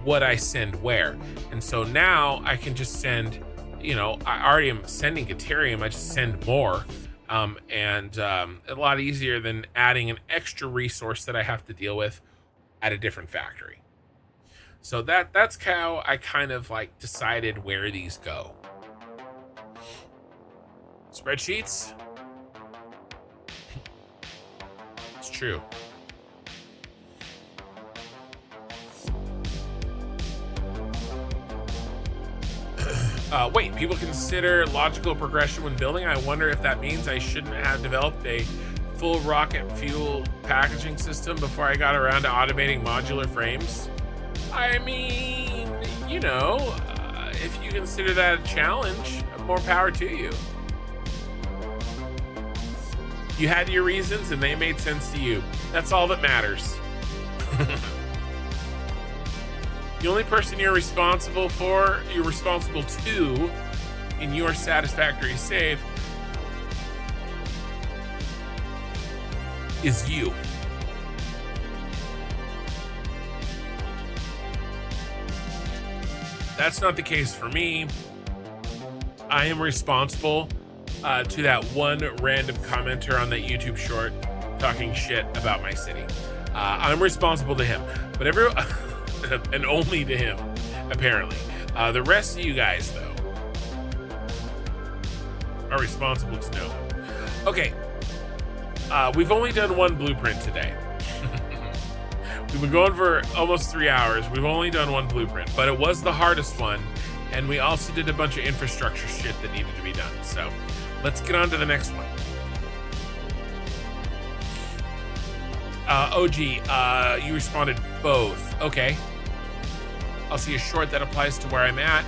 what I send where. And so now I can just send, you know, I already am sending Deuterium, I just send more. And a lot easier than adding an extra resource that I have to deal with at a different factory. So that's how I kind of like decided where these go. Spreadsheets? It's true. Wait, people consider logical progression when building. I wonder if that means I shouldn't have developed a full rocket fuel packaging system before I got around to automating modular frames. I mean, you know, if you consider that a challenge, more power to you. You had your reasons and they made sense to you. That's all that matters. The only person you're responsible to in your Satisfactory save is you. That's not the case for me. I am responsible to that one random commenter on that YouTube short talking shit about my city. I'm responsible to him, but everyone, and only to him, apparently. The rest of you guys, though, are responsible to no one. Okay, we've only done one blueprint today. We've been going for almost 3 hours. We've only done one blueprint, but it was the hardest one, and we also did a bunch of infrastructure shit that needed to be done. So let's get on to the next one. OG, you responded both. Okay. I'll see a short that applies to where I'm at.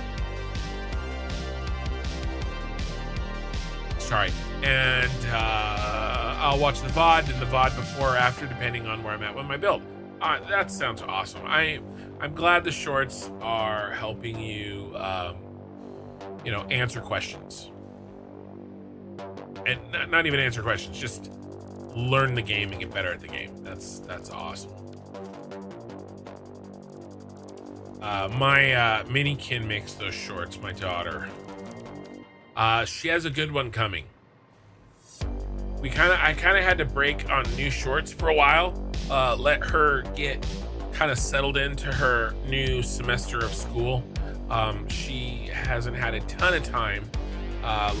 Sorry. And I'll watch the VOD and the VOD before or after, depending on where I'm at with my build. That sounds awesome. I'm glad the shorts are helping you, you know, answer questions. And not even answer questions, just learn the game and get better at the game. That's awesome. My minikin makes those shorts, my daughter. She has a good one coming. I kind of had to break on new shorts for a while. Let her get kind of settled into her new semester of school. She hasn't had a ton of time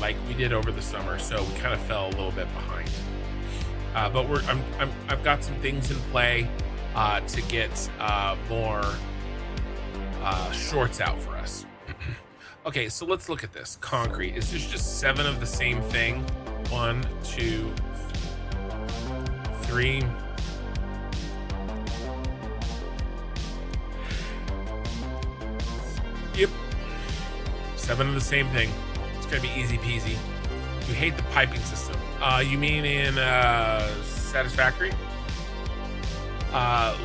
like we did over the summer, so we kind of fell a little bit behind. But I've got some things in play to get more shorts out for us. Okay, so let's look at this. Concrete. Is this just 7 of the same thing? 1, 2, 3. Yep. 7 of the same thing. It's gonna be easy peasy. You hate the piping system. You mean in Satisfactory?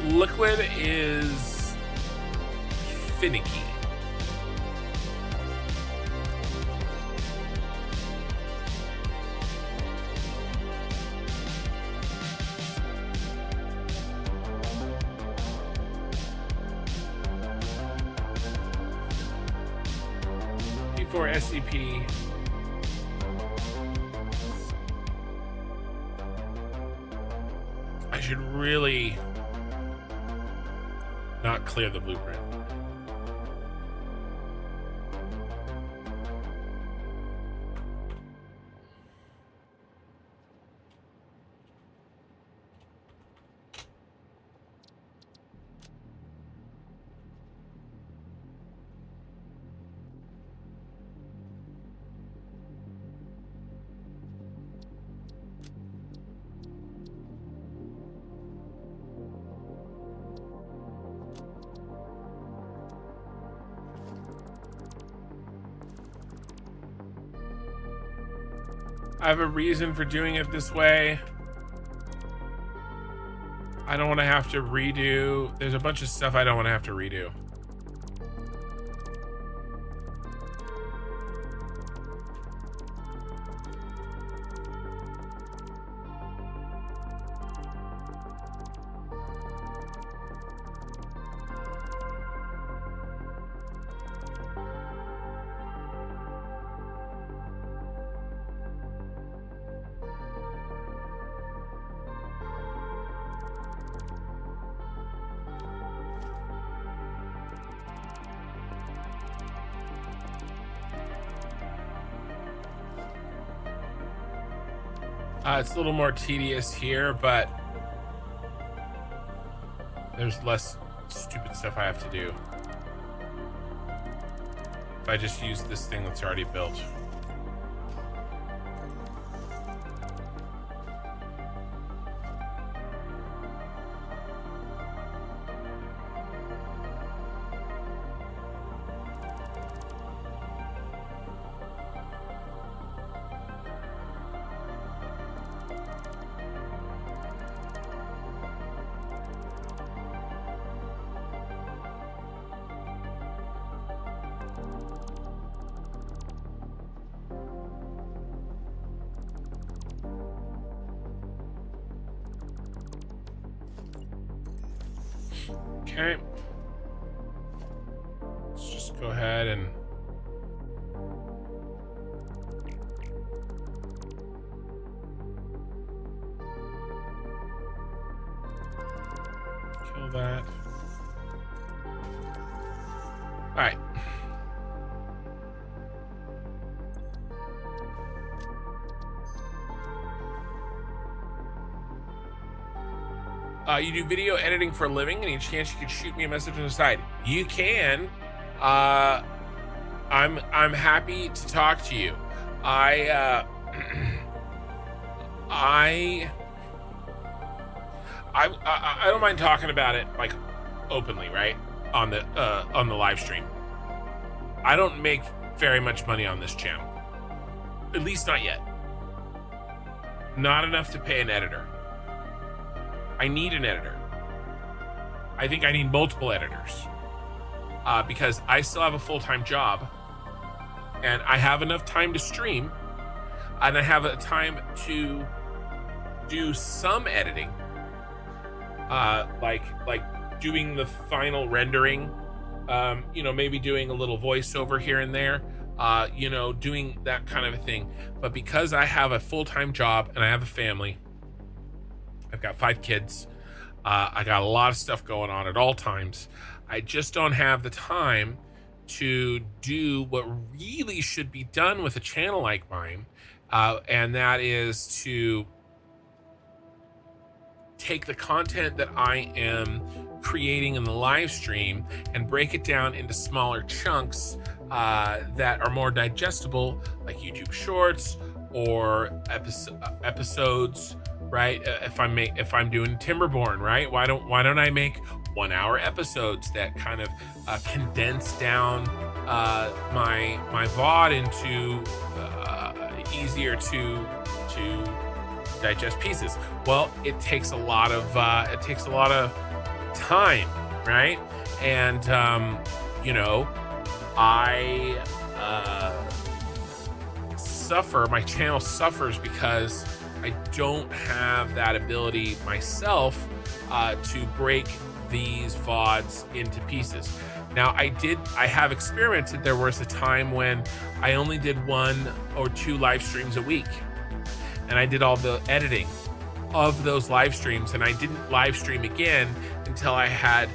Liquid is finicky. P4 SCP. I should really not clear the blueprint. I have a reason for doing it this way. I don't want to have to redo. There's a bunch of stuff I don't want to have to redo. It's a little more tedious here, but there's less stupid stuff I have to do if I just use this thing that's already built. Okay. Let's just go ahead and kill that. All right. You do video editing for a living. Any chance you could shoot me a message on the side? You can. I'm happy to talk to you. I don't mind talking about it like openly, right? On the live stream. I don't make very much money on this channel. At least not yet. Not enough to pay an editor. I need an editor. I think I need multiple editors because I still have a full-time job and I have enough time to stream and I have a time to do some editing, like doing the final rendering, maybe doing a little voiceover here and there, doing that kind of a thing. But because I have a full-time job and I have a family, I've got 5 kids. I got a lot of stuff going on at all times. I just don't have the time to do what really should be done with a channel like mine, and that is to take the content that I am creating in the live stream and break it down into smaller chunks that are more digestible, like YouTube Shorts or episodes, right? If I'm doing Timberborn, right? Why don't I make 1 hour episodes that kind of condense down my VOD into easier to digest pieces? Well, it takes a lot of time, right? And you know, I suffer. My channel suffers because I don't have that ability myself to break these VODs into pieces. Now, I have experimented. There was a time when I only did 1 or 2 live streams a week, and I did all the editing of those live streams, and I didn't live stream again until I had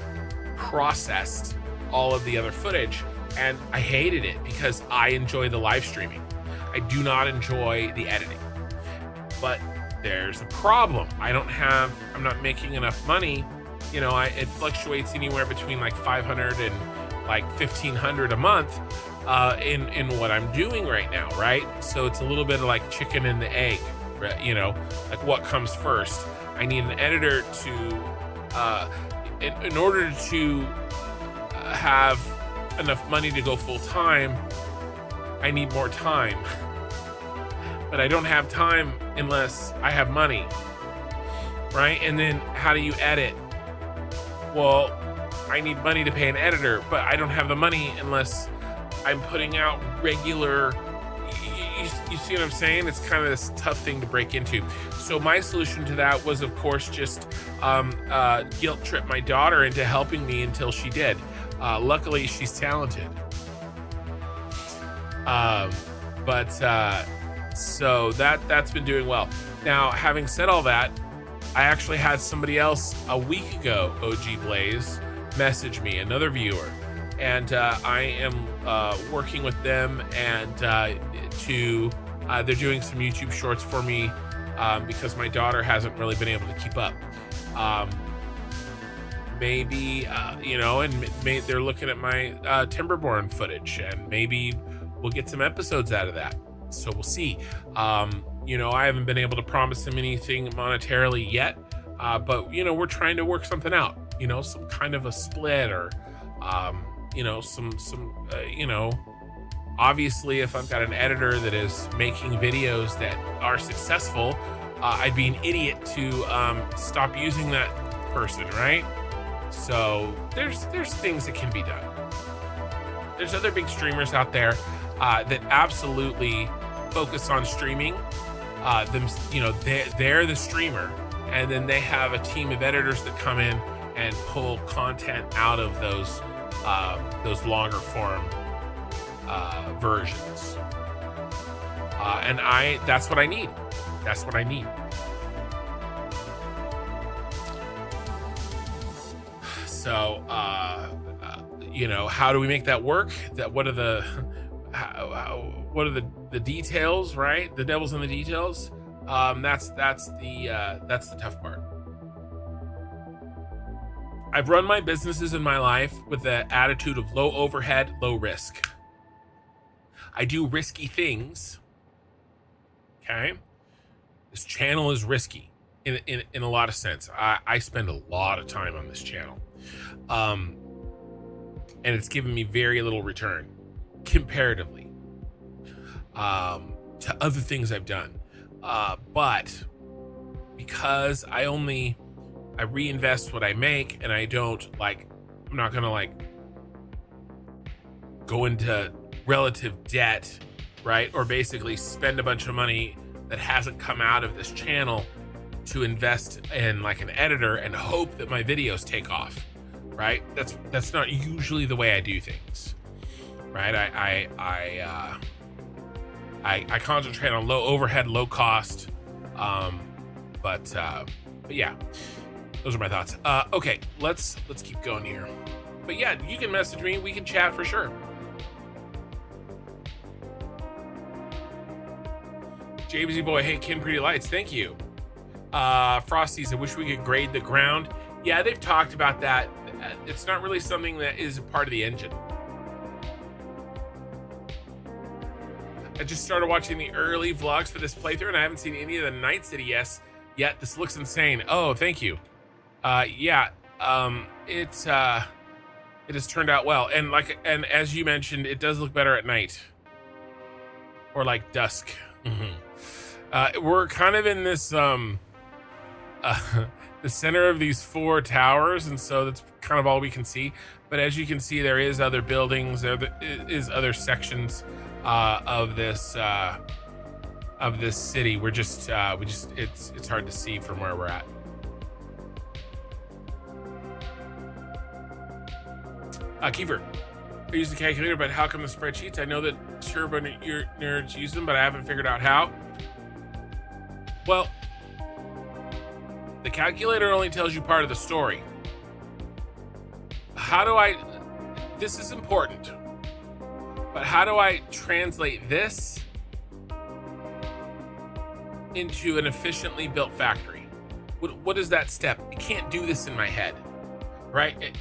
processed all of the other footage. And I hated it because I enjoy the live streaming. I do not enjoy the editing. But there's a problem. I'm not making enough money. You know, it fluctuates anywhere between like 500 and like 1,500 a month in what I'm doing right now, right? So it's a little bit of like chicken and the egg, you know, like what comes first? I need an editor to, in order to have enough money to go full time, I need more time. But I don't have time unless I have money, right? And then how do you edit? Well, I need money to pay an editor, but I don't have the money unless I'm putting out regular. You see what I'm saying? It's kind of this tough thing to break into. So my solution to that was, of course, just guilt trip my daughter into helping me until she did. Luckily, she's talented. So that's been doing well. Now, having said all that, I actually had somebody else a week ago, OG Blaze, message me, another viewer, and I am working with them, and they're doing some YouTube Shorts for me because my daughter hasn't really been able to keep up. Maybe you know, and they're looking at my Timberborn footage, and maybe we'll get some episodes out of that. So we'll see. You know, I haven't been able to promise them anything monetarily yet, but you know, we're trying to work something out. You know, some kind of a split, or you know, you know, obviously, if I've got an editor that is making videos that are successful, I'd be an idiot to stop using that person, right? So there's things that can be done. There's other big streamers out there that absolutely focus on streaming. You know, they're the streamer, and then they have a team of editors that come in and pull content out of those longer form versions. And that's what I need. That's what I need. So, you know, how do we make that work? What are the details, right? The devil's in the details. That's the tough part. I've run my businesses in my life with the attitude of low overhead, low risk. I do risky things. Okay, this channel is risky in a lot of sense. I spend a lot of time on this channel, and it's given me very little return comparatively to other things I've done. But because I reinvest what I make, and I don't I'm not gonna go into relative debt, right? Or basically spend a bunch of money that hasn't come out of this channel to invest in an editor and hope that my videos take off, right? That's not usually the way I do things, right? I concentrate on low overhead, low cost, but yeah, those are my thoughts. Okay, let's keep going here. But yeah, you can message me, we can chat for sure. Jamesy boy, hey, Ken Pretty Lights, thank you. Frosty's, I wish we could grade the ground. Yeah, they've talked about that. It's not really something that is a part of the engine. I just started watching the early vlogs for this playthrough, and I haven't seen any of the Night City yet. This looks insane. Oh, thank you. Yeah, it has turned out well, and as you mentioned, it does look better at night, or like dusk. We're kind of in this the center of these 4 towers, and so that's kind of all we can see. But as you can see, there is other buildings, there is other sections of this city. It's hard to see from where we're at. Kiefer, I use the calculator, but how come the spreadsheets? I know that Turbo nerds use them, but I haven't figured out how. Well, the calculator only tells you part of the story. This is important, but how do I translate this into an efficiently built factory? What is that step? I can't do this in my head, right?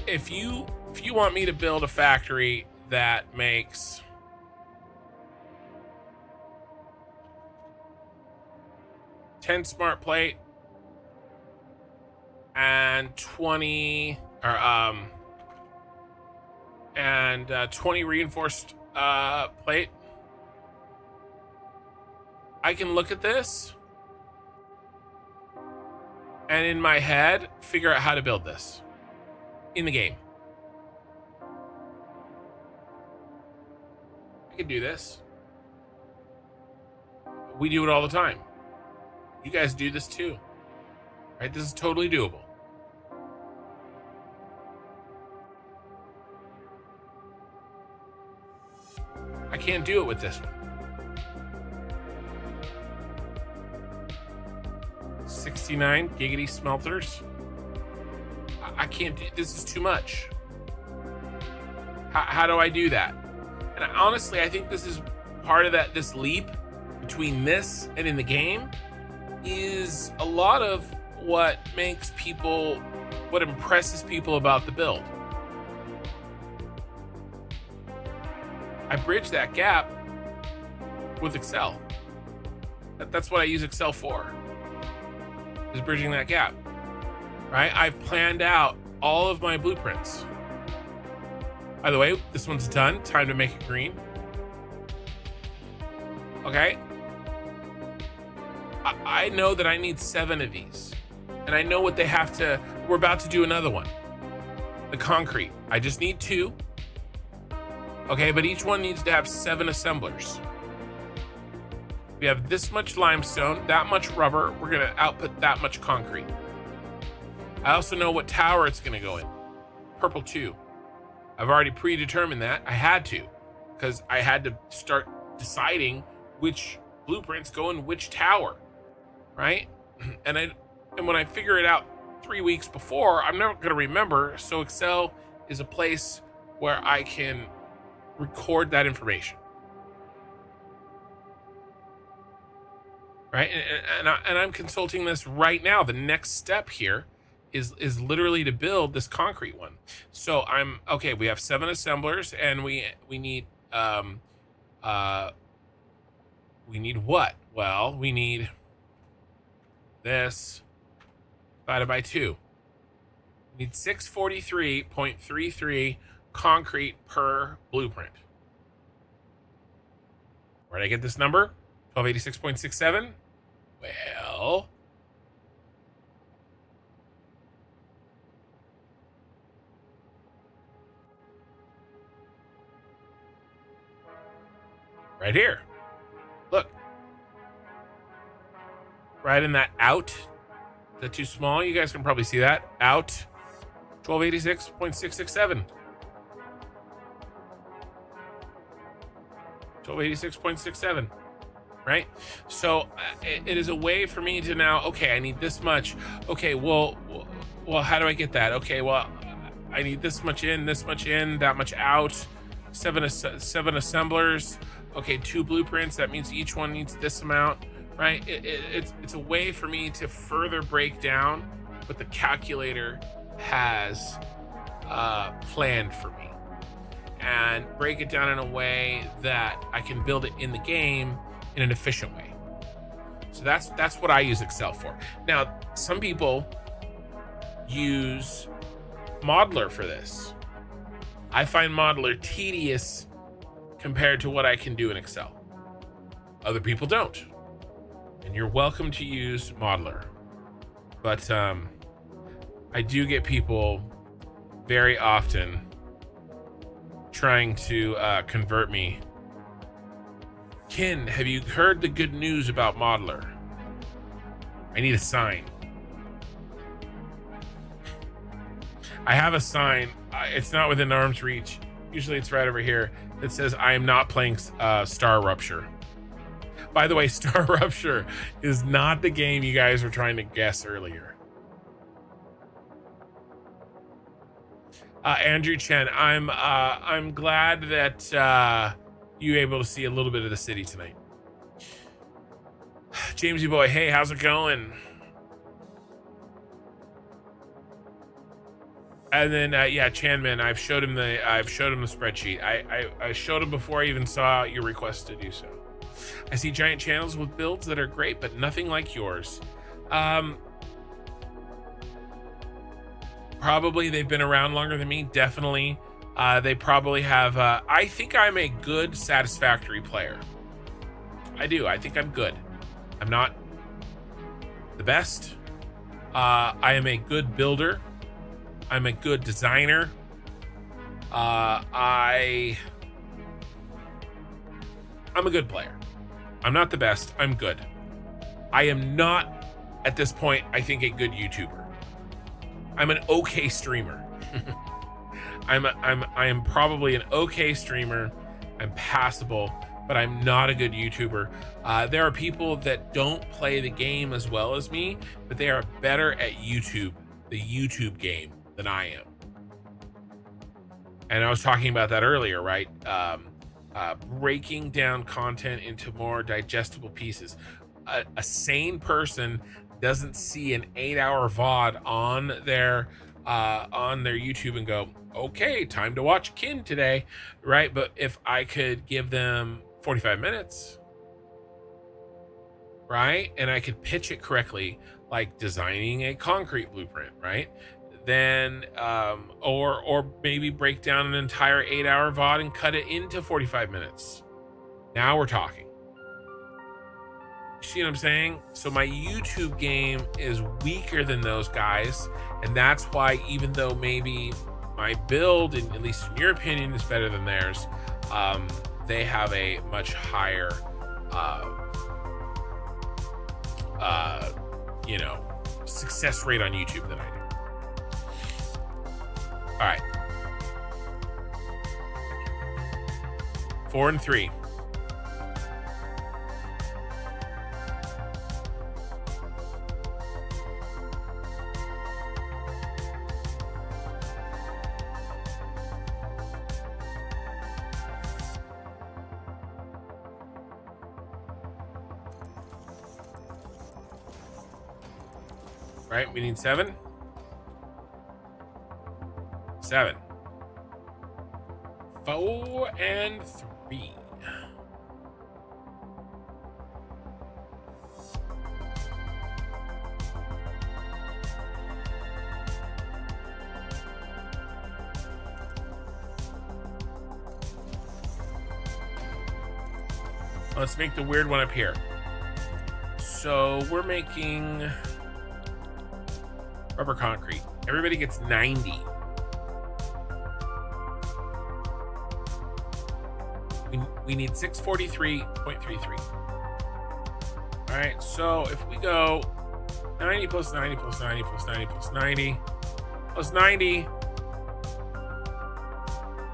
If you want me to build a factory that makes 10 smart plate and 20 reinforced plate, I can look at this and in my head figure out how to build this in the game. I can do this. We do it all the time. You guys do this too, right? This is totally doable. I can't do it with this one. 69 giggity smelters. I can't do, this is too much. How do I do that? And honestly, I think this is part of this leap between this and in the game is a lot of what impresses people about the build. I bridge that gap with Excel. That's what I use Excel for, is bridging that gap, right? I've planned out all of my blueprints. By the way, this one's done. Time to make it green. Okay. I know that I need 7 of these, and I know what they have to. We're about to do another one. The concrete. I just need 2. Okay, but each one needs to have 7 assemblers. We have this much limestone, that much rubber. We're gonna output that much concrete. I also know what tower it's gonna go in. Purple 2. I've already predetermined that. I had to, because I had to start deciding which blueprints go in which tower, right? And when I figure it out 3 weeks before, I'm never gonna remember. So Excel is a place where I can record that information, right? And I'm consulting this right now. The next step here is literally to build this concrete one. So I'm okay. We have 7 assemblers, and we need what? Well, we need this divided by 2. We need 643.33 concrete per blueprint. Where did I get this number? 1286.67. Well, right here. Look. Right in that out. Is that too small? You guys can probably see that. Out. 1286.667. 1286.67, right? So it is a way for me to now, okay, I need this much. Okay, well, how do I get that? Okay, well, I need this much in, that much out, 7 assemblers. okay, 2 blueprints, that means each one needs this amount, right? It's a way for me to further break down what the calculator has planned for me, and break it down in a way that I can build it in the game in an efficient way. So that's what I use Excel for. Now, some people use Modeler for this. I find Modeler tedious compared to what I can do in Excel. Other people don't. And you're welcome to use Modeler. But I do get people very often trying to convert me. Ken, have you heard the good news about Modeler? I need a sign. I have a sign. It's not within arm's reach. Usually it's right over here. That says I am not playing Star Rupture. By the way, Star Rupture is not the game you guys were trying to guess earlier. Andrew Chen, I'm glad that you were able to see a little bit of the city tonight. Jamesy boy, hey, how's it going? And then yeah, Chanman, I've showed him the spreadsheet. I showed him before I even saw your request to do so. I see giant channels with builds that are great, but nothing like yours. Probably they've been around longer than me. Definitely. They probably have. I think I'm a good Satisfactory player. I do. I think I'm good. I'm not the best. I am a good builder. I'm a good designer. I'm a good player. I'm not the best. I'm good. I am not, at this point, I think, a good YouTuber. I'm an okay streamer. I am probably an okay streamer. I'm passable, but I'm not a good YouTuber. There are people that don't play the game as well as me, but they are better at YouTube, the YouTube game, than I am. And I was talking about that earlier, right? Breaking down content into more digestible pieces. A sane person doesn't see an 8-hour VOD on their YouTube and go, okay, time to watch Kin today, right? But if I could give them 45 minutes, right? And I could pitch it correctly, like designing a concrete blueprint, right? Then or maybe break down an entire 8-hour VOD and cut it into 45 minutes. Now we're talking. You see what I'm saying? So my YouTube game is weaker than those guys, and that's why, even though maybe my build, at least in your opinion, is better than theirs, they have a much higher success rate on YouTube than I do. All right. 4 and 3. Right, we need 7. 7. 4 and 3. Let's make the weird one up here. So we're making rubber concrete. Everybody gets 90. We need 643.33. All right, so if we go 90 plus 90 plus 90 plus 90 plus 90 plus 90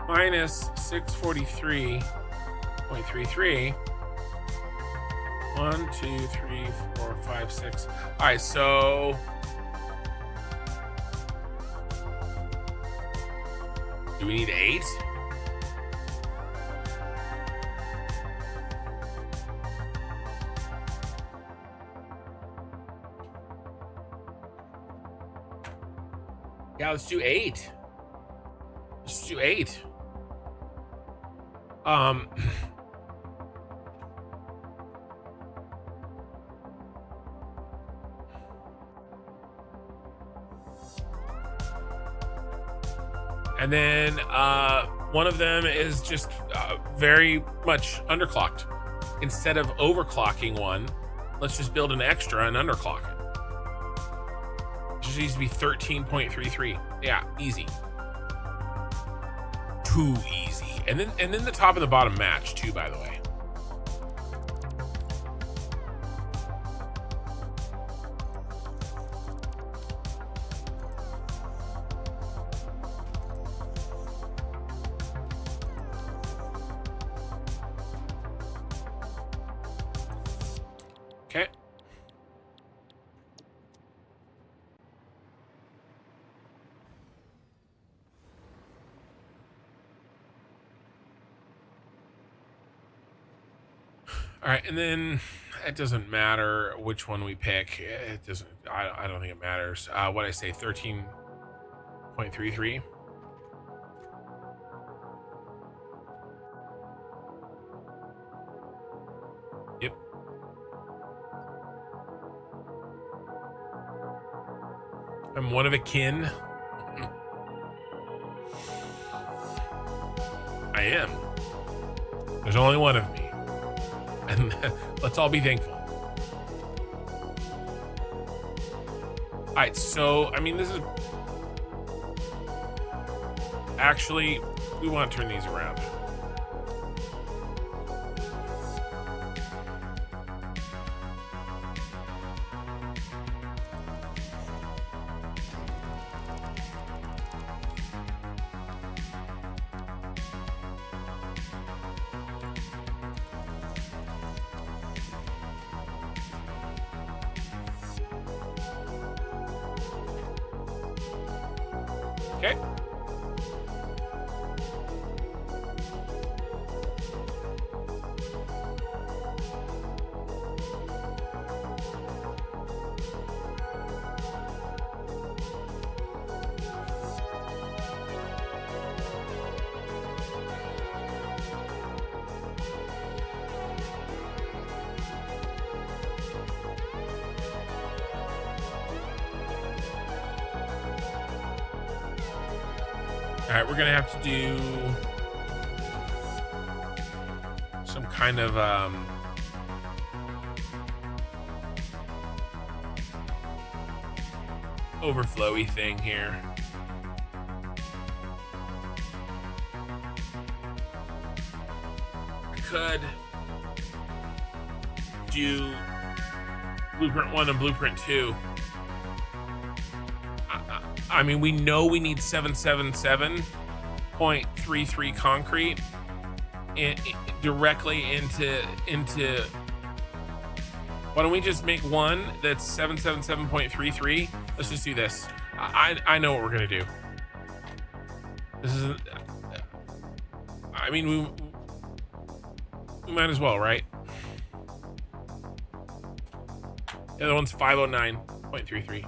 minus 643.33. 1, 2, 3, 4, 5, 6. All right, so do we need 8? Yeah, let's do 8. Let's do 8. Um, and then one of them is just very much underclocked. Instead of overclocking one, let's just build an extra and underclock it. It just needs to be 13.33. Yeah, easy. Too easy. And then the top and the bottom match too, by the way. Okay. All right, and then it doesn't matter which one we pick. It doesn't. I don't think it matters. What I say, 13.33. Yep. I'm one of a kin. I am. There's only one of me. And let's all be thankful. All right, so, I mean, this is... Actually, we want to turn these around. Okay. All right, we're gonna have to do some kind of overflowy thing here. I could do blueprint 1 and blueprint 2. I mean, we know we need 777.33 concrete directly into. Why don't we just make one that's 777.33? Let's just do this. I know what we're gonna do. This is. I mean, we might as well, right? The other one's 509.33.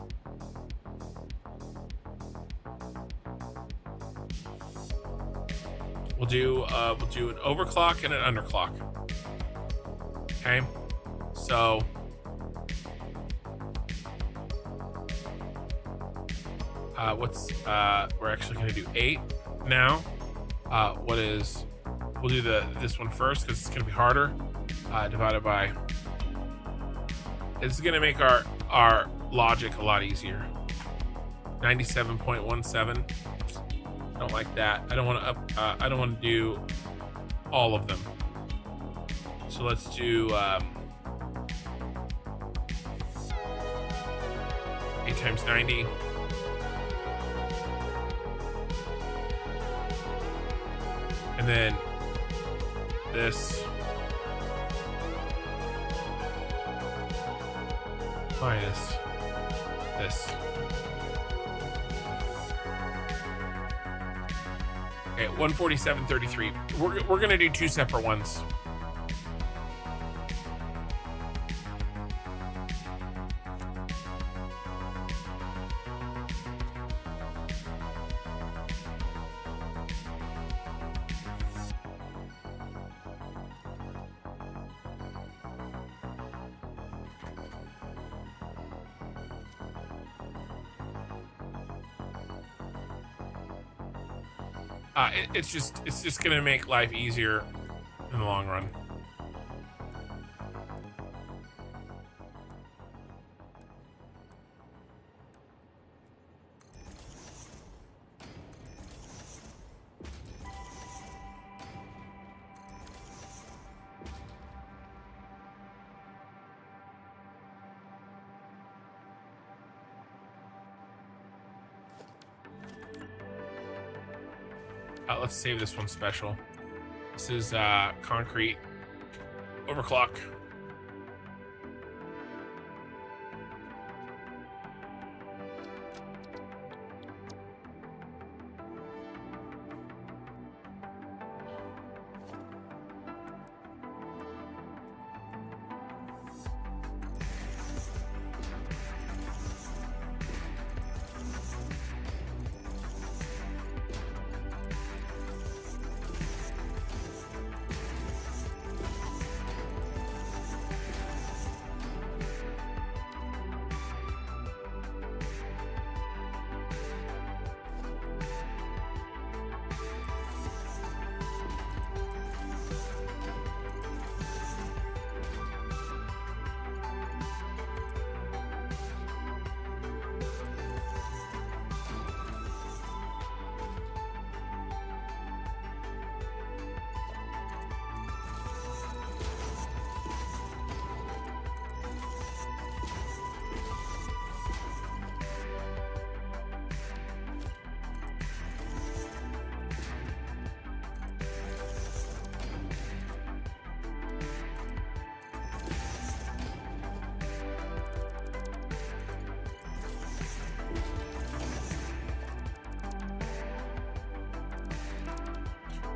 We'll do an overclock and an underclock. Okay, so we're actually gonna do 8 now. We'll do this one first because it's gonna be harder. Divided by. This is gonna make our logic a lot easier. 97.17. Don't like that. I don't want to do all of them. So let's do 8 times 90. And then this minus this. Okay, 147.33. We're gonna do 2 separate ones. It's just gonna make life easier in the long run. Let's save this one special. This is concrete overclock.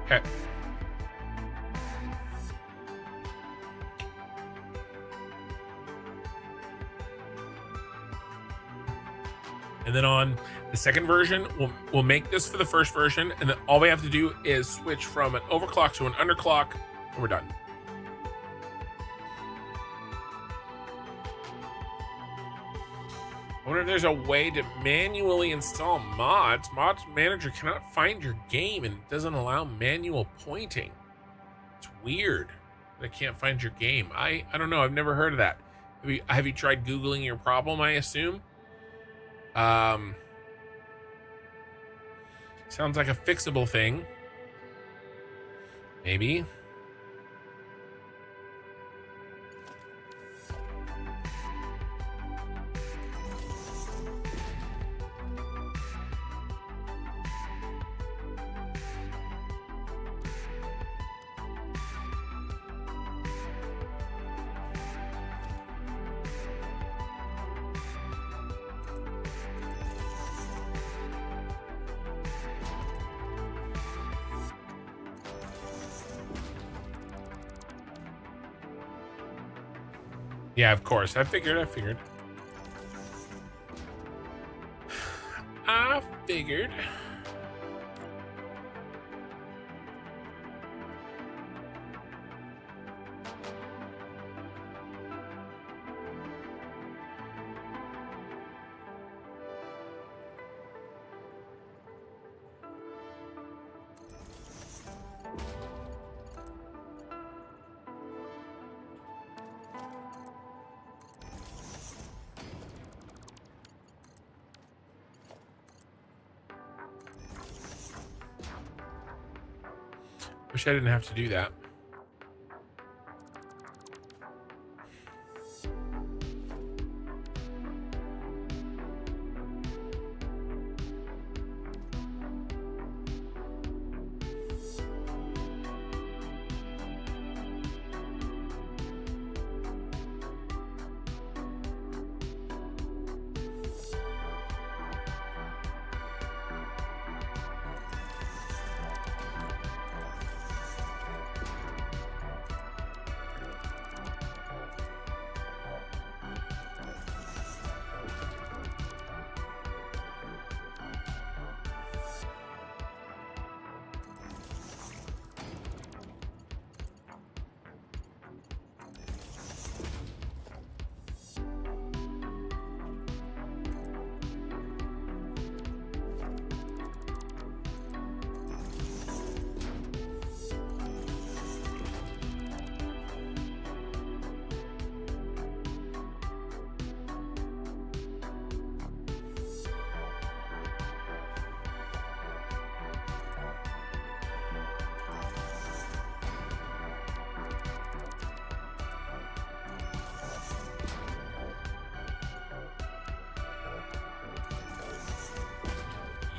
Okay. And then on the second version, we'll make this for the first version, and then all we have to do is switch from an overclock to an underclock, and we're done. I wonder if there's a way to manually install mods. Mods Manager cannot find your game and it doesn't allow manual pointing. It's weird that it can't find your game. I don't know. I've never heard of that. Have you tried Googling your problem, I assume? Sounds like a fixable thing. Maybe. Yeah, of course. I figured. I figured. Wish I didn't have to do that.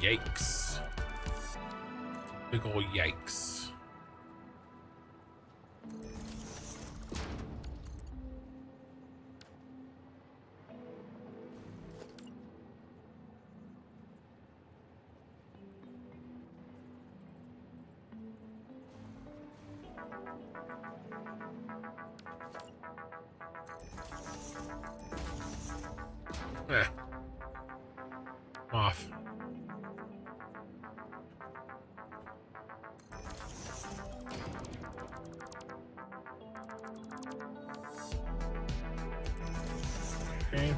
Yikes. Big ol' yikes. Off. Okay.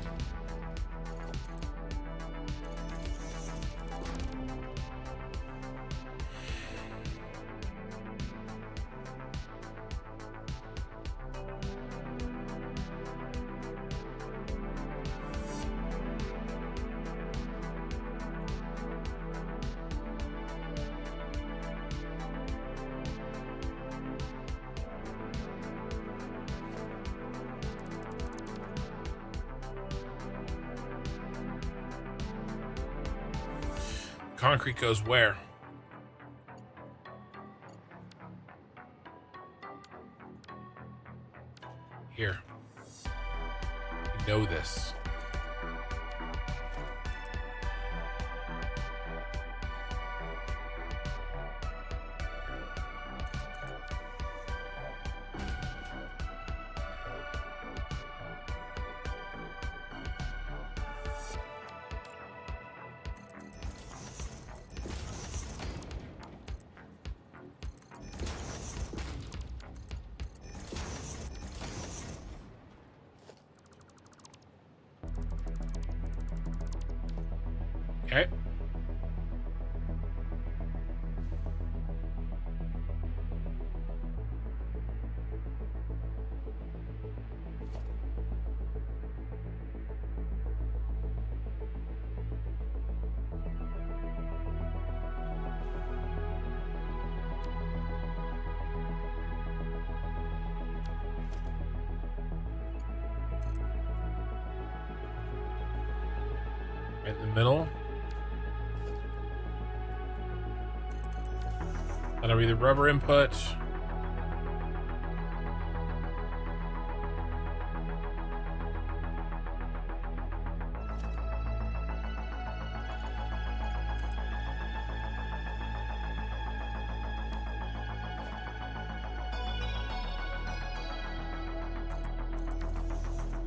Concrete goes where? Here. You know this. Okay. Right in the middle. That'll be the rubber input.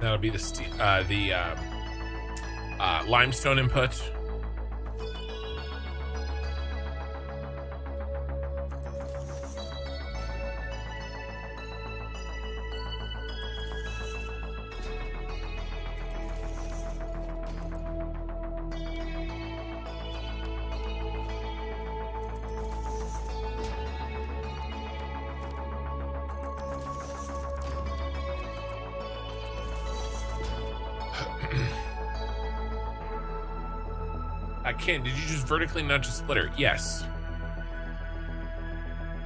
That'll be the limestone input. Ken, did you just vertically nudge a splitter? Yes.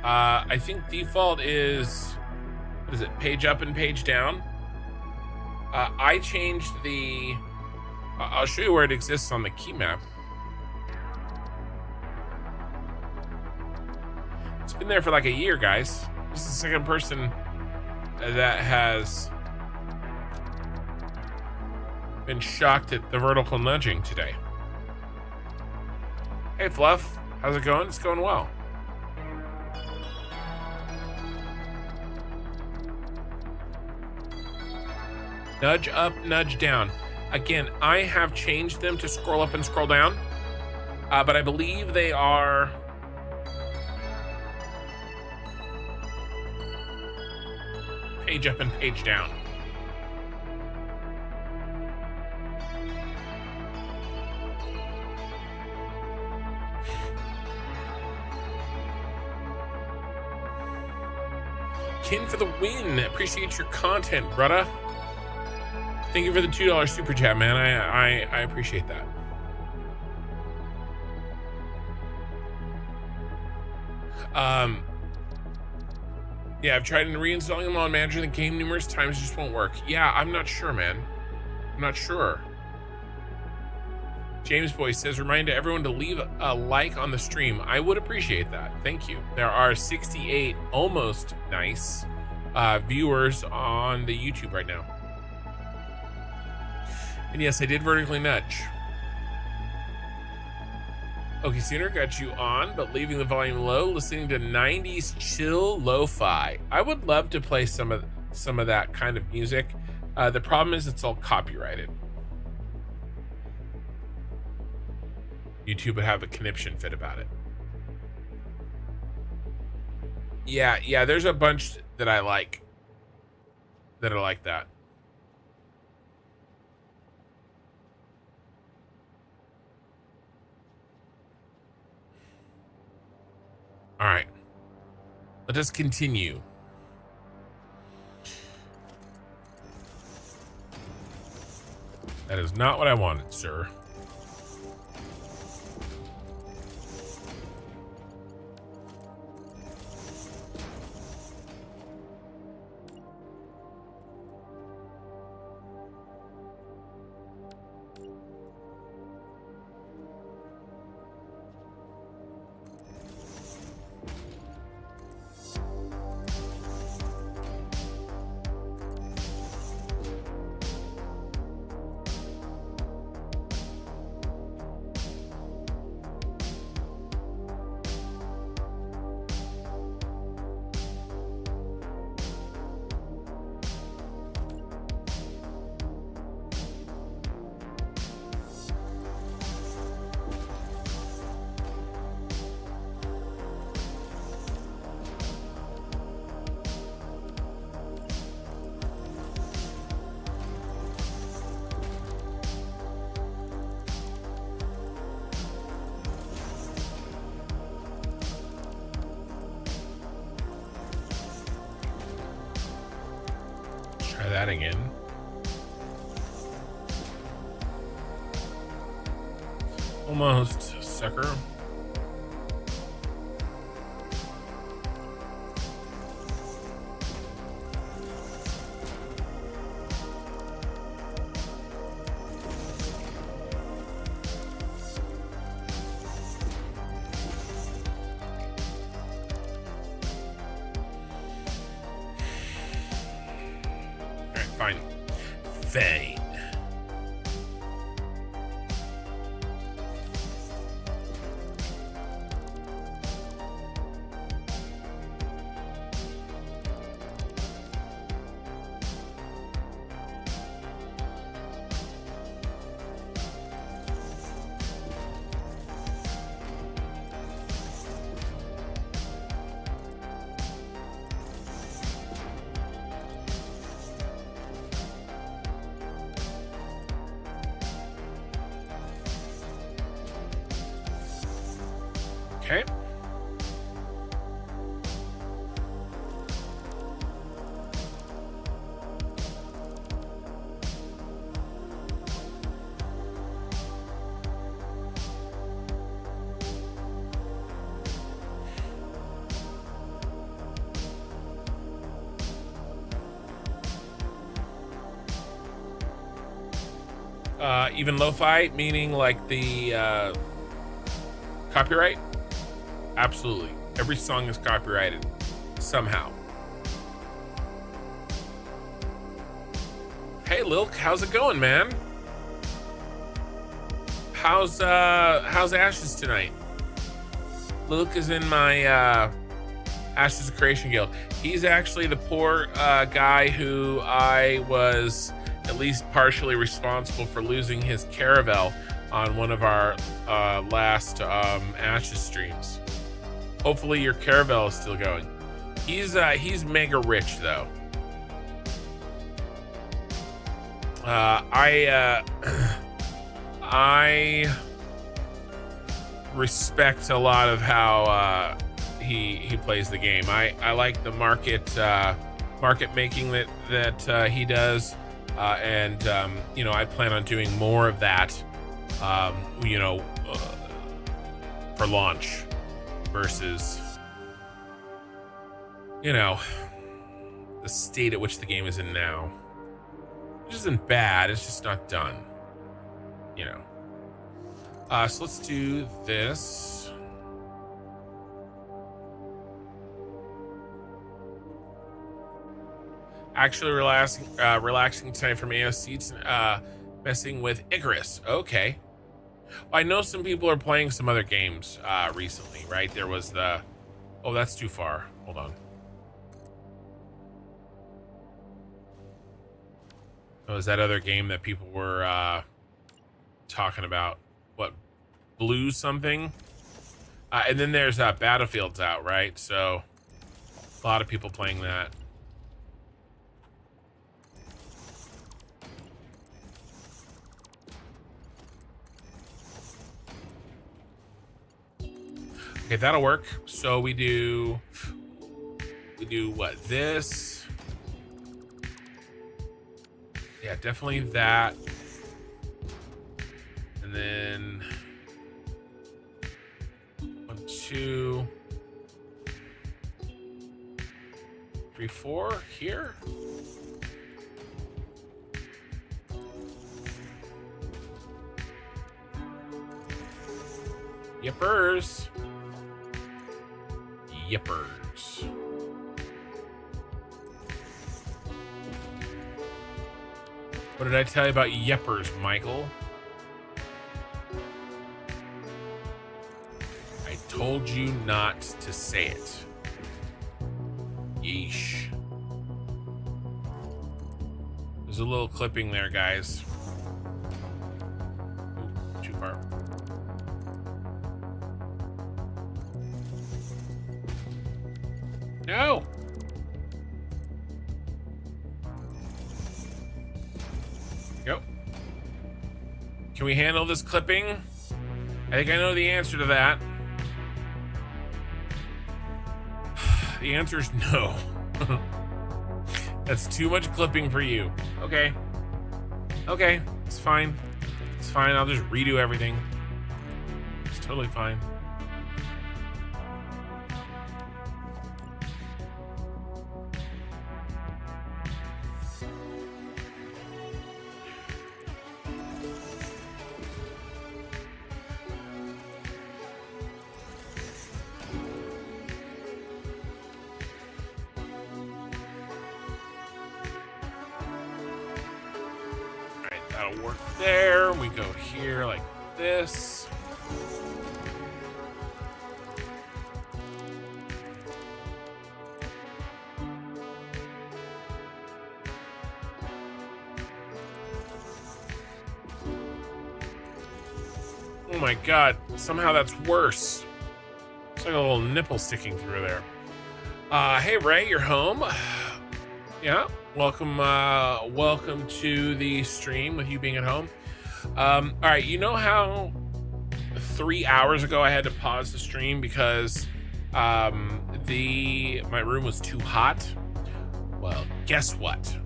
I think default is, what is it, page up and page down? I changed the, I'll show you where it exists on the key map. It's been there for like a year, guys. This is the second person that has been shocked at the vertical nudging today. Hey Fluff, how's it going? It's going well. Nudge up, nudge down. Again, I have changed them to scroll up and scroll down, but I believe they are page up and page down. Kin for the win. Appreciate your content, brother. Thank you for the $2 super chat, man. I appreciate that. Yeah, I've tried reinstalling them on Manager the game numerous times. It just won't work. Yeah, I'm not sure, man. I'm not sure. James Boy says, remind everyone to leave a like on the stream. I would appreciate that. Thank you. There are 68 almost nice viewers on the YouTube right now. And yes, I did vertically nudge. Okay, Sooner got you on, but leaving the volume low, listening to 90s chill lo-fi. I would love to play some of that kind of music. The problem is it's all copyrighted. YouTube would have a conniption fit about it. Yeah, there's a bunch that I like that are like that. All right, let us continue. That is not what I wanted, sir. Try that again. Almost, sucker. Fine. Fine. Okay. Even lo-fi, meaning like the copyright? Absolutely. Every song is copyrighted somehow. Hey Lilk, how's it going, man? How's Ashes tonight? Lilk is in my Ashes of Creation Guild. He's actually the poor guy who I was at least partially responsible for losing his Caravel on one of our last Ashes streams. Hopefully your Caravel is still going. He's mega rich though. I respect a lot of how he plays the game. I like the market making that he does, and you know, I plan on doing more of that. You know, for launch versus, you know, the state at which the game is in now, which isn't bad. It's just not done. You know. So let's do this. Actually relaxing tonight from AOC, messing with Icarus. Okay. Well, I know some people are playing some other games recently, right? There was the... Oh, that's too far. Hold on. Oh, is that other game that people were talking about? What? Blue something? And then there's Battlefield's out, right? So a lot of people playing that. Okay, that'll work. So we do what? This. Yeah, definitely that. And then 1, 2, 3, 4 here. Yippers. Yippers. What did I tell you about yippers, Michael? I told you not to say it. Yeesh. There's a little clipping there, guys. Ooh, too far. No! Yep. Can we handle this clipping? I think I know the answer to that. The answer is no. That's too much clipping for you. Okay. Okay, it's fine. It's fine, I'll just redo everything. It's totally fine. That'll work there. We go here like this. Oh my god, somehow that's worse. It's like a little nipple sticking through there. Hey Ray, you're home. Yeah, welcome welcome to the stream with you being at home. All right, you know how 3 hours ago I had to pause the stream because my room was too hot? Well, guess what?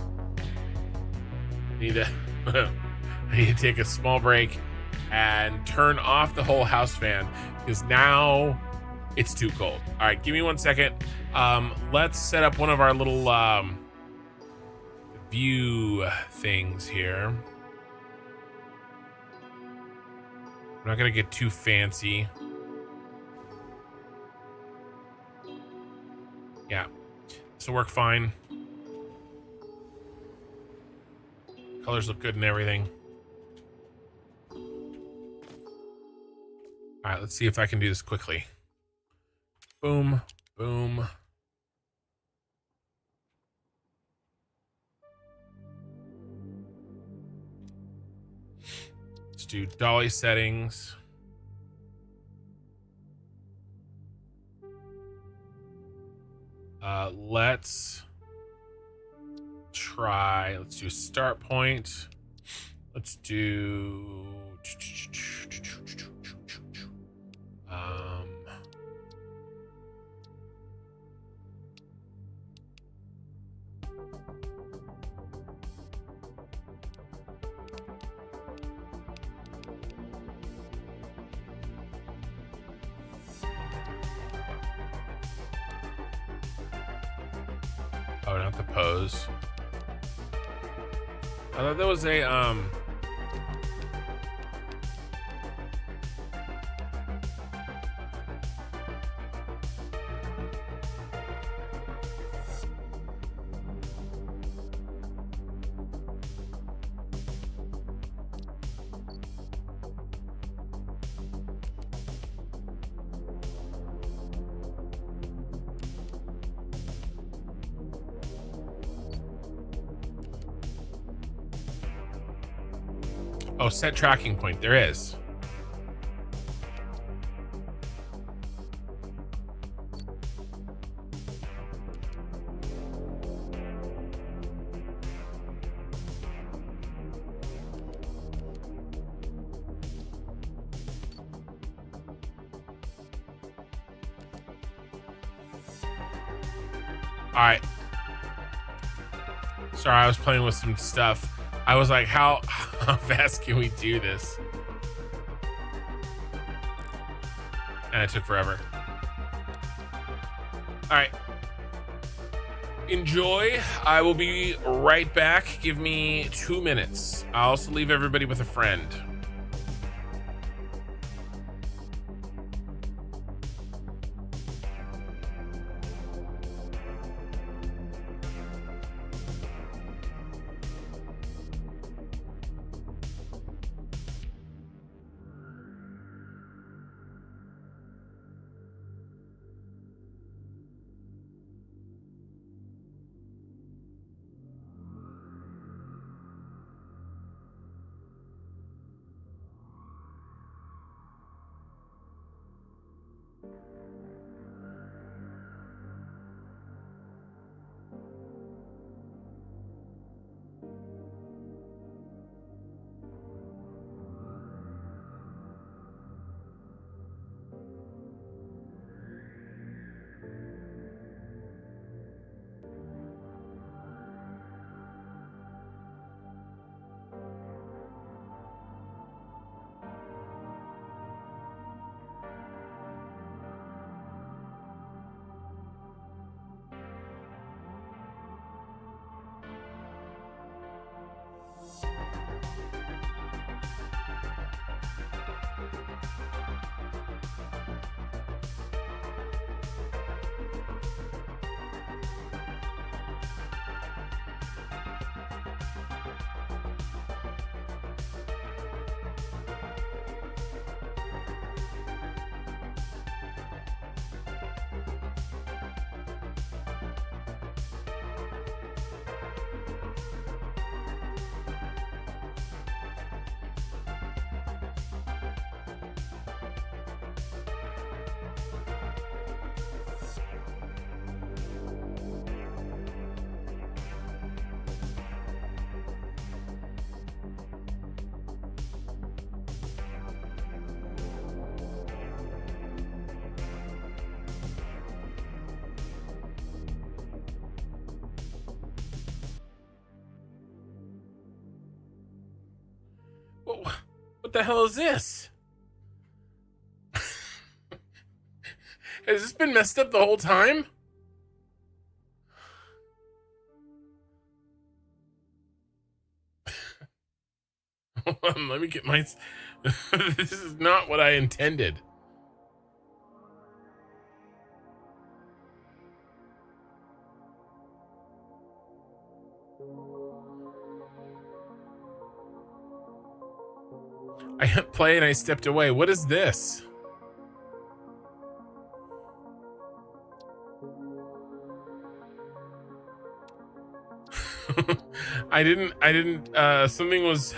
I need to take a small break and turn off the whole house fan because now it's too cold. All right, give me 1 second. Let's set up one of our little view things here. I'm not gonna get too fancy. Yeah, this will work fine. Colors look good and everything. All right, let's see if I can do this quickly. Boom, boom. Let's do dolly settings. Let's do start point. Let's do oh, not the pose. I thought there was a Oh, set tracking point. There is. All right. Sorry, I was playing with some stuff. I was like, how fast can we do this? And it took forever. All right. Enjoy. I will be right back. Give me 2 minutes. I'll also leave everybody with a friend. What the hell is this? Has this been messed up the whole time? Hold on, let me get my... This is not what I intended. I hit play and I stepped away. What is this? I didn't, something was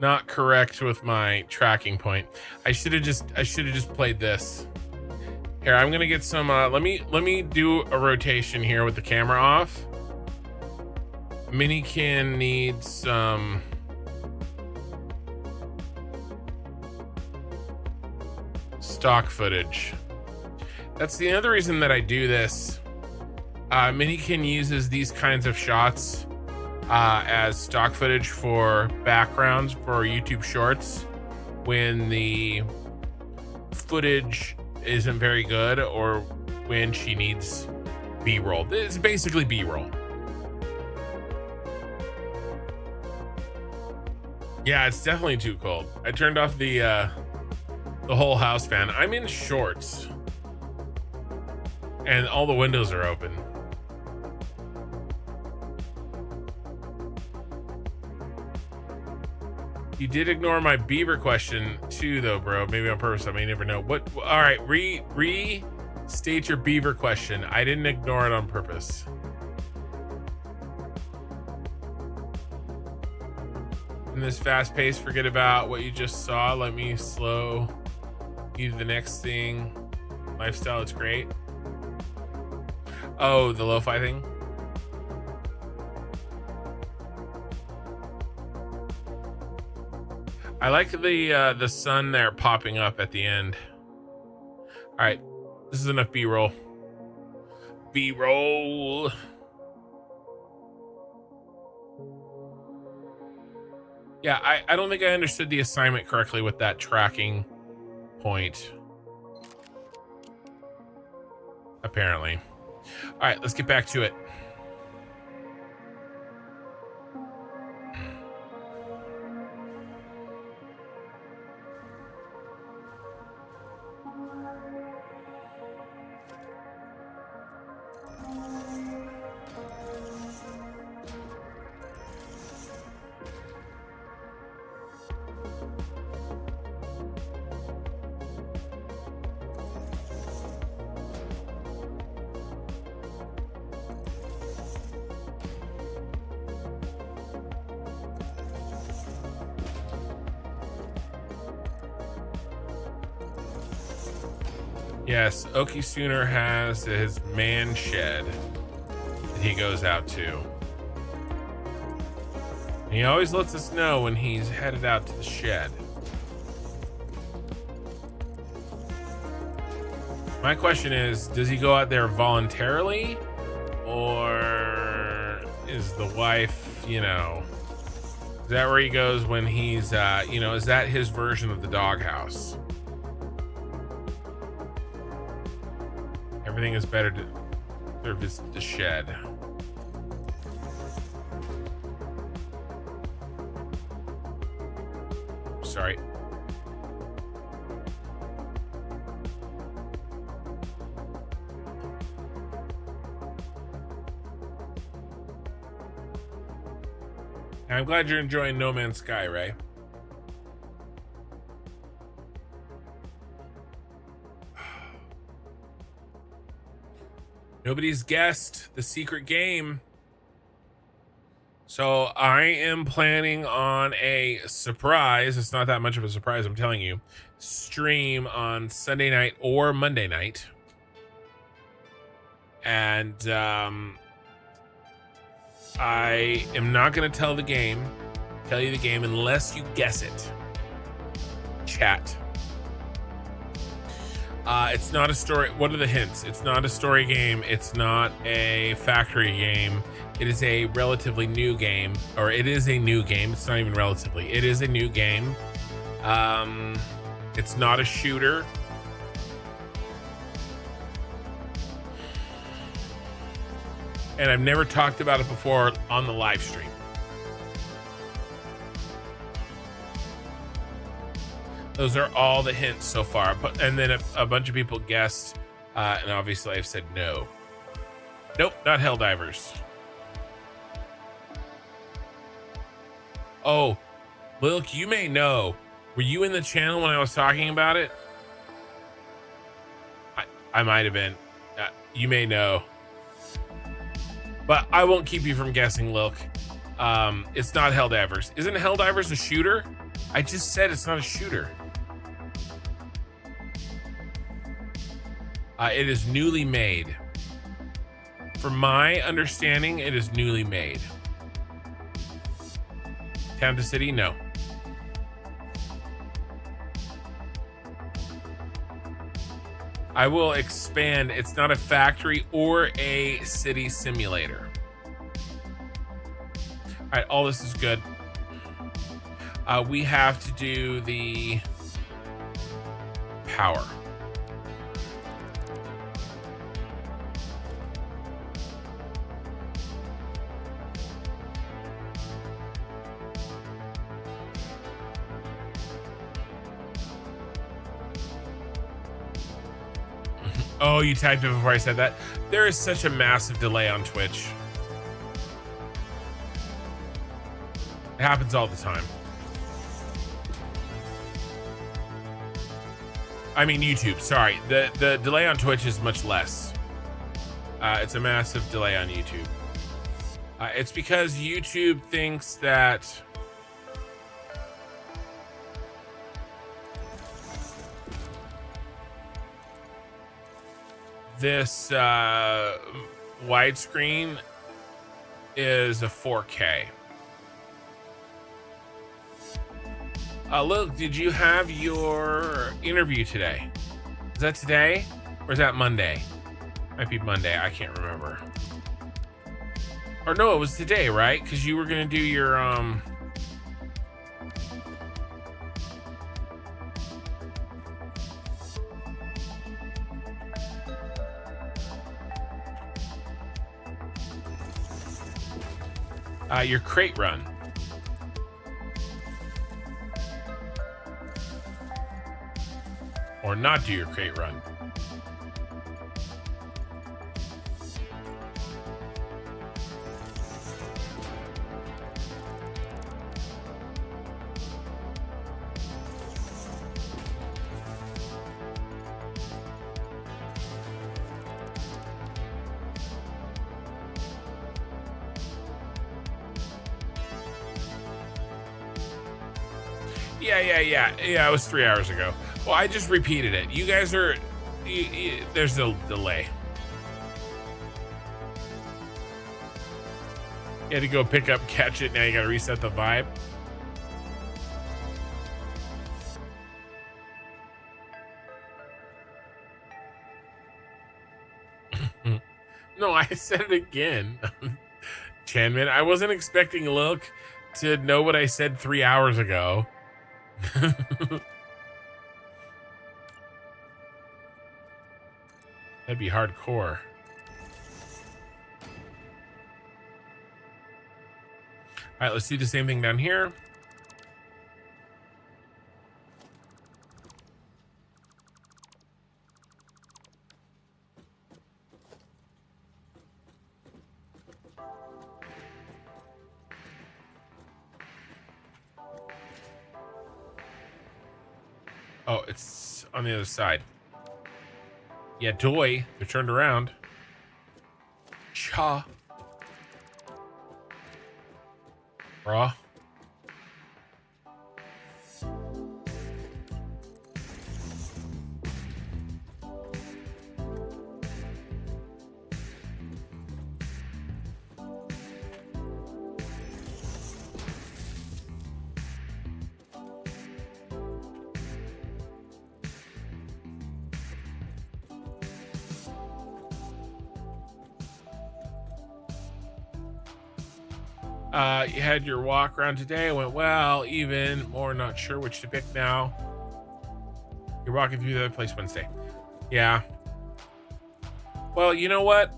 not correct with my tracking point. I should have just played this. Here, I'm gonna get some, let me do a rotation here with the camera off. Minikin needs some... stock footage. That's the other reason that I do this. Minikin uses these kinds of shots as stock footage for backgrounds for YouTube Shorts when the footage isn't very good or when she needs B-roll. It's basically B-roll. Yeah, it's definitely too cold. I turned off the whole house fan. I'm in shorts and all the windows are open. You did ignore my beaver question too, though, bro. Maybe on purpose. I may never know. What? All right, restate your beaver question. I didn't ignore it on purpose. In this fast pace, forget about what you just saw. Let me slow you to the next thing. Lifestyle, it's great. Oh, the lo-fi thing. I like the sun there popping up at the end. All right, this is enough B-roll. B-roll. Yeah, I don't think I understood the assignment correctly with that tracking point. Apparently. All right, let's get back to it. Yes, Oki Sooner has his man shed that he goes out to. And he always lets us know when he's headed out to the shed. My question is, does he go out there voluntarily? Or is the wife, you know, is that where he goes when he's, you know, is that his version of the doghouse? Everything is better to visit the shed. Sorry. I'm glad you're enjoying No Man's Sky, Ray. Nobody's guessed the secret game. So I am planning on a surprise. It's not that much of a surprise, I'm telling you. Stream on Sunday night or Monday night. And I am not going to tell you the game unless you guess it. Chat. It's not a story. What are the hints? It's not a story game. It's not a factory game. It is a relatively new game, or it is a new game. It's not even relatively. It is a new game. It's not a shooter. And I've never talked about it before on the live stream. Those are all the hints so far. And then a bunch of people guessed, and obviously I've said no. Nope, not Helldivers. Oh, Lilk, you may know. Were you in the channel when I was talking about it? I might have been. You may know. But I won't keep you from guessing, Lilk. It's not Helldivers. Isn't Helldivers a shooter? I just said it's not a shooter. It is newly made. From my understanding, it is newly made. Town to City? No. I will expand. It's not a factory or a city simulator. All right, all this is good. We have to do the power. Oh, you typed it before I said that. There is such a massive delay on Twitch. It happens all the time. I mean YouTube, sorry. The delay on Twitch is much less. It's a massive delay on YouTube. It's because YouTube thinks that This widescreen is a 4K. Look, did you have your interview today? Is that today or is that Monday? Might be Monday. I can't remember. Or no, it was today, right? Because you were gonna do your your crate run. Or not do your crate run. Yeah, it was 3 hours ago. Well, I just repeated it. You guys are, there's a delay. You had to go pick up, catch it. Now you got to reset the vibe. No, I said it again. Chanman, I wasn't expecting Lilk to know what I said 3 hours ago. That'd be hardcore. All right, let's do the same thing down here. Oh, it's on the other side. Yeah, doy. They're turned around. Cha. Bruh. You had your walk around today. Went well, even more not sure which to pick now. You're walking through the other place Wednesday. Yeah. Well, you know what?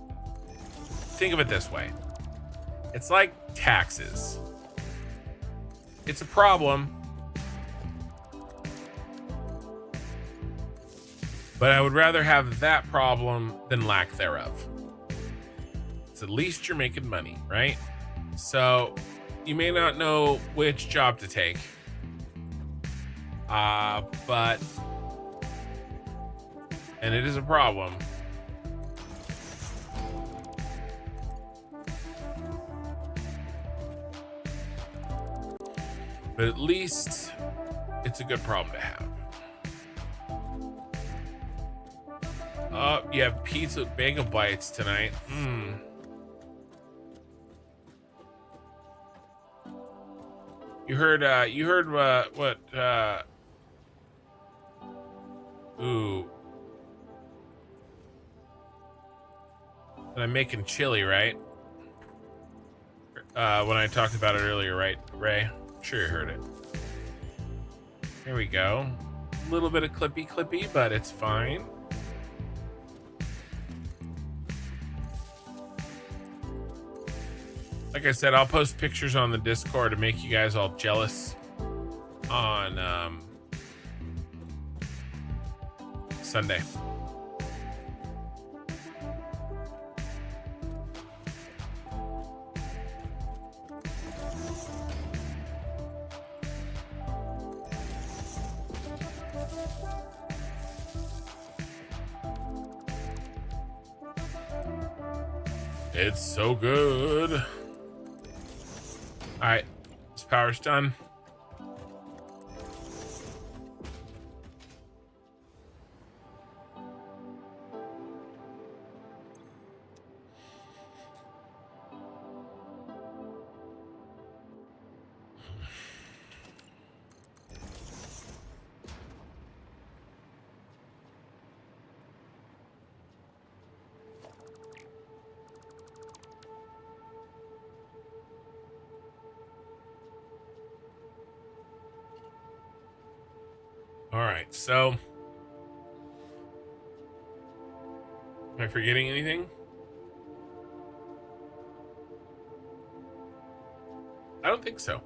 Think of it this way. It's like taxes. It's a problem. But I would rather have that problem than lack thereof. It's at least you're making money, right? So you may not know which job to take, but, and it is a problem. But at least it's a good problem to have. Oh, you have pizza with bagel bites tonight. You heard what, ooh. And I'm making chili, right? When I talked about it earlier, right, Ray? I'm sure you heard it. There we go. A little bit of clippy, but it's fine. Like I said, I'll post pictures on the Discord to make you guys all jealous on Sunday. It's so good. All right, this power's done. All right, so am I forgetting anything? I don't think so.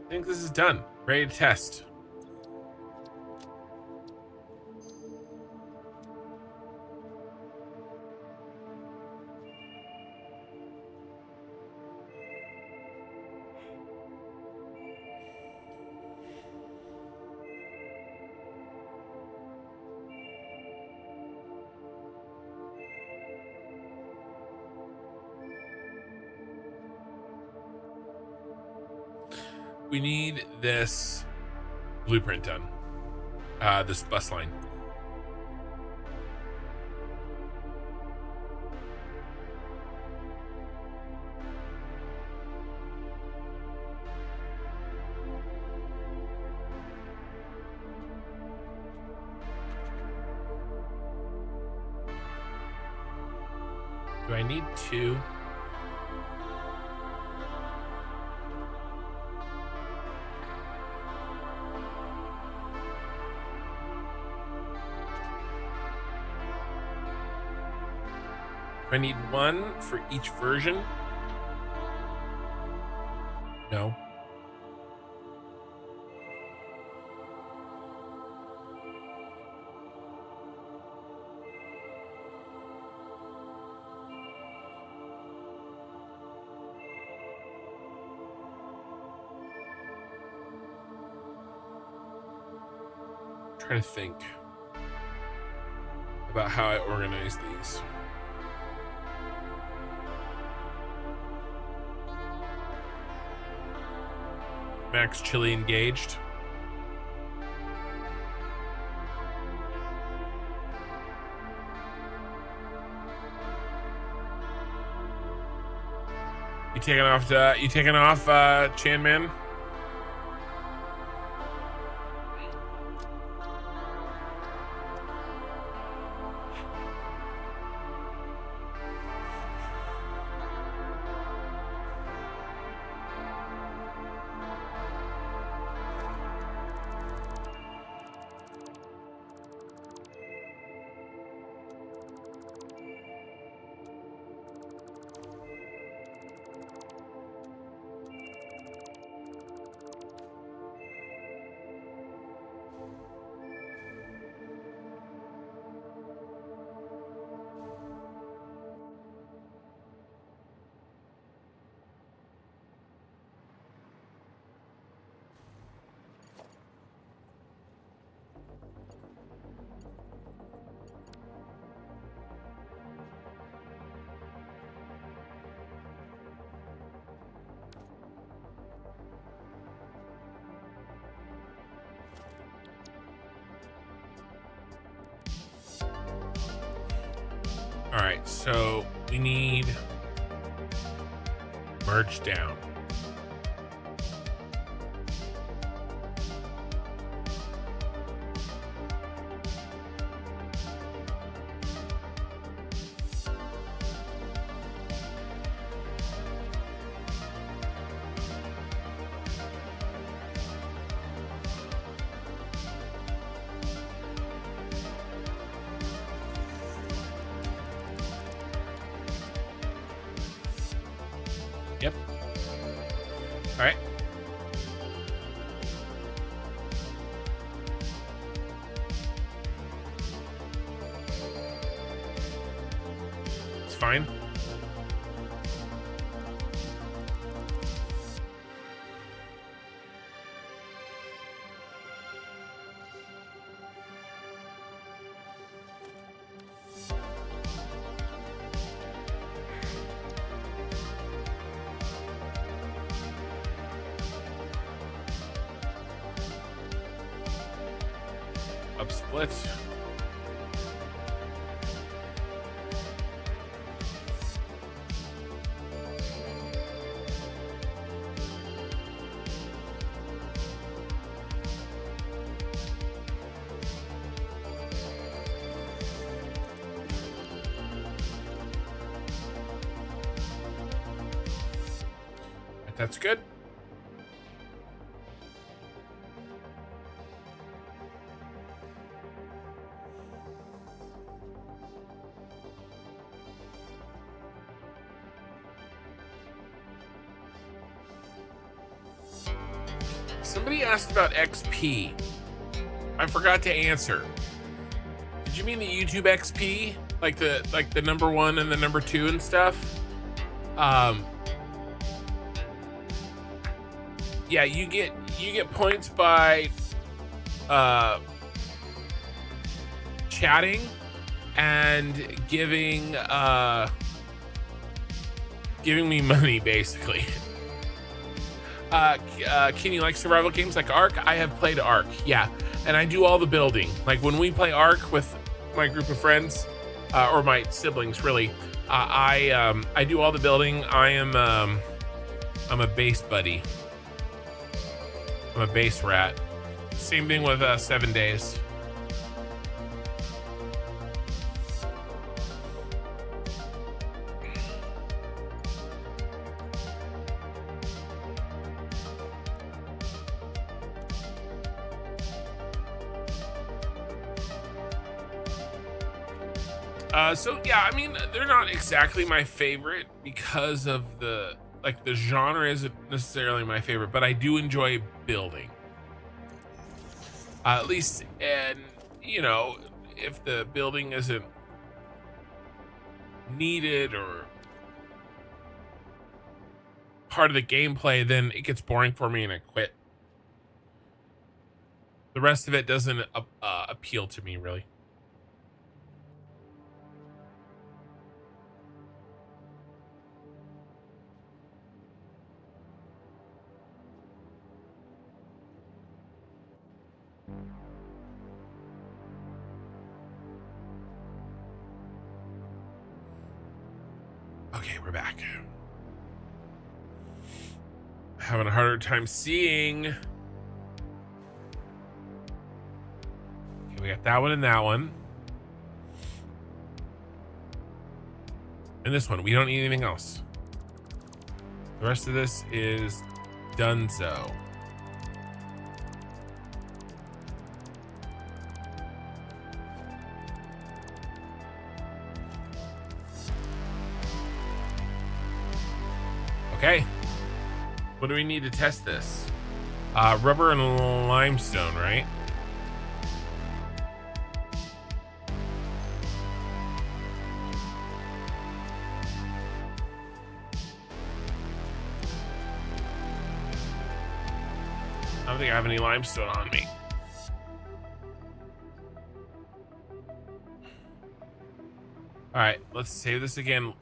I think this is done. Ready to test. We need this blueprint done. This bus line. Do I need two? Do I need one for each version? No. Trying to think about how I organize these. Max Chili engaged. You taking off? Chan Man? All right, so we need merge down. Yep. All right. It's fine. Up split. That's good. Somebody asked about XP. I forgot to answer. Did you mean the YouTube XP? Like the number 1 and the number 2 and stuff? Yeah, you get points by chatting and giving me money, basically. Can you like survival games like Ark? I have played Ark, yeah, and I do all the building. Like when we play Ark with my group of friends, or my siblings, really, I do all the building. I'm a base buddy. I'm a base rat. Same thing with 7 days. So yeah, I mean, they're not exactly my favorite because of the genre isn't necessarily my favorite, but I do enjoy building. At least, and you know, if the building isn't needed or part of the gameplay, then it gets boring for me and I quit. The rest of it doesn't appeal to me, really. Okay, we're back. Having a harder time seeing. Okay, we got that one and that one. And this one, we don't need anything else. The rest of this is donezo. Okay, what do we need to test this? Rubber and limestone, right? I don't think I have any limestone on me. All right, let's save this again.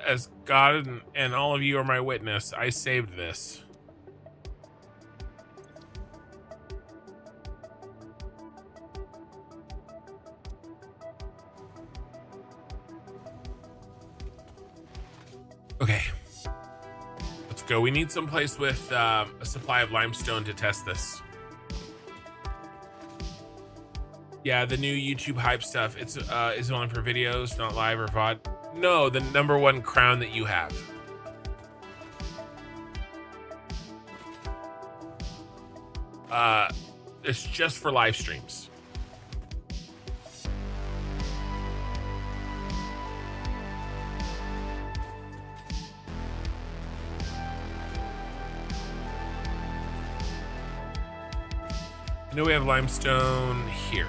As God and all of you are my witness, I saved this. Okay, let's go. We need someplace with a supply of limestone to test this. Yeah, the new YouTube hype stuff. It's is only for videos, not live or VOD. No, the number 1 crown that you have. It's just for live streams. I know we have limestone here.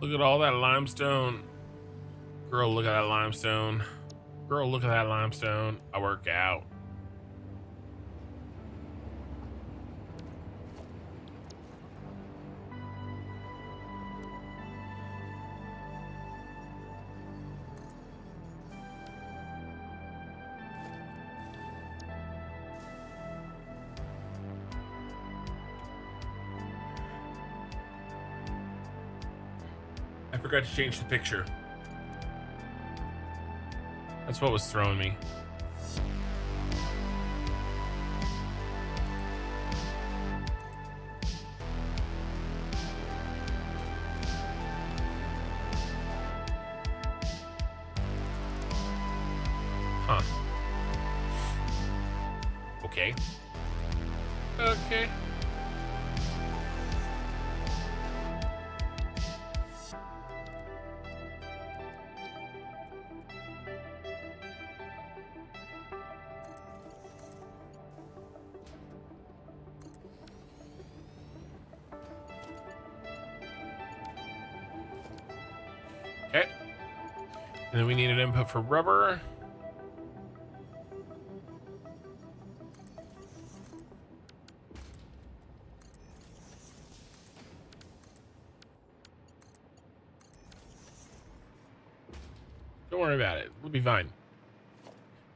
Look at all that limestone. Girl, look at that limestone. Girl, look at that limestone. I work out. I forgot to change the picture. That's what was throwing me. Okay. Okay. Okay. And then we need an input for rubber. Don't worry about it. We'll be fine.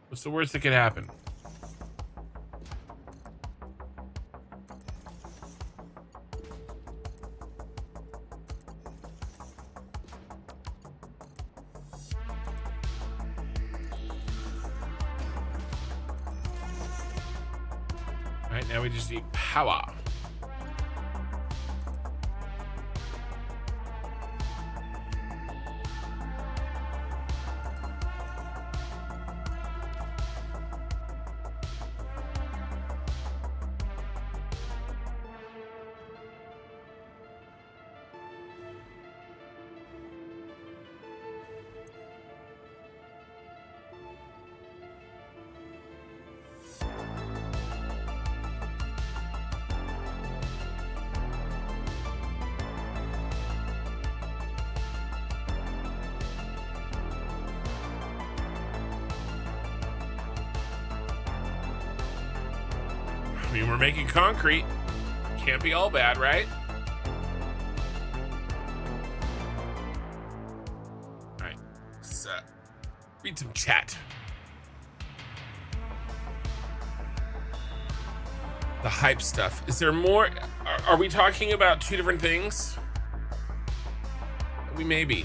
What's the worst that could happen? All right, now we just need power. I mean, we're making concrete. Can't be all bad, right? All right, let's read some chat. The hype stuff. Is there more? Are we talking about two different things? We may be.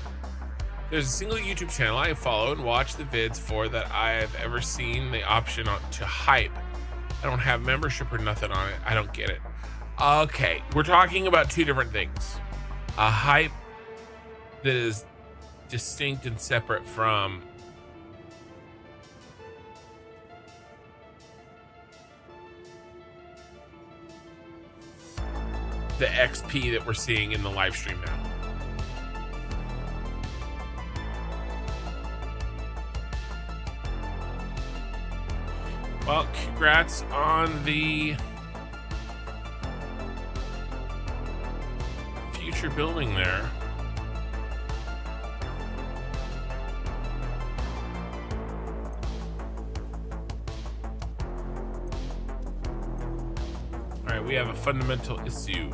There's a single YouTube channel I follow and watch the vids for that I've ever seen the option to hype. I don't have membership or nothing on it. I don't get it. Okay, we're talking about two different things. A hype that is distinct and separate from the XP that we're seeing in the live stream now. Well, congrats on the future building there. All right, we have a fundamental issue.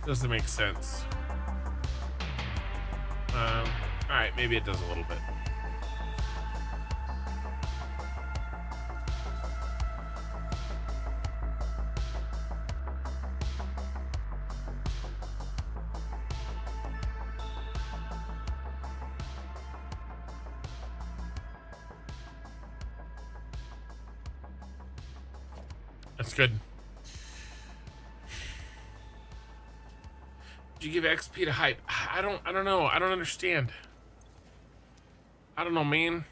Doesn't make sense. All right, maybe it does a little bit. That's good. Did you give XP to hype? I don't know. I don't understand. I don't know, man.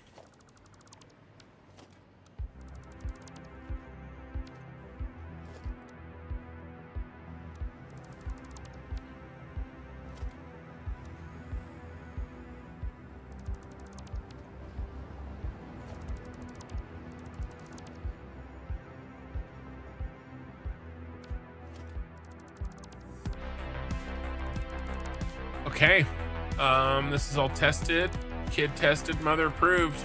Okay, this is all tested, kid tested, mother approved.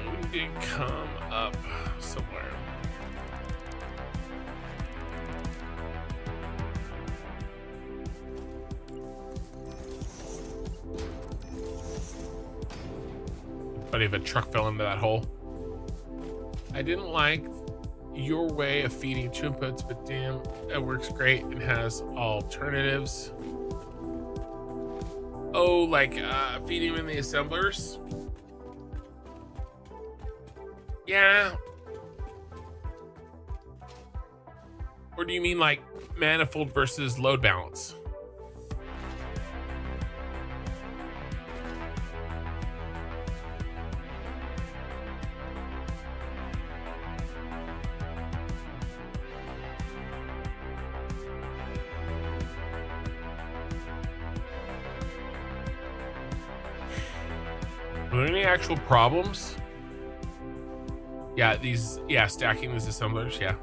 We need to come up somewhere. Funny if a truck fell into that hole. I didn't like your way of feeding two inputs, but damn, it works great and has alternatives. Oh, like feeding in the assemblers? Yeah. Or do you mean like manifold versus load balance? Are there any actual problems? Yeah, stacking these assemblers, yeah.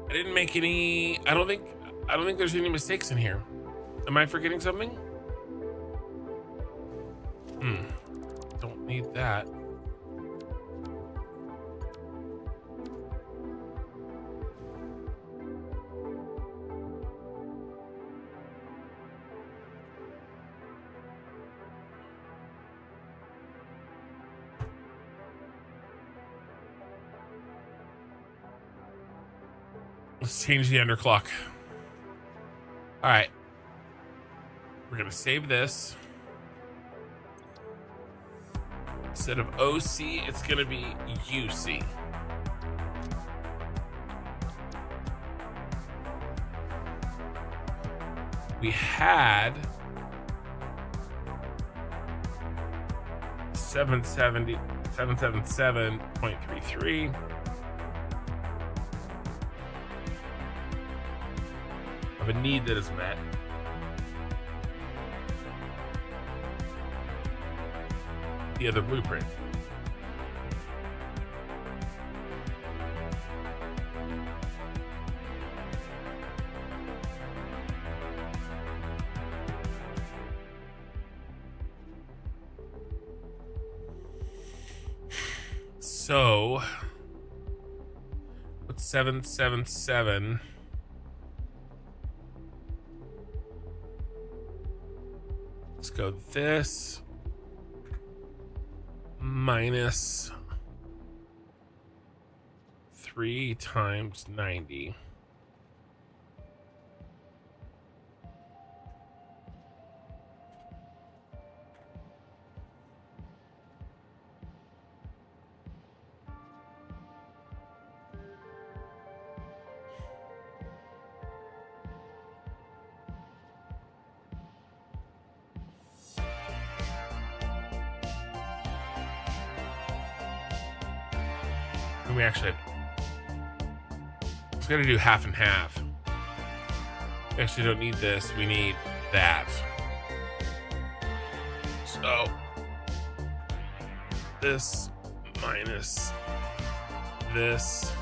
I didn't make any, I don't think there's any mistakes in here. Am I forgetting something? Don't need that. Let's change the underclock. All right. We're gonna save this. Instead of OC, it's gonna be UC. We had 777.33. Of a need that is met. The other blueprint. So, what's 777? Let's go this minus 3 times 90. We actually it's gonna do half and half. We actually don't need this, we need that. So this minus this.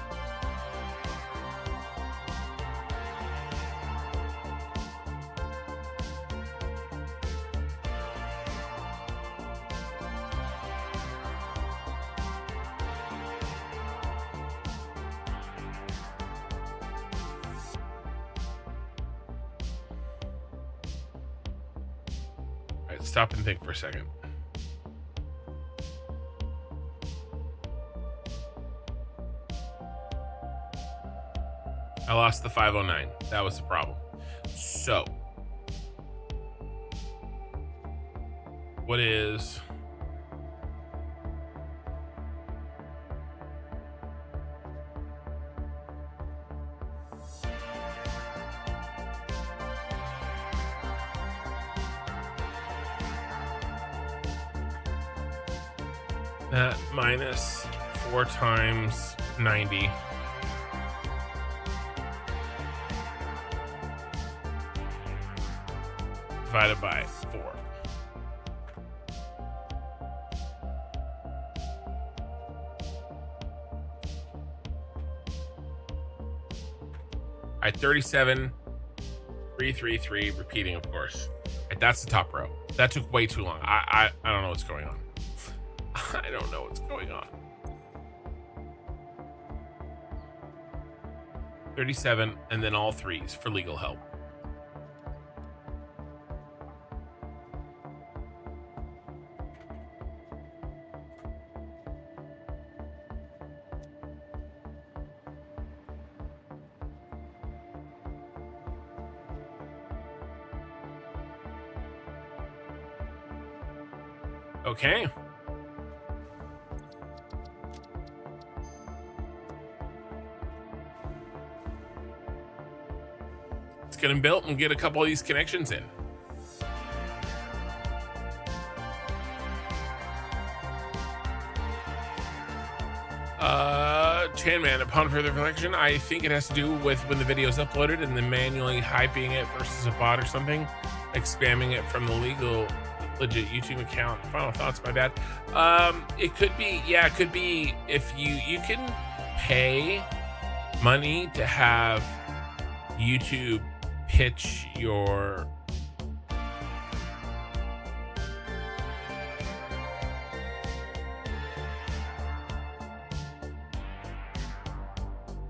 Stop and think for a second. I lost the 509. That was the problem. So, what is that minus 4 times 90 divided by 4. All right, 37 333 repeating, of course. Right, that's the top row. That took way too long. I don't know what's going on. I don't know what's going on. 37 and then all threes for legal help. Okay. Let's get them built and get a couple of these connections in. Chanman, upon further reflection, I think it has to do with when the video is uploaded and then manually hyping it versus a bot or something, like spamming it from the legit YouTube account. Final thoughts, my bad. It could be, yeah, it could be if you can pay money to have YouTube pitch your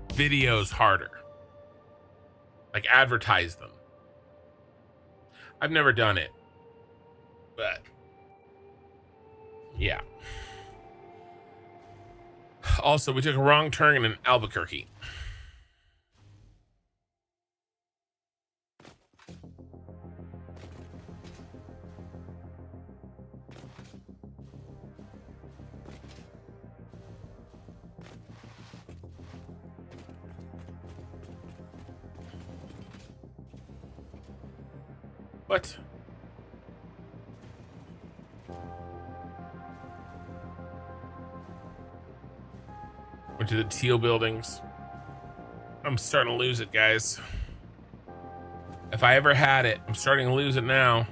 videos harder, like advertise them. I've never done it, but yeah. Also, we took a wrong turn in Albuquerque. What? Went to the teal buildings. I'm starting to lose it, guys. If I ever had it, I'm starting to lose it now.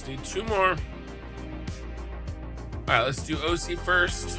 Need two more. All right, let's do OC first.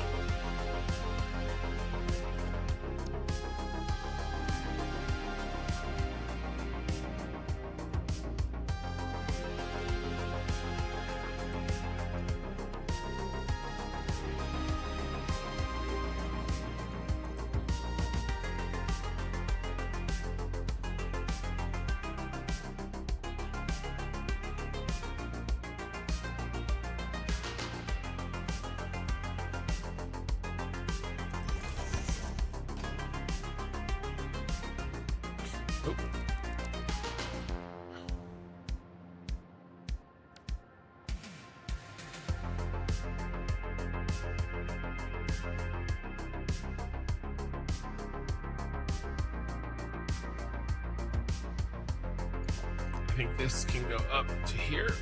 I think this can go up to here.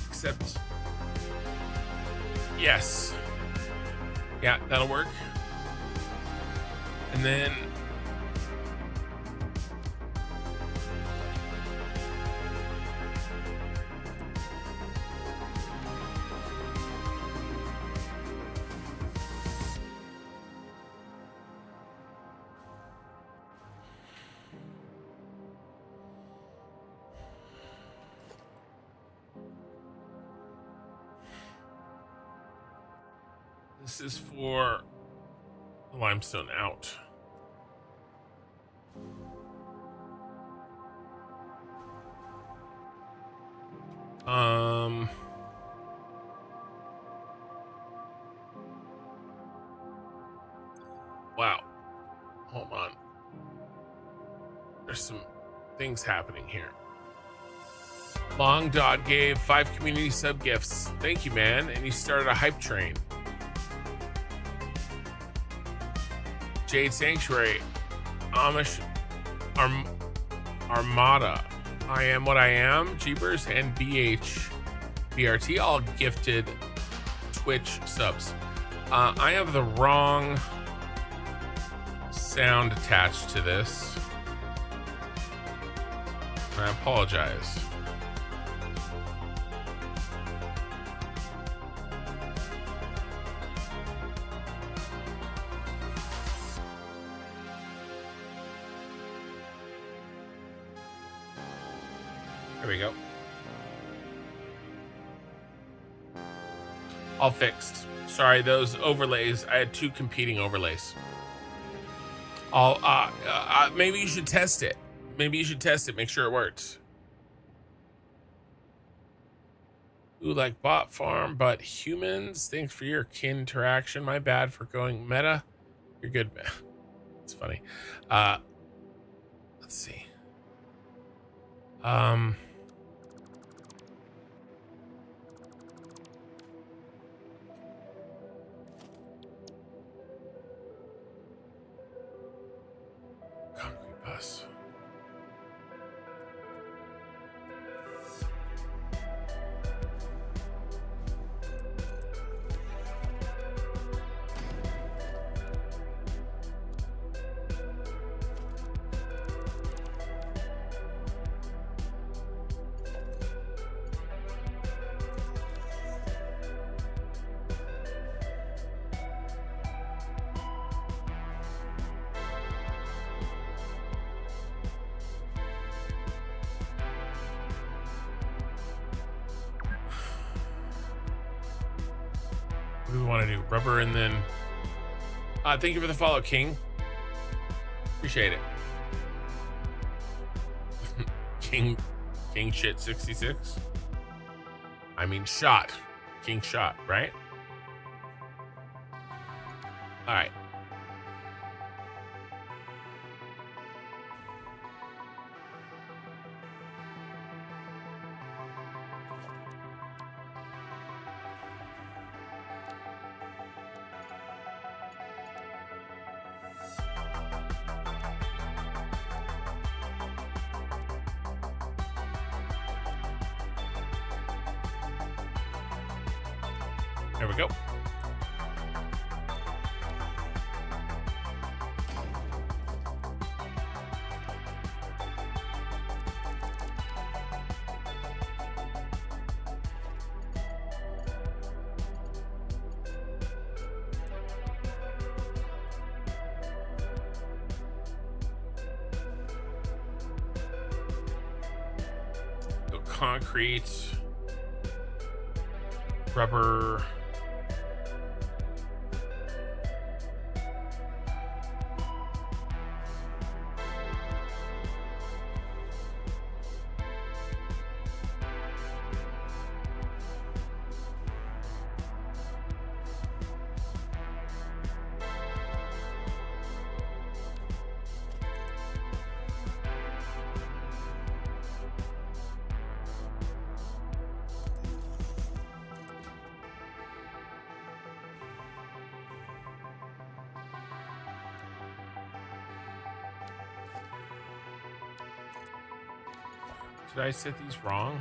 Except, yes. Yeah, that'll work. And then this is for the limestone out. Wow. Hold on. There's some things happening here. Long Dot gave 5 community sub gifts. Thank you, man. And you started a hype train. Jade Sanctuary, Amish Armada, I Am What I Am, Jeepers, and BH BRT, all gifted Twitch subs. I have the wrong sound attached to this. I apologize. There we go. All fixed. Sorry, those overlays. I had two competing overlays. Maybe you should test it. Maybe you should test it. Make sure it works. Ooh, like bot farm, but humans. Thanks for your kin interaction. My bad for going meta. You're good, man. It's funny. Let's see. Concrete bus. What do we want to do? Rubber and then... thank you for the follow, King. Appreciate it. King shit 66. I mean shot. King shot, right? All right. There we go. Go concrete, rubber. Did I set these wrong?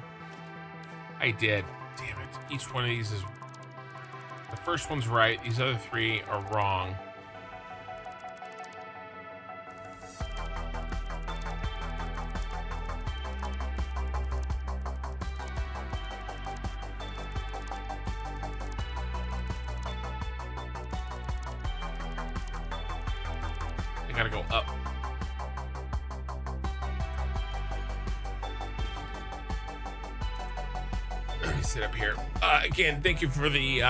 I did. Damn it. Each one of these is... The first one's right. These other three are wrong. I gotta go up. Let me sit up here. Again, thank you for the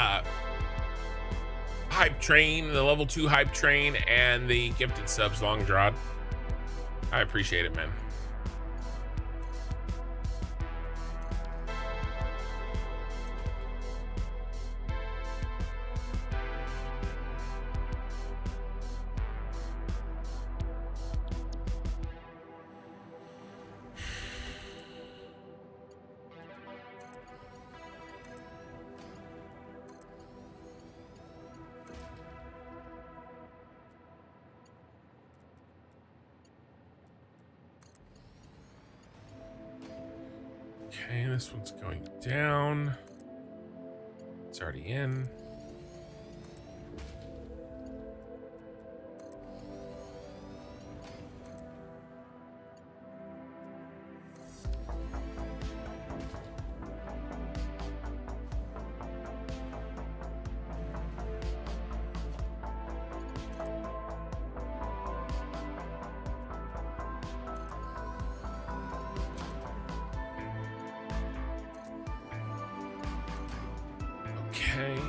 hype train, the level 2 hype train, and the gifted subs, Long Drawed. I appreciate it, man. Okay, this one's going down. It's already in. Okay.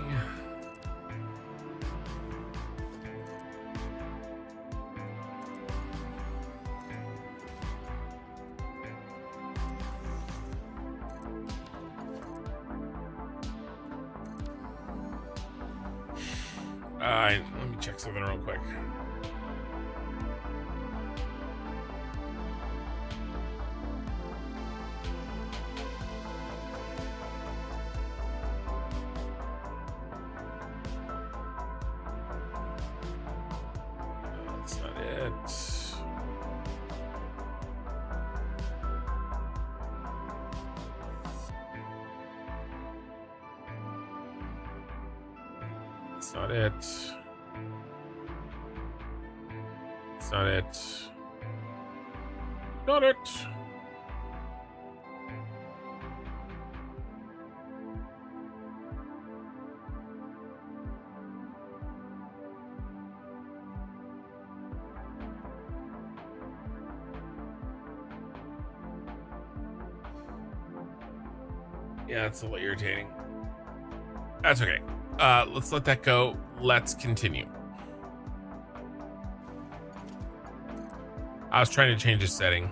Let me check something real quick. That's not it. That's not it. That's not it. Not it. Yeah, it's a little irritating. That's okay. Let's let that go. Let's continue. I was trying to change the setting.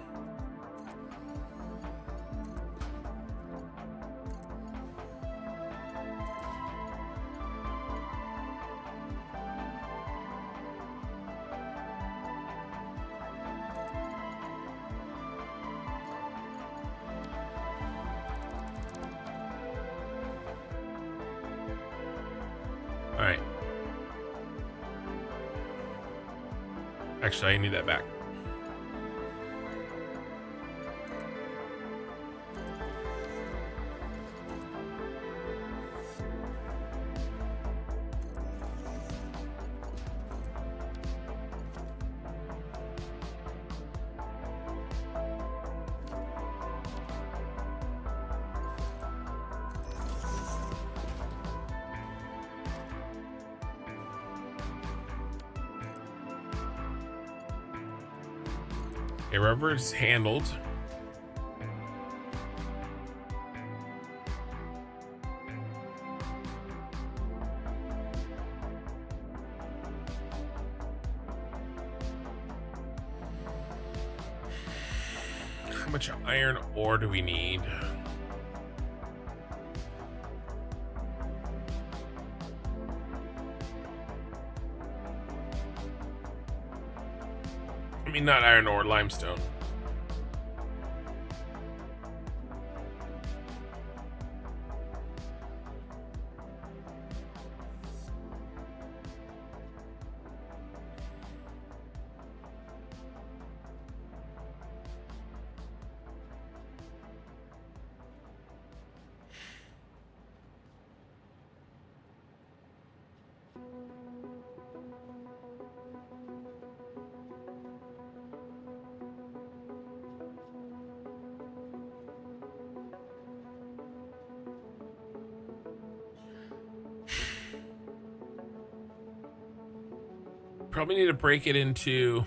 All right. Actually, I need that back. Okay, wherever it's handled. How much iron ore do we need? I mean, not iron ore, limestone. Probably need to break it into.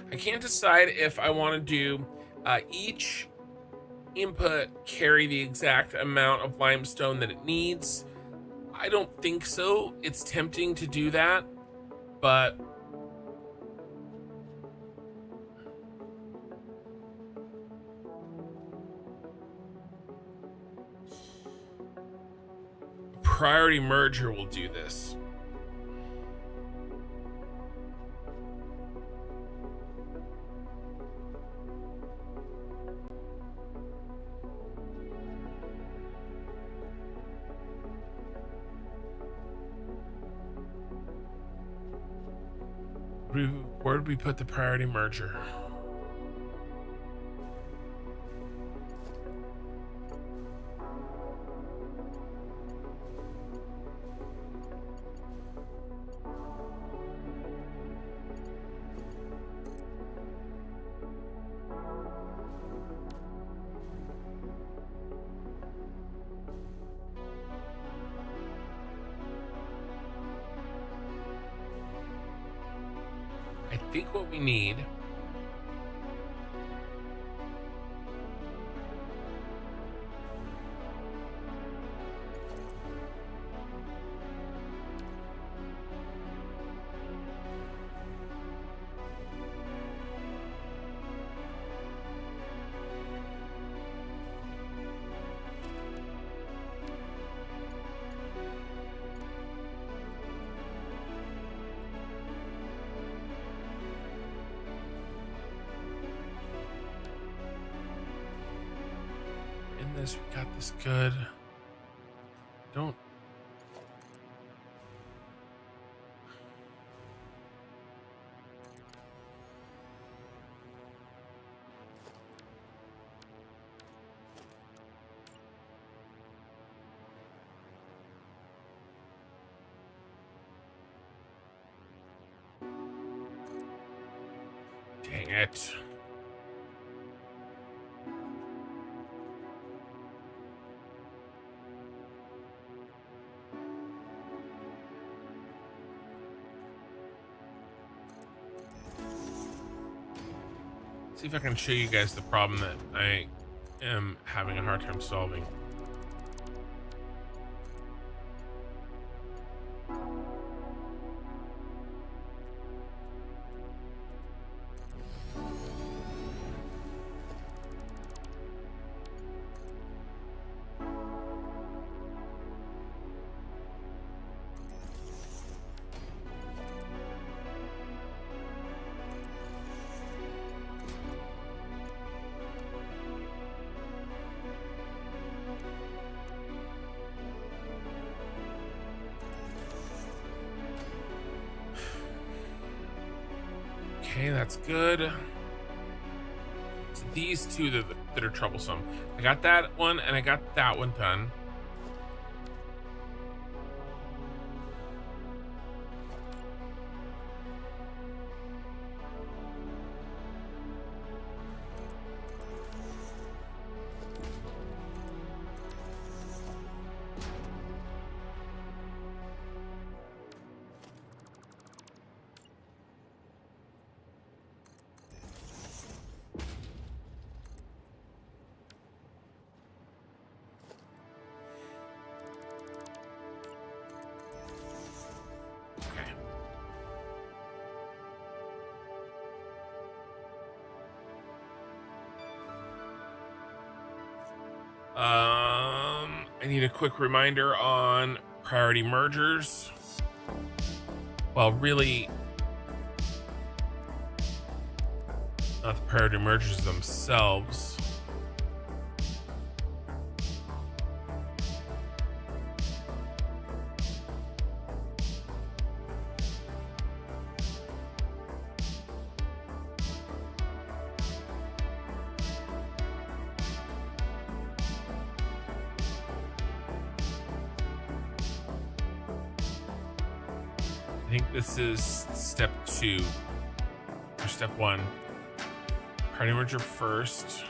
I can't decide if I want to do each input carry the exact amount of limestone that it needs. I don't think so. It's tempting to do that, but priority merger will do this. Where did we put the priority merger? I think what we need. In this, we got this good. Don't. Dang it. See if I can show you guys the problem that I am having a hard time solving. Okay, that's good. It's these two that are troublesome. I got that one and I got that one done. I need a quick reminder on priority mergers. Well, really, not the priority mergers themselves. I think this is step 2 or step 1. Priority merger first.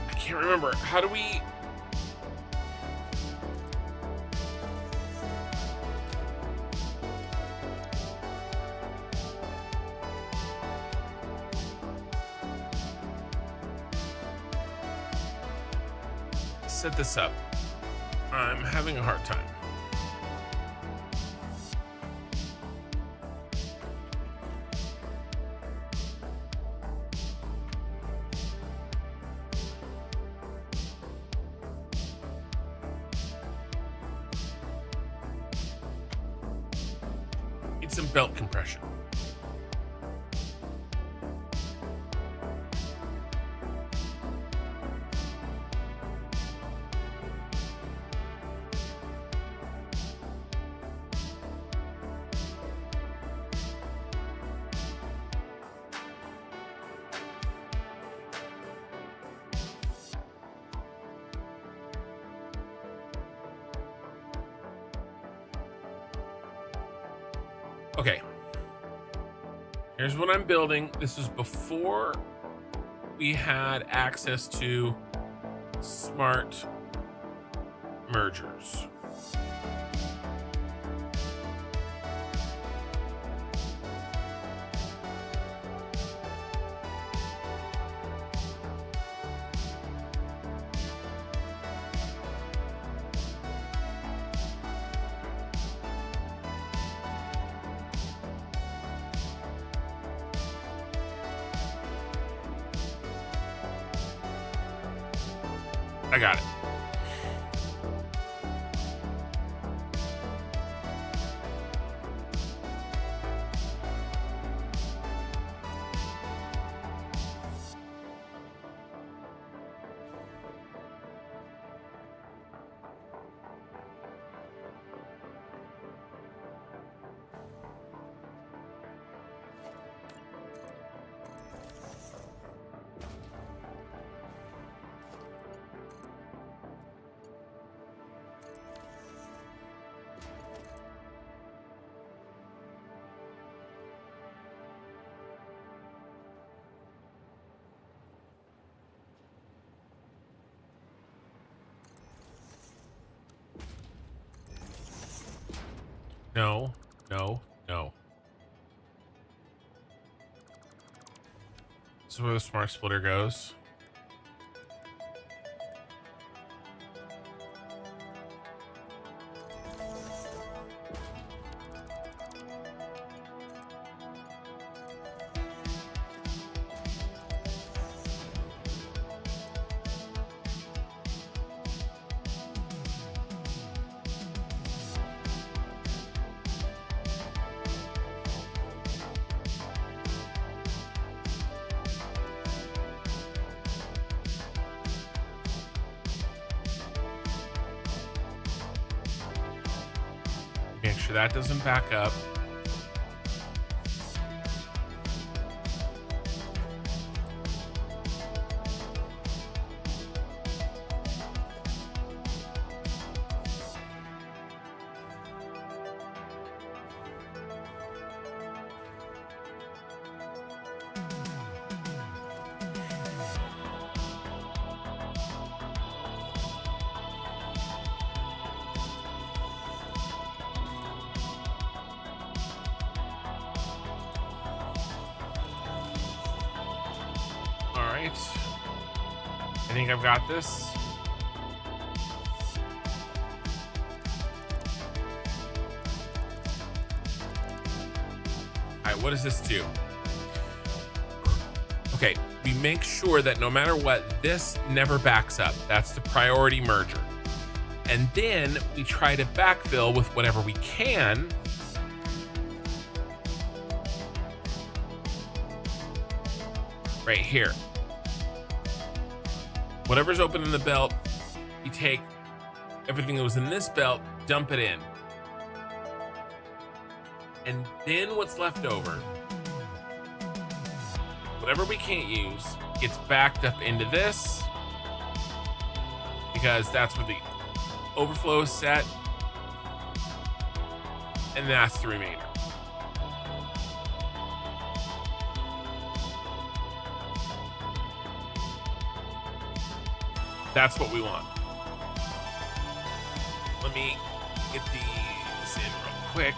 I can't remember. How do we... set this up? I'm having a hard time. Need some belt compression. Okay. Here's what I'm building. This is before we had access to smart mergers. I got it. No, no, no. This is where the smart splitter goes. Make sure that doesn't back up. I think I've got this. All right, what does this do? Okay, we make sure that no matter what, this never backs up. That's the priority merger. And then we try to backfill with whatever we can. Right here. Whatever's open in the belt, you take everything that was in this belt, dump it in. And then what's left over, whatever we can't use, gets backed up into this, because that's where the overflow is set, and that's the remainder. That's what we want. Let me get these in real quick.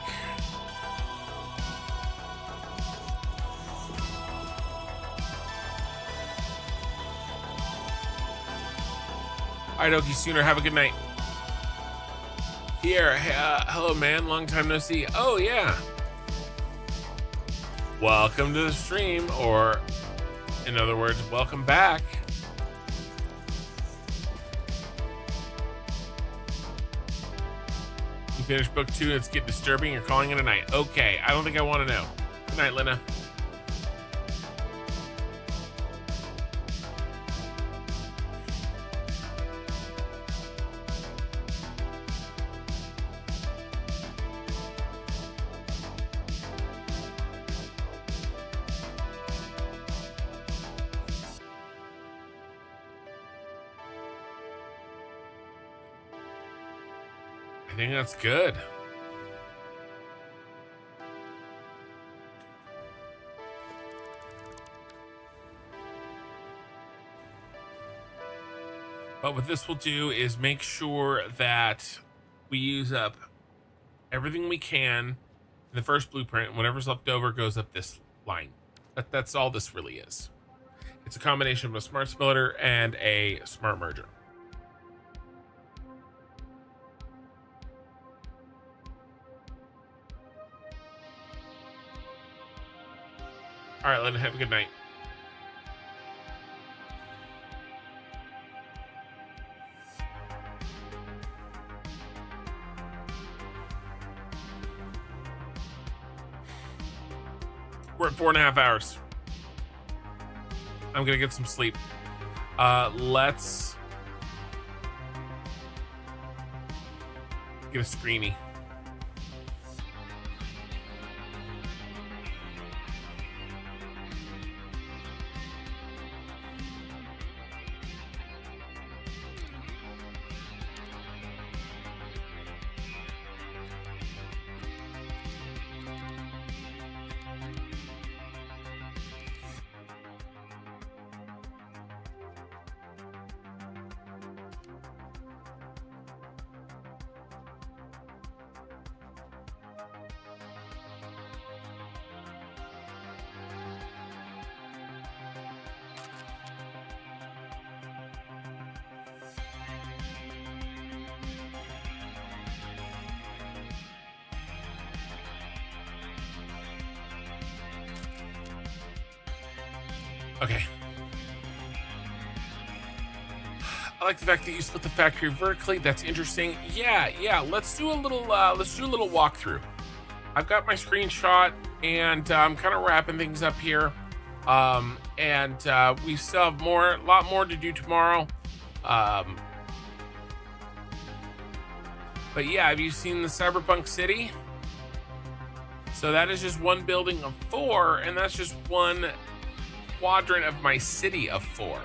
All right, Okie Sooner, have a good night. Here, hello, man. Long time no see. Oh, yeah. Welcome to the stream, or in other words, welcome back. You finished book 2 and it's getting disturbing. You're calling it a night. Okay, I don't think I want to know. Good night, Lena. I think that's good. But what this will do is make sure that we use up everything we can in the first blueprint. Whatever's left over goes up this line. That's all this really is. It's a combination of a smart splitter and a smart merger. All right, Linda, have a good night. We're at 4.5 hours. I'm gonna get some sleep. Let's get a screeny. Okay. I like the fact that you split the factory vertically. That's interesting. Yeah. Let's do a little walkthrough. I've got my screenshot, and I'm kind of wrapping things up here. We still have a lot more to do tomorrow. But yeah, have you seen the cyberpunk city? So that is just one building of 4, and that's just one quadrant of my city of 4.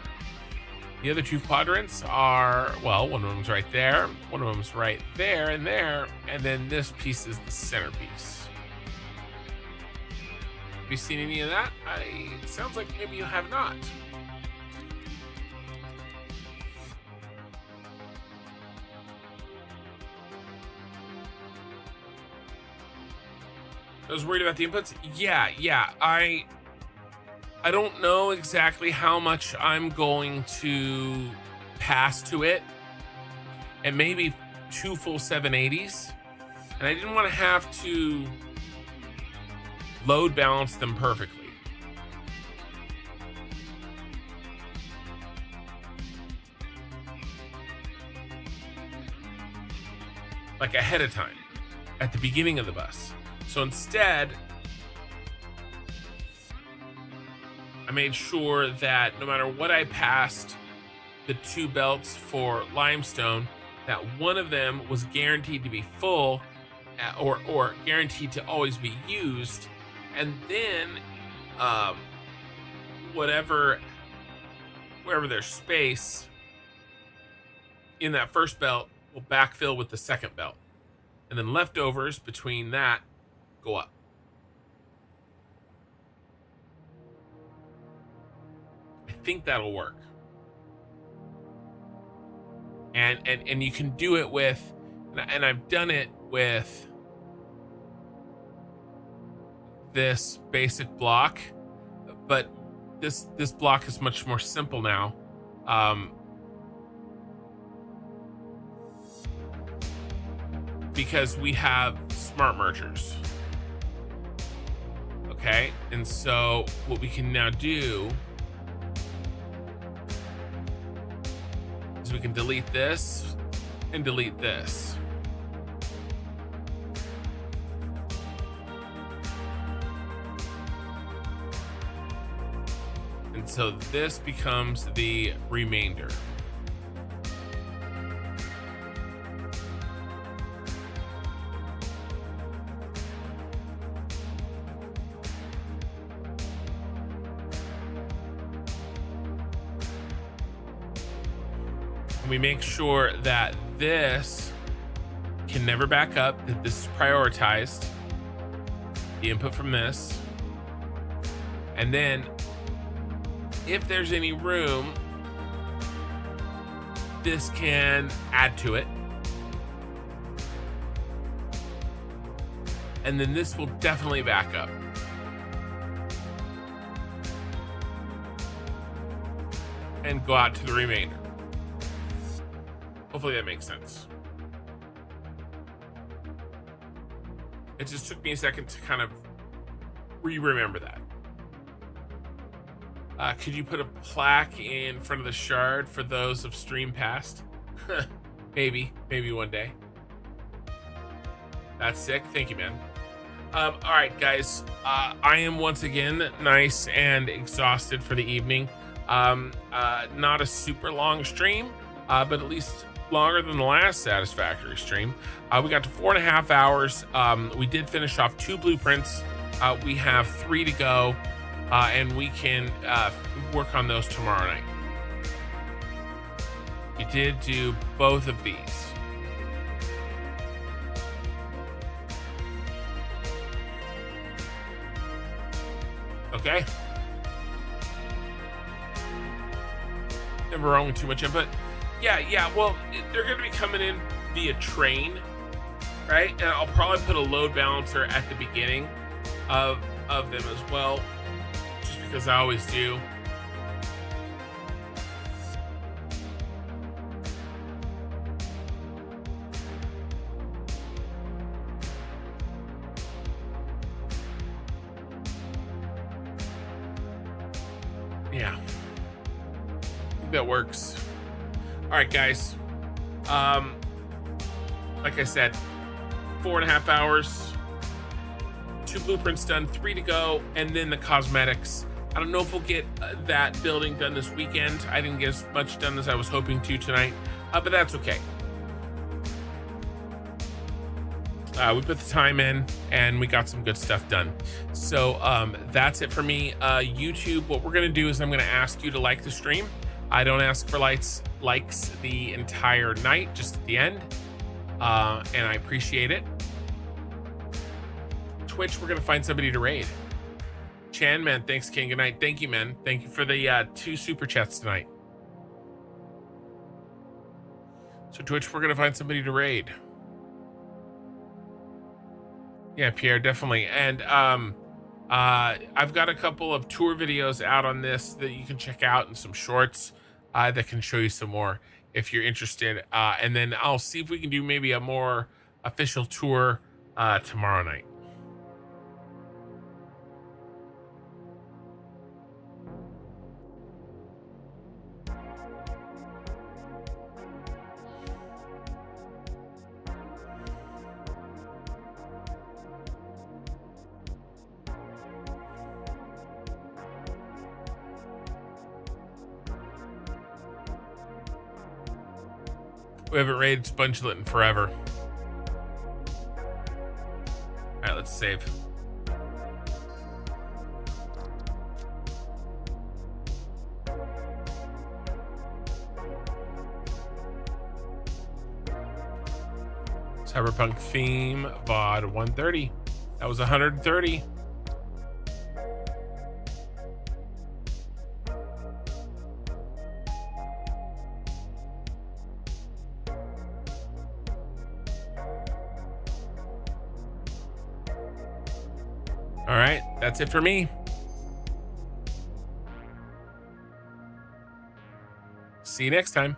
The other 2 quadrants are, well, one of them's right there, one of them's right there, and then this piece is the centerpiece. Have you seen any of that? It sounds like maybe you have not. I was worried about the inputs. Yeah. I don't know exactly how much I'm going to pass to it, and maybe 2 full 780s. And I didn't want to have to load balance them perfectly. Like ahead of time, at the beginning of the bus. So instead, I made sure that no matter what I passed the 2 belts for limestone, that one of them was guaranteed to be full, or guaranteed to always be used, and then wherever there's space in that first belt will backfill with the second belt, and then leftovers between that go up. I think that'll work. And you can do it with, and I've done it with this basic block, but this block is much more simple now. Because we have smart mergers. Okay, and so what we can now do is we can delete this and delete this. And so this becomes the remainder. We make sure that this can never back up, that this is prioritized, the input from this. And then if there's any room this can add to it. And then this will definitely back up. And go out to the remainder. Hopefully that makes sense. It just took me a second to kind of remember that. Could you put a plaque in front of the shard for those of stream past? maybe one day. That's sick. Thank you, man. All right, guys. I am once again nice and exhausted for the evening. Not a super long stream, but at least longer than the last Satisfactory stream. We got to 4.5 hours. We did finish off 2 blueprints. We have 3 to go, and we can work on those tomorrow night. We did do both of these. Okay. Never wrong with too much input. Yeah, well, they're going to be coming in via train, right? And I'll probably put a load balancer at the beginning of them as well, just because I always do. Yeah. I think that works. All right, guys. Like I said, 4.5 hours, 2 blueprints done, 3 to go, and then the cosmetics. I don't know if we'll get that building done this weekend. I didn't get as much done as I was hoping to tonight, but that's okay. We put the time in and we got some good stuff done. So that's it for me. YouTube, what we're gonna do is I'm gonna ask you to like the stream. I don't ask for likes the entire night, just at the end. And I appreciate it. Twitch, we're gonna find somebody to raid. Chan, man, thanks, King. Good night. Thank you, man. Thank you for the 2 super chats tonight. So Twitch, we're gonna find somebody to raid. Yeah, Pierre, definitely. And I've got a couple of tour videos out on this that you can check out, and some shorts that can show you some more if you're interested. And then I'll see if we can do maybe a more official tour tomorrow night. We haven't raided Spongelet in forever. All right, let's save. Cyberpunk theme, VOD 130. That was 130. All right, that's it for me. See you next time.